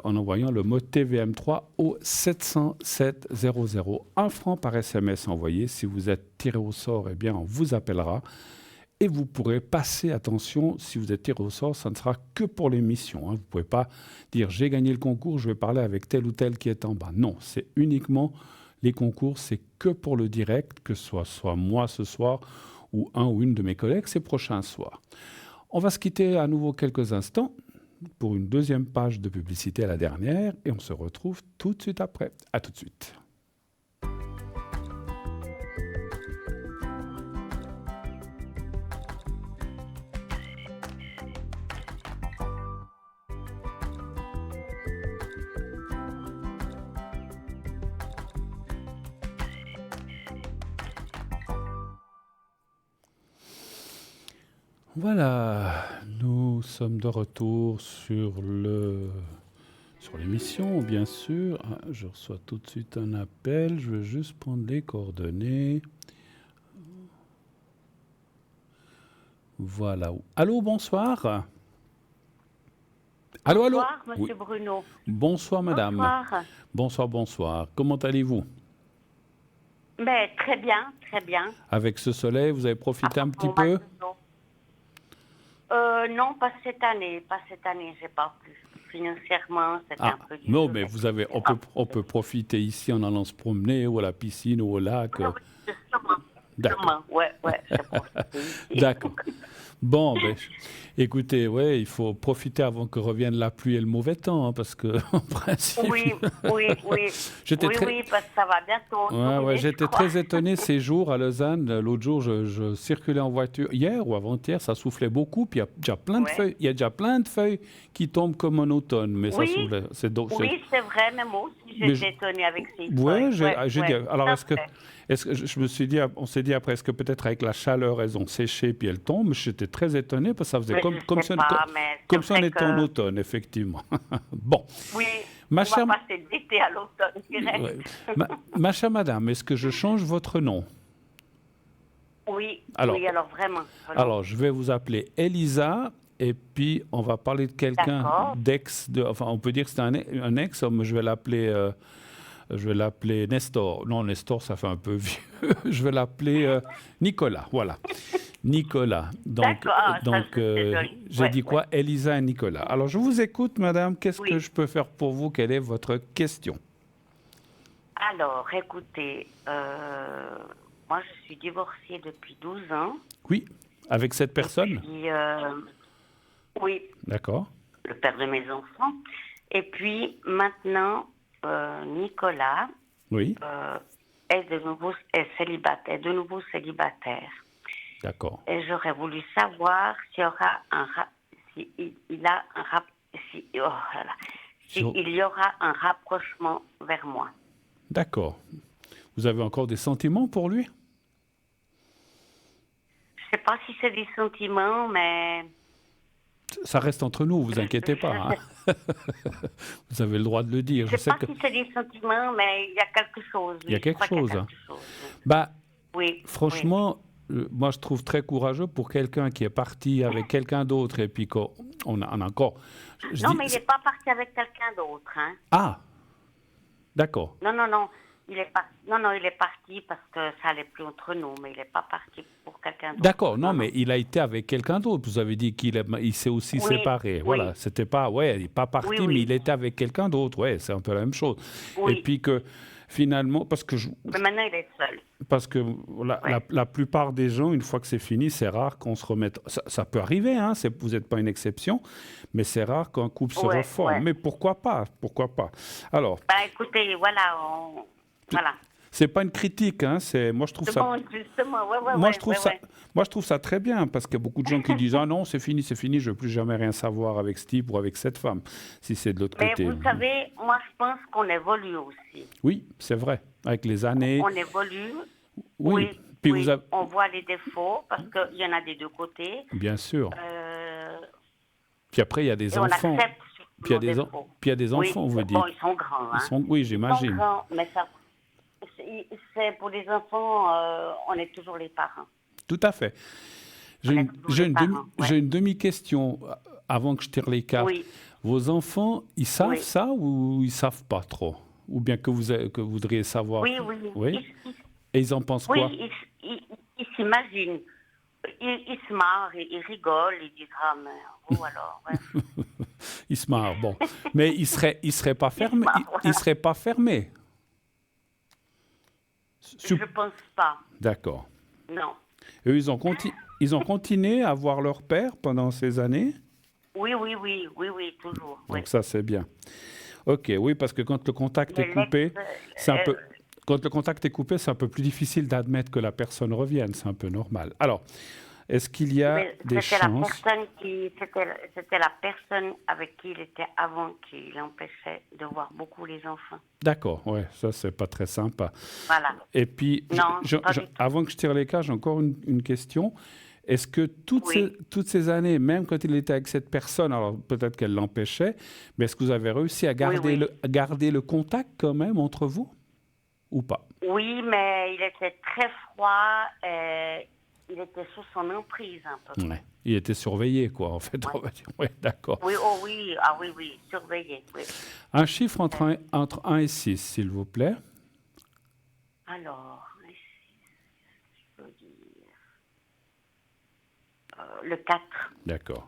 [SPEAKER 1] en envoyant le mot TVM3 au 70700. 1 franc par SMS envoyé. Si vous êtes tiré au sort, eh bien, on vous appellera. Et vous pourrez passer, attention, si vous êtes tiré au sort, ça ne sera que pour l'émission. Vous ne pouvez pas dire « j'ai gagné le concours, je vais parler avec tel ou tel qui est en bas ». Non, c'est uniquement les concours, c'est que pour le direct, que ce soit moi ce soir ou un ou une de mes collègues ces prochains soirs. On va se quitter à nouveau quelques instants pour une deuxième page de publicité à la dernière et on se retrouve tout de suite après. À tout de suite. Voilà, nous sommes de retour sur l'émission, bien sûr. Ah, je reçois tout de suite un appel. Je vais juste prendre les coordonnées. Voilà. Allô, bonsoir. Allô, allô.
[SPEAKER 2] Bonsoir, Monsieur
[SPEAKER 1] Oui.
[SPEAKER 2] Bruno.
[SPEAKER 1] Bonsoir, madame.
[SPEAKER 2] Bonsoir.
[SPEAKER 1] Bonsoir, bonsoir. Comment allez-vous?
[SPEAKER 2] Ben, très bien, très bien.
[SPEAKER 1] Avec ce soleil, vous avez profité un petit
[SPEAKER 2] Mon
[SPEAKER 1] peu?
[SPEAKER 2] Massimo. Non, pas cette année. Pas cette année, j'ai pas pu. Financièrement, c'était un peu dur.
[SPEAKER 1] Non, mais vous avez, on peut profiter ici en allant se promener ou à la piscine ou au lac.
[SPEAKER 2] Ah oui, justement.
[SPEAKER 1] D'accord.
[SPEAKER 2] Ouais, j'ai profité ici.
[SPEAKER 1] D'accord. Bon, écoutez, ouais, il faut profiter avant que revienne la pluie et le mauvais temps, hein, parce que en principe.
[SPEAKER 2] Oui.
[SPEAKER 1] J'étais
[SPEAKER 2] Oui,
[SPEAKER 1] très.
[SPEAKER 2] oui, parce que ça va bientôt.
[SPEAKER 1] Ouais,
[SPEAKER 2] je
[SPEAKER 1] j'étais
[SPEAKER 2] crois.
[SPEAKER 1] très étonné ces jours à Lausanne. L'autre jour, je circulais en voiture, hier ou avant-hier, ça soufflait beaucoup, puis il y a déjà plein de
[SPEAKER 2] Ouais.
[SPEAKER 1] feuilles. Il y a déjà plein de feuilles qui tombent comme en automne, mais ça
[SPEAKER 2] Oui.
[SPEAKER 1] souffle.
[SPEAKER 2] Oui, c'est vrai, mais moi aussi,
[SPEAKER 1] Mais
[SPEAKER 2] j'étais étonnée avec ces
[SPEAKER 1] Ouais,
[SPEAKER 2] feuilles.
[SPEAKER 1] j'ai dit. Alors,
[SPEAKER 2] tout à fait.
[SPEAKER 1] est-ce que je me suis dit, on s'est dit après, est-ce que peut-être avec la chaleur, elles ont séché puis elles tombent? J'étais très étonné parce que ça faisait
[SPEAKER 2] Mais
[SPEAKER 1] comme
[SPEAKER 2] je sais
[SPEAKER 1] ça,
[SPEAKER 2] pas, mais c'est
[SPEAKER 1] comme ça on
[SPEAKER 2] vrai
[SPEAKER 1] était en
[SPEAKER 2] que-
[SPEAKER 1] automne, effectivement. Bon,
[SPEAKER 2] Oui,
[SPEAKER 1] ma
[SPEAKER 2] on
[SPEAKER 1] chère,
[SPEAKER 2] va passer de l'été à l'automne, je dirais.
[SPEAKER 1] ouais. Ma chère madame, est-ce que je change votre nom?
[SPEAKER 2] Oui,
[SPEAKER 1] Alors,
[SPEAKER 2] oui, alors vraiment.
[SPEAKER 1] Alors, je vais vous appeler Elisa, et puis on va parler de quelqu'un
[SPEAKER 2] D'accord.
[SPEAKER 1] enfin, on peut dire que c'est un ex, mais je vais l'appeler Nestor. Non, Nestor, ça fait un peu vieux. Je vais l'appeler Nicolas, voilà. Nicolas. Donc,
[SPEAKER 2] D'accord, ça, c'est joli.
[SPEAKER 1] j'ai
[SPEAKER 2] Ouais,
[SPEAKER 1] dit quoi? Elisa et Nicolas. Alors, je vous écoute, madame. Qu'est-ce que
[SPEAKER 2] Oui.
[SPEAKER 1] je peux faire pour vous? Quelle est votre question?
[SPEAKER 2] Alors, écoutez, moi, je suis divorcée depuis 12 ans.
[SPEAKER 1] Oui, avec cette personne?
[SPEAKER 2] Puis, oui,
[SPEAKER 1] D'accord.
[SPEAKER 2] le père de mes enfants. Et puis, maintenant, Nicolas
[SPEAKER 1] Oui,
[SPEAKER 2] est de nouveau célibataire.
[SPEAKER 1] d'accord.
[SPEAKER 2] Et j'aurais voulu savoir s'il y aura s'il y aura un rapprochement vers moi.
[SPEAKER 1] D'accord. Vous avez encore des sentiments pour lui?
[SPEAKER 2] Je sais pas si c'est des sentiments, mais
[SPEAKER 1] Ça reste entre nous, vous inquiétez pas. Hein. Vous avez le droit de le dire.
[SPEAKER 2] je sais pas si c'est des sentiments, mais il y a quelque chose.
[SPEAKER 1] Il y a
[SPEAKER 2] Je
[SPEAKER 1] quelque
[SPEAKER 2] crois qu'il y a
[SPEAKER 1] chose, hein.
[SPEAKER 2] quelque chose.
[SPEAKER 1] Bah,
[SPEAKER 2] Oui.
[SPEAKER 1] franchement, moi je trouve très courageux pour quelqu'un qui est parti avec quelqu'un d'autre et puis qu'on a encore.
[SPEAKER 2] Oui. Non, mais il n'est pas parti avec quelqu'un d'autre. Hein.
[SPEAKER 1] Ah, d'accord.
[SPEAKER 2] Non. Il est parti parce que ça allait plus entre nous, mais il n'est pas parti pour quelqu'un d'autre.
[SPEAKER 1] D'accord, non, mais il a été avec quelqu'un d'autre. Vous avez dit il s'est aussi
[SPEAKER 2] Oui,
[SPEAKER 1] séparé.
[SPEAKER 2] oui.
[SPEAKER 1] Voilà, c'était pas, ouais, il n'est pas parti,
[SPEAKER 2] Oui.
[SPEAKER 1] mais il était avec quelqu'un d'autre. Ouais, c'est un peu la même chose.
[SPEAKER 2] Oui.
[SPEAKER 1] Et puis que finalement,
[SPEAKER 2] Mais maintenant, il est seul.
[SPEAKER 1] parce que la plupart des gens, une fois que c'est fini, c'est rare qu'on se remette. Ça peut arriver, hein, vous n'êtes pas une exception, mais c'est rare qu'un couple se reforme.
[SPEAKER 2] Ouais.
[SPEAKER 1] Mais pourquoi pas? Pourquoi pas? Alors,
[SPEAKER 2] Bah, écoutez, voilà, voilà.
[SPEAKER 1] c'est pas une critique, hein, moi je trouve
[SPEAKER 2] C'est
[SPEAKER 1] ça.
[SPEAKER 2] bon, justement, ouais.
[SPEAKER 1] Moi, je trouve ça très bien parce qu'il y a beaucoup de gens qui disent ah non, c'est fini, je ne veux plus jamais rien savoir avec ce type ou avec cette femme. Si c'est de l'autre
[SPEAKER 2] Mais
[SPEAKER 1] côté.
[SPEAKER 2] vous savez, moi, je pense qu'on évolue aussi.
[SPEAKER 1] Oui, c'est vrai. Avec les années.
[SPEAKER 2] On évolue.
[SPEAKER 1] Oui. Puis
[SPEAKER 2] oui.
[SPEAKER 1] vous avez...
[SPEAKER 2] On voit les défauts parce qu'il y en a des deux côtés.
[SPEAKER 1] Bien sûr. Puis après, il y a des
[SPEAKER 2] et
[SPEAKER 1] enfants.
[SPEAKER 2] on accepte
[SPEAKER 1] Puis il y a des
[SPEAKER 2] oui,
[SPEAKER 1] enfants, vous dites.
[SPEAKER 2] Bon, ils sont grands. Hein.
[SPEAKER 1] Oui, j'imagine.
[SPEAKER 2] Ils sont grands, mais ça, c'est pour les enfants, on est toujours les parents.
[SPEAKER 1] Tout à fait. J'ai une demi-question avant que je tire les cartes.
[SPEAKER 2] Oui.
[SPEAKER 1] Vos enfants, ils savent ça ou ils ne savent pas trop? Ou bien que vous voudriez savoir?
[SPEAKER 2] Oui.
[SPEAKER 1] Et ils en pensent quoi?
[SPEAKER 2] Oui, ils s'imaginent. Ils se marrent, ils rigolent, ils disent « Ah, mais alors, ouais. »
[SPEAKER 1] Ils se marrent, bon. Mais ils seraient pas fermés. Ils seraient pas fermés.
[SPEAKER 2] Je pense pas.
[SPEAKER 1] D'accord.
[SPEAKER 2] Non.
[SPEAKER 1] Eux, ils ont continué à voir leur père pendant ces années?
[SPEAKER 2] Oui, toujours.
[SPEAKER 1] Donc ça, c'est bien. Ok, oui, parce que quand le contact est coupé, c'est un peu... Quand le contact est coupé, c'est un peu plus difficile d'admettre que la personne revienne. C'est un peu normal. Alors, est-ce qu'il y a des chances...
[SPEAKER 2] C'était la personne avec qui il était avant qui l'empêchait de voir beaucoup les enfants.
[SPEAKER 1] D'accord, ouais, ça, c'est pas très sympa.
[SPEAKER 2] Voilà.
[SPEAKER 1] Et puis,
[SPEAKER 2] Non,
[SPEAKER 1] avant que je tire les cartes, j'ai encore une question. Est-ce que toutes ces années, même quand il était avec cette personne, alors peut-être qu'elle l'empêchait, mais est-ce que vous avez réussi à garder le contact quand même entre vous ou pas?
[SPEAKER 2] Oui, mais il était très froid. Il était sous son emprise un peu.
[SPEAKER 1] Ouais. Il était surveillé, quoi, en fait.
[SPEAKER 2] Ouais.
[SPEAKER 1] On va dire. Oui, d'accord.
[SPEAKER 2] Oui, oui, surveillé. Oui.
[SPEAKER 1] Un chiffre entre 1 et 6, s'il vous plaît.
[SPEAKER 2] Alors, je peux dire le 4.
[SPEAKER 1] D'accord.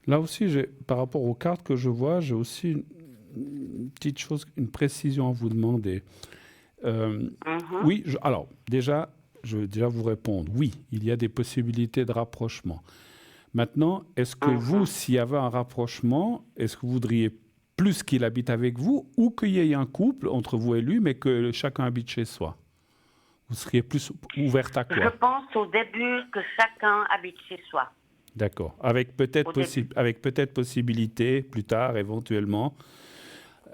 [SPEAKER 1] Là aussi, par rapport aux cartes que je vois, j'ai aussi une petite chose, une précision à vous demander. Oui, alors déjà, je vais déjà vous répondre. Oui, il y a des possibilités de rapprochement. Maintenant, est-ce que vous, s'il y avait un rapprochement, est-ce que vous voudriez plus qu'il habite avec vous ou qu'il y ait un couple entre vous et lui, mais que chacun habite chez soi? Vous seriez plus ouverte à quoi?
[SPEAKER 2] Je pense au début que chacun habite chez soi.
[SPEAKER 1] D'accord. Avec peut-être possibilité plus tard, éventuellement.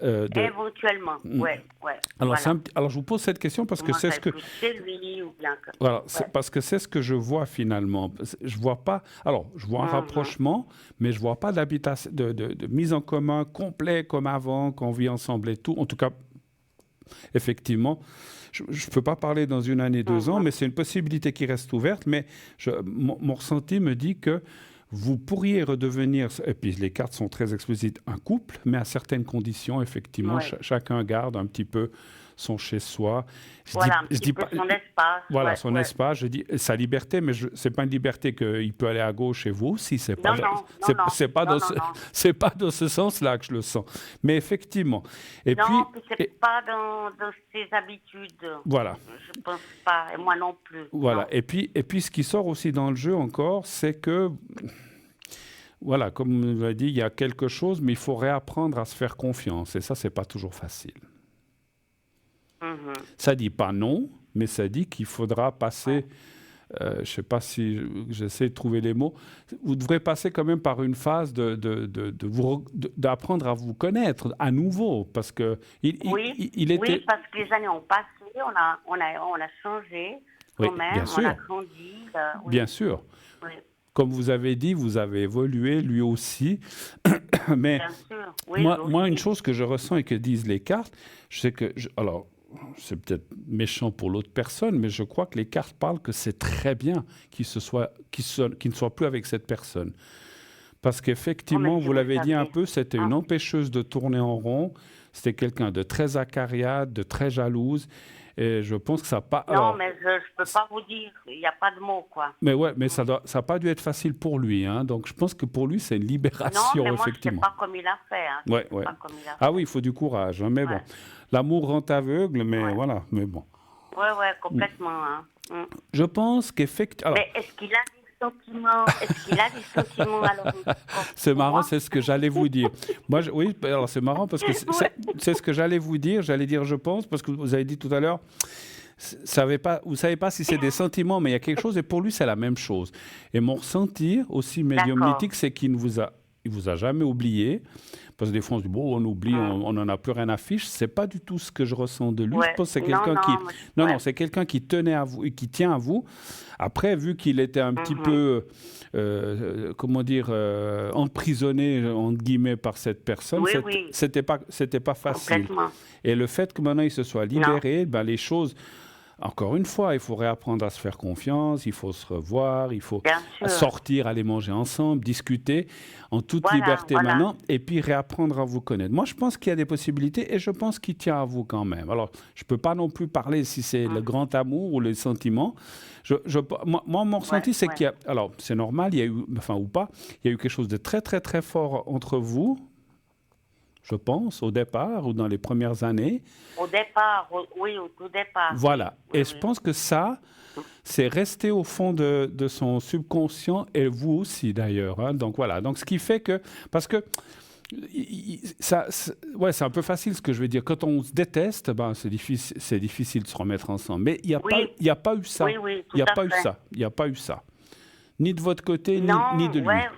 [SPEAKER 2] Éventuellement, ouais.
[SPEAKER 1] Alors,
[SPEAKER 2] voilà.
[SPEAKER 1] alors, je vous pose cette question parce que c'est ce que...
[SPEAKER 2] Chez lui ou bien que...
[SPEAKER 1] Voilà, parce que c'est ce que je vois finalement. Je vois pas... Alors, je vois un rapprochement, mais je vois pas de mise en commun complet comme avant, qu'on vit ensemble et tout. En tout cas, effectivement, je ne peux pas parler dans une année, 2 ans, mais c'est une possibilité qui reste ouverte. Mais mon ressenti me dit que vous pourriez redevenir, et puis les cartes sont très explicites, un couple, mais à certaines conditions, effectivement, chacun garde un petit peu son chez-soi.
[SPEAKER 2] Voilà, son espace.
[SPEAKER 1] Voilà, son espace. Je dis sa liberté, mais c'est pas une liberté qu'il peut aller à gauche et vous aussi. C'est pas dans ce sens-là que je le sens. Mais effectivement. Et
[SPEAKER 2] non, puis c'est pas dans ses habitudes.
[SPEAKER 1] Voilà.
[SPEAKER 2] Je pense pas, et moi non plus.
[SPEAKER 1] Voilà.
[SPEAKER 2] Non.
[SPEAKER 1] Et puis ce qui sort aussi dans le jeu encore, c'est que voilà, comme on l'a dit, il y a quelque chose, mais il faut réapprendre à se faire confiance. Et ça, c'est pas toujours facile. Ça dit pas non, mais ça dit qu'il faudra passer, je ne sais pas si j'essaie de trouver les mots, vous devrez passer quand même par une phase d'apprendre à vous connaître à nouveau, parce que
[SPEAKER 2] Oui, parce que les années ont passé, on a changé quand même,
[SPEAKER 1] bien sûr.
[SPEAKER 2] On a grandi.
[SPEAKER 1] Bien sûr.
[SPEAKER 2] Oui.
[SPEAKER 1] Comme vous avez dit, vous avez évolué, lui aussi. Mais
[SPEAKER 2] bien sûr. Oui,
[SPEAKER 1] moi, une chose que je ressens et que disent les cartes, je sais que... alors, c'est peut-être méchant pour l'autre personne, mais je crois que les cartes parlent que c'est très bien qu'il ne soit plus avec cette personne. Parce qu'effectivement, vous l'avez dit un peu, c'était une empêcheuse de tourner en rond, c'était quelqu'un de très acariâtre, de très jalouse, et je pense que ça n'a pas...
[SPEAKER 2] Non, mais je ne peux pas vous dire, il n'y a pas de mots, quoi.
[SPEAKER 1] Mais ouais, mais ça n'a pas dû être facile pour lui, hein, donc je pense que pour lui, c'est une libération,
[SPEAKER 2] non, mais moi,
[SPEAKER 1] effectivement.
[SPEAKER 2] je ne sais pas comme il a fait. Hein,
[SPEAKER 1] ouais. Ah oui, il faut du courage, hein, mais bon. L'amour rend aveugle, mais voilà, mais bon.
[SPEAKER 2] Oui, complètement. Hein.
[SPEAKER 1] Je pense qu'effectivement...
[SPEAKER 2] Mais est-ce qu'il a des sentiments alors,
[SPEAKER 1] c'est marrant, c'est ce que j'allais vous dire. Moi, oui, alors c'est marrant parce que c'est ce que j'allais vous dire. J'allais dire je pense, parce que vous avez dit tout à l'heure, vous savez pas si c'est des sentiments, mais il y a quelque chose, et pour lui, c'est la même chose. Et mon ressenti aussi médiumnique, c'est qu'il vous a jamais oublié. Parce que des fois, on se dit, bon, on oublie, on n'en a plus rien à fiche. Ce n'est pas du tout ce que je ressens de lui. Je pense que c'est quelqu'un c'est quelqu'un qui tenait à vous et qui tient à vous. Après, vu qu'il était un petit peu, emprisonné, entre guillemets, par cette personne, c'était pas facile. Et le fait que maintenant, il se soit libéré, les choses... Encore une fois, il faut réapprendre à se faire confiance, il faut se revoir, il faut sortir, aller manger ensemble, discuter en toute liberté maintenant, et puis réapprendre à vous connaître. Moi, je pense qu'il y a des possibilités et je pense qu'il tient à vous quand même. Alors, je ne peux pas non plus parler si c'est le grand amour ou les sentiments. Moi, mon ressenti, c'est qu'il y a... Alors, c'est normal, il y a eu, ou pas, il y a eu quelque chose de très, très, très fort entre vous. je pense, au départ ou dans les premières années.
[SPEAKER 2] Au départ, oui, au tout départ.
[SPEAKER 1] Voilà.
[SPEAKER 2] Oui,
[SPEAKER 1] Et je pense que ça, c'est resté au fond de son subconscient et vous aussi d'ailleurs. Hein. Donc voilà. Donc ce qui fait que, parce que ouais, c'est un peu facile ce que je veux dire. Quand on se déteste, ben c'est difficile de se remettre ensemble. Mais il n'y a pas eu ça.
[SPEAKER 2] Oui, oui,
[SPEAKER 1] Il n'y a pas eu ça. Il n'y a pas eu ça. Ni de votre côté,
[SPEAKER 2] non,
[SPEAKER 1] ni de lui.
[SPEAKER 2] Ouais,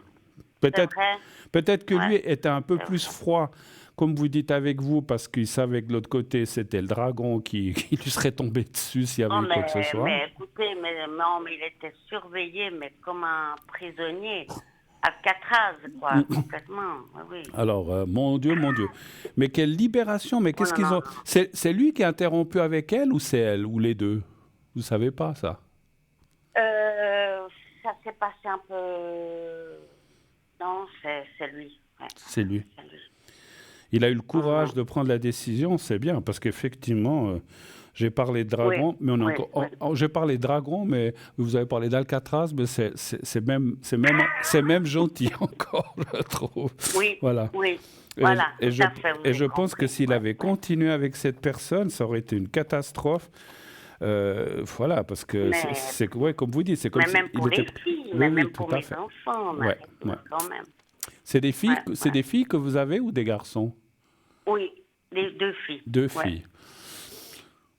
[SPEAKER 1] Peut-être que lui était un peu
[SPEAKER 2] c'est
[SPEAKER 1] plus
[SPEAKER 2] vrai.
[SPEAKER 1] froid, comme vous dites avec vous, parce qu'il savait que de l'autre côté, c'était le dragon qui lui serait tombé dessus s'il y avait
[SPEAKER 2] Oh,
[SPEAKER 1] eu quoi que ce soit.
[SPEAKER 2] mais écoutez, non, mais il était surveillé, mais comme un prisonnier, à Alcatraz, quoi, complètement. Oui.
[SPEAKER 1] Alors, mon Dieu, mon Dieu. Mais quelle libération, mais qu'est-ce
[SPEAKER 2] non,
[SPEAKER 1] qu'ils
[SPEAKER 2] non,
[SPEAKER 1] ont... C'est lui qui a interrompu avec elle ou c'est elle, ou les deux? Vous savez pas ça?
[SPEAKER 2] Ça s'est passé un peu... Non, c'est lui. Ouais,
[SPEAKER 1] C'est lui.
[SPEAKER 2] c'est lui.
[SPEAKER 1] Il a eu le courage de prendre la décision, c'est bien, parce qu'effectivement, j'ai parlé de dragon, mais on a encore... J'ai parlé de dragon, mais vous avez parlé d'Alcatraz, mais c'est même gentil encore, je trouve.
[SPEAKER 2] Oui,
[SPEAKER 1] Voilà.
[SPEAKER 2] oui. Voilà,
[SPEAKER 1] Et
[SPEAKER 2] tout à fait, vous
[SPEAKER 1] je
[SPEAKER 2] avez
[SPEAKER 1] pense que
[SPEAKER 2] compris.
[SPEAKER 1] s'il avait continué avec cette personne, ça aurait été une catastrophe. Voilà, parce que ouais, comme vous dites, c'est comme
[SPEAKER 2] Mais
[SPEAKER 1] si
[SPEAKER 2] même pour
[SPEAKER 1] il
[SPEAKER 2] les
[SPEAKER 1] était...
[SPEAKER 2] filles,
[SPEAKER 1] Oui,
[SPEAKER 2] mais
[SPEAKER 1] oui,
[SPEAKER 2] même
[SPEAKER 1] tout
[SPEAKER 2] pour
[SPEAKER 1] à
[SPEAKER 2] mes
[SPEAKER 1] fait.
[SPEAKER 2] enfants,
[SPEAKER 1] Ouais, ouais.
[SPEAKER 2] quand même.
[SPEAKER 1] C'est des filles,
[SPEAKER 2] Ouais.
[SPEAKER 1] des filles que vous avez ou des garçons?
[SPEAKER 2] Oui, les deux filles.
[SPEAKER 1] Deux
[SPEAKER 2] Ouais.
[SPEAKER 1] filles.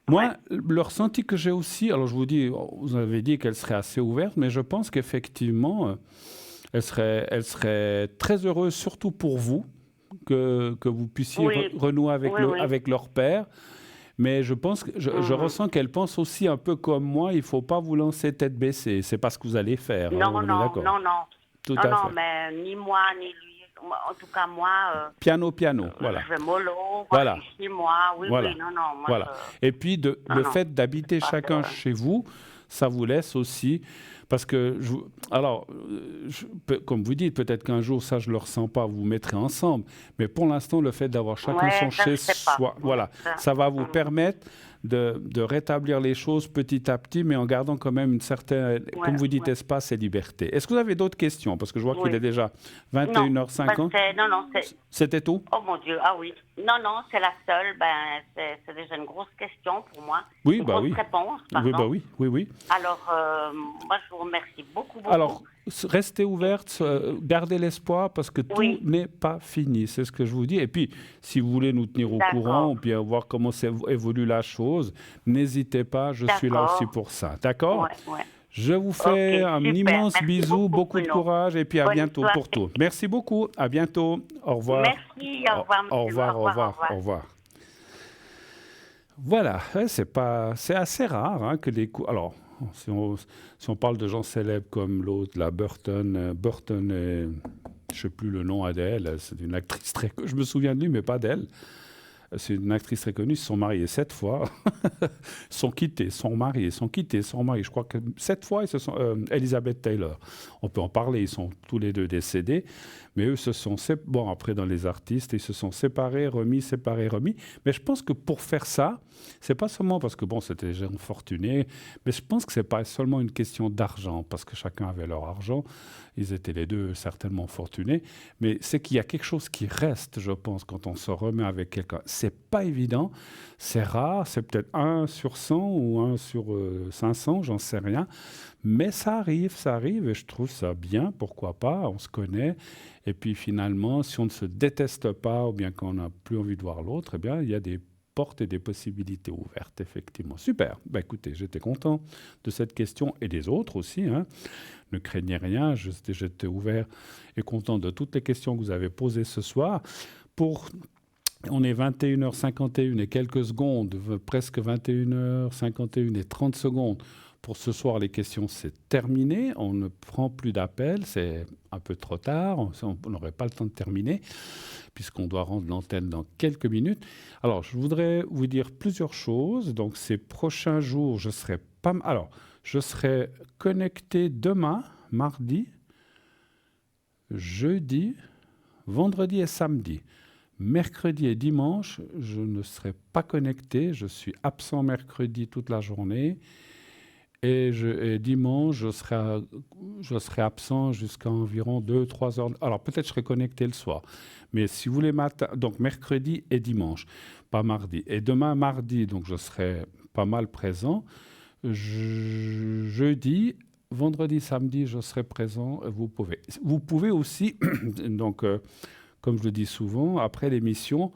[SPEAKER 1] Moi, le ressenti que j'ai aussi, alors je vous dis, vous avez dit qu'elle serait assez ouverte, mais je pense qu'effectivement, elle serait très heureuse, surtout pour vous, que vous puissiez renouer avec leur père. Mais je pense que je ressens qu'elle pense aussi un peu comme moi, il ne faut pas vous lancer tête baissée. C'est pas ce que vous allez faire.
[SPEAKER 2] Non,
[SPEAKER 1] on est
[SPEAKER 2] non,
[SPEAKER 1] d'accord.
[SPEAKER 2] non, non.
[SPEAKER 1] Tout à fait.
[SPEAKER 2] Mais ni moi, ni lui. En tout cas, moi...
[SPEAKER 1] Piano, voilà.
[SPEAKER 2] Je vais mollo,
[SPEAKER 1] Voilà.
[SPEAKER 2] chez moi. Oui,
[SPEAKER 1] Voilà.
[SPEAKER 2] oui, non, non. Moi,
[SPEAKER 1] Voilà. Et puis, le fait d'habiter chacun chez vous, ça vous laisse aussi... Parce que, comme vous dites, peut-être qu'un jour, ça, je ne le ressens pas, vous vous mettrez ensemble. Mais pour l'instant, le fait d'avoir chacun son chez soi, voilà, ça va vous permettre de rétablir les choses petit à petit, mais en gardant quand même une certaine, comme vous dites, espace et liberté. Est-ce que vous avez d'autres questions? Parce que je vois qu'il est déjà 21h50.
[SPEAKER 2] Non,
[SPEAKER 1] C'était tout?
[SPEAKER 2] Oh mon Dieu, ah oui. Non, c'est la seule. C'est déjà une grosse question pour moi.
[SPEAKER 1] Oui,
[SPEAKER 2] une grosse réponse, pardon.
[SPEAKER 1] Oui.
[SPEAKER 2] Alors, moi, je vous remercie beaucoup.
[SPEAKER 1] Alors, restez ouverte, gardez l'espoir parce que tout n'est pas fini, c'est ce que je vous dis. Et puis, si vous voulez nous tenir au courant ou bien voir comment évolue la chose, n'hésitez pas, je suis là aussi pour ça. D'accord?
[SPEAKER 2] Ouais.
[SPEAKER 1] Je vous fais un immense bisou, beaucoup de courage et puis à bientôt pour tout. Merci beaucoup, à bientôt. Au revoir.
[SPEAKER 2] Merci, au revoir, monsieur.
[SPEAKER 1] Au revoir. Voilà, c'est assez rare hein, que les coups... Alors, si on parle de gens célèbres comme l'autre, la Burton est, je ne sais plus le nom d'elle, c'est une actrice très... Je me souviens de lui, mais pas d'elle. C'est une actrice très connue, ils se sont mariés 7 fois. Ils sont quittés, sont mariés. Je crois que 7 fois, ils se sont... Elizabeth Taylor, on peut en parler, ils sont tous les deux décédés. Mais eux se sont... Bon, après, dans les artistes, ils se sont séparés, remis. Mais je pense que pour faire ça, c'est pas seulement parce que, bon, c'était des gens fortunés, mais je pense que c'est pas seulement une question d'argent, parce que chacun avait leur argent. Ils étaient les deux certainement fortunés. Mais c'est qu'il y a quelque chose qui reste, je pense, quand on se remet avec quelqu'un. C'est pas évident, c'est rare, c'est peut-être 1 sur 100 ou 1 sur 500, j'en sais rien. Mais ça arrive et je trouve ça bien, pourquoi pas, on se connaît. Et puis finalement, si on ne se déteste pas ou bien qu'on n'a plus envie de voir l'autre, eh bien, il y a des portes et des possibilités ouvertes, effectivement. Super. Écoutez, j'étais content de cette question et des autres aussi. Hein. Ne craignez rien, j'étais ouvert et content de toutes les questions que vous avez posées ce soir. On est 21h51 et quelques secondes, presque 21h51 et 30 secondes. Pour ce soir, les questions, c'est terminé. On ne prend plus d'appels. C'est un peu trop tard. On n'aurait pas le temps de terminer puisqu'on doit rendre l'antenne dans quelques minutes. Alors, je voudrais vous dire plusieurs choses. Donc, ces prochains jours, je serai connecté demain, mardi, jeudi, vendredi et samedi. Mercredi et dimanche, je ne serai pas connecté. Je suis absent mercredi toute la journée. Et dimanche, je serai absent jusqu'à environ 2-3 heures. Alors peut-être je serai connecté le soir. Mais si vous voulez matin, donc mercredi et dimanche, pas mardi. Et demain, mardi, donc je serai pas mal présent. Jeudi, vendredi, samedi, je serai présent. Vous pouvez aussi, donc comme je le dis souvent, après l'émission,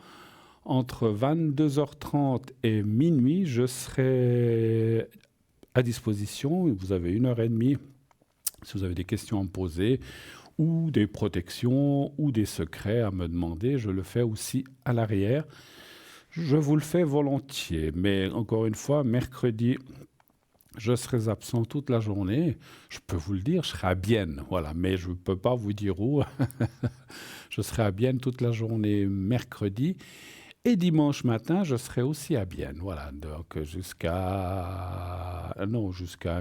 [SPEAKER 1] entre 22h30 et minuit, je serai à disposition. Vous avez 1h30 si vous avez des questions à me poser ou des protections ou des secrets à me demander. Je le fais aussi à l'arrière. Je vous le fais volontiers. Mais encore une fois, mercredi, je serai absent toute la journée. Je peux vous le dire, je serai à Bienne. Voilà, mais je ne peux pas vous dire où. Je serai à Bienne toute la journée mercredi. Et dimanche matin, je serai aussi à Bienne. Voilà, donc jusqu'à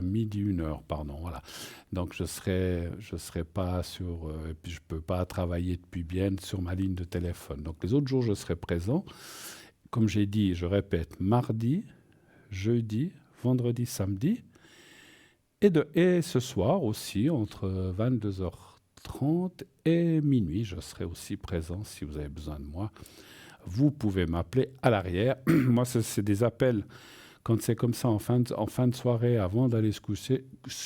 [SPEAKER 1] midi, 1h, pardon. Voilà. Donc je serai pas sur... et puis je ne peux pas travailler depuis Bienne sur ma ligne de téléphone. Donc les autres jours, je serai présent. Comme j'ai dit, je répète, mardi, jeudi, vendredi, samedi. Et ce soir aussi, entre 22h30 et minuit, je serai aussi présent si vous avez besoin de moi. Vous pouvez m'appeler à l'arrière. Moi, c'est des appels quand c'est comme ça en fin de soirée, avant d'aller se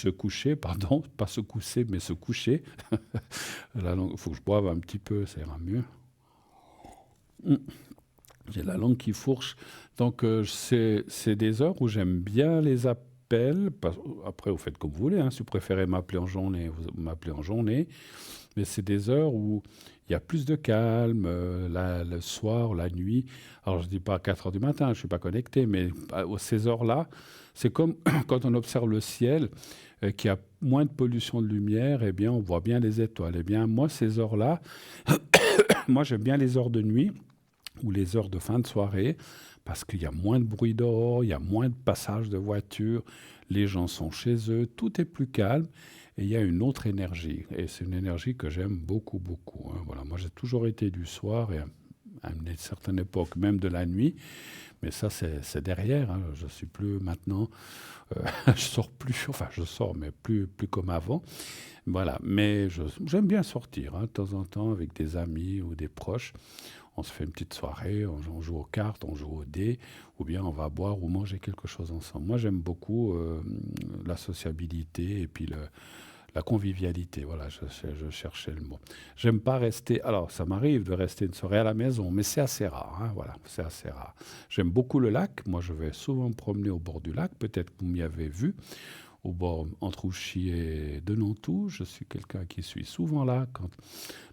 [SPEAKER 1] coucher, pardon, pas se coucher, mais se coucher. Il faut que je boive un petit peu, ça ira mieux. J'ai la langue qui fourche. Donc, c'est des heures où j'aime bien les appels. Après, vous faites comme vous voulez. Hein. Si vous préférez m'appeler en journée, vous m'appelez en journée. Mais c'est des heures où il y a plus de calme, le soir, la nuit. Alors, je ne dis pas à 4 heures du matin, je ne suis pas connecté, mais à ces heures-là, c'est comme quand on observe le ciel, qu'il y a moins de pollution de lumière, eh bien, on voit bien les étoiles. Eh bien, moi, ces heures-là, moi, j'aime bien les heures de nuit ou les heures de fin de soirée, parce qu'il y a moins de bruit dehors, il y a moins de passages de voitures, les gens sont chez eux, tout est plus calme. Et il y a une autre énergie, et c'est une énergie que j'aime beaucoup, beaucoup. Hein. Voilà. Moi, j'ai toujours été du soir, et à une certaine époque, même de la nuit, mais ça, c'est derrière. Hein. Je ne suis plus maintenant, je sors plus, enfin, je sors, mais plus comme avant. Voilà, mais j'aime bien sortir, hein, de temps en temps, avec des amis ou des proches. On se fait une petite soirée, on joue aux cartes, on joue aux dés, ou bien on va boire ou manger quelque chose ensemble. Moi, j'aime beaucoup la sociabilité et puis la convivialité. Voilà, je cherchais le mot. J'aime pas rester... Alors, ça m'arrive de rester une soirée à la maison, mais c'est assez rare. Hein, voilà, c'est assez rare. J'aime beaucoup le lac. Moi, je vais souvent me promener au bord du lac. Peut-être que vous m'y avez vu. Au bord entre Ouchy et Denontou. Je suis quelqu'un qui suis souvent là quand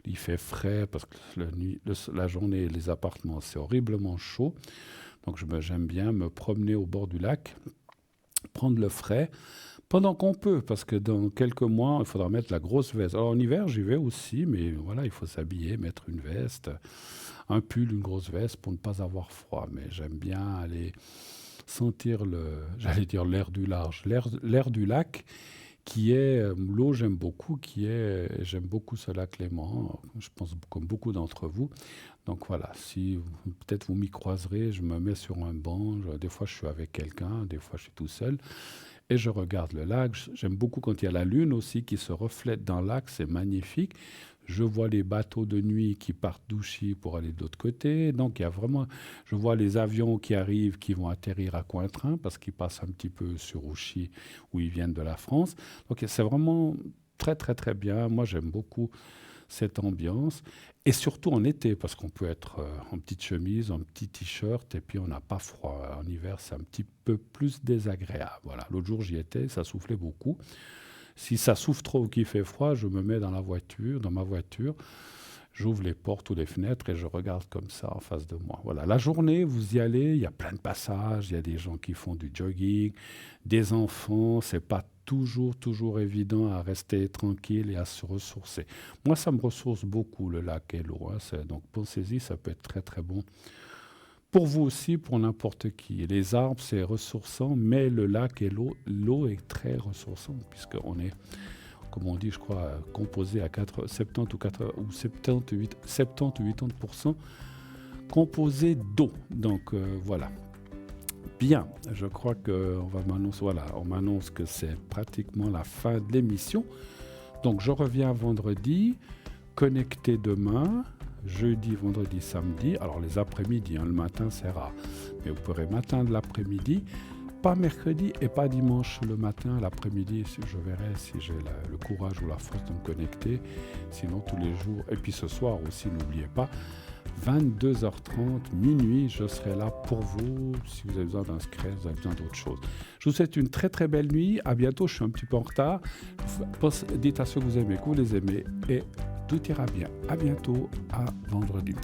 [SPEAKER 1] il fait frais, parce que la journée, les appartements, c'est horriblement chaud. Donc j'aime bien me promener au bord du lac, prendre le frais, pendant qu'on peut, parce que dans quelques mois, il faudra mettre la grosse veste. Alors en hiver, j'y vais aussi, mais voilà, il faut s'habiller, mettre une veste, un pull, une grosse veste pour ne pas avoir froid. Mais j'aime bien aller sentir l'air du large, l'air du lac, qui est, l'eau j'aime beaucoup, j'aime beaucoup ce lac Léman, je pense comme beaucoup d'entre vous. Donc voilà, si peut-être vous m'y croiserez, je me mets sur un banc, des fois je suis avec quelqu'un, des fois je suis tout seul, et je regarde le lac. J'aime beaucoup quand il y a la lune aussi qui se reflète dans le lac, c'est magnifique. Je vois les bateaux de nuit qui partent d'Ouchy pour aller de l'autre côté. Donc, il y a vraiment... Je vois les avions qui arrivent, qui vont atterrir à Cointrin, parce qu'ils passent un petit peu sur Ouchy, où ils viennent de la France. Donc, c'est vraiment très, très, très bien. Moi, j'aime beaucoup cette ambiance. Et surtout en été, parce qu'on peut être en petite chemise, en petit t-shirt, et puis on n'a pas froid. En hiver, c'est un petit peu plus désagréable. Voilà. L'autre jour, j'y étais, ça soufflait beaucoup. Si ça souffle trop ou qu'il fait froid, je me mets dans ma voiture, j'ouvre les portes ou les fenêtres et je regarde comme ça en face de moi. Voilà, la journée, vous y allez, il y a plein de passages, il y a des gens qui font du jogging, des enfants, c'est pas toujours évident à rester tranquille et à se ressourcer. Moi, ça me ressource beaucoup, le lac et l'eau. Hein, donc pensez-y, ça peut être très très bon. Pour vous aussi, pour n'importe qui. Les arbres, c'est ressourçant, mais le lac et l'eau est très ressourçant, puisqu'on est, comme on dit, je crois, composé à 70 ou 78, 70 ou 80% composé d'eau. Donc voilà. Bien, je crois qu'on on m'annonce que c'est pratiquement la fin de l'émission. Donc je reviens vendredi, connecté demain, jeudi, vendredi, samedi. Alors les après-midi, le matin c'est rare, mais vous pourrez matin de l'après-midi, pas mercredi et pas dimanche le matin, l'après-midi, je verrai si j'ai le courage ou la force de me connecter. Sinon tous les jours, et puis ce soir aussi, n'oubliez pas, 22h30, minuit, je serai là pour vous. Si vous avez besoin d'inscrire, vous avez besoin d'autre chose. Je vous souhaite une très très belle nuit. À bientôt, je suis un petit peu en retard. Dites à ceux que vous aimez que vous les aimez et tout ira bien. À bientôt, à vendredi.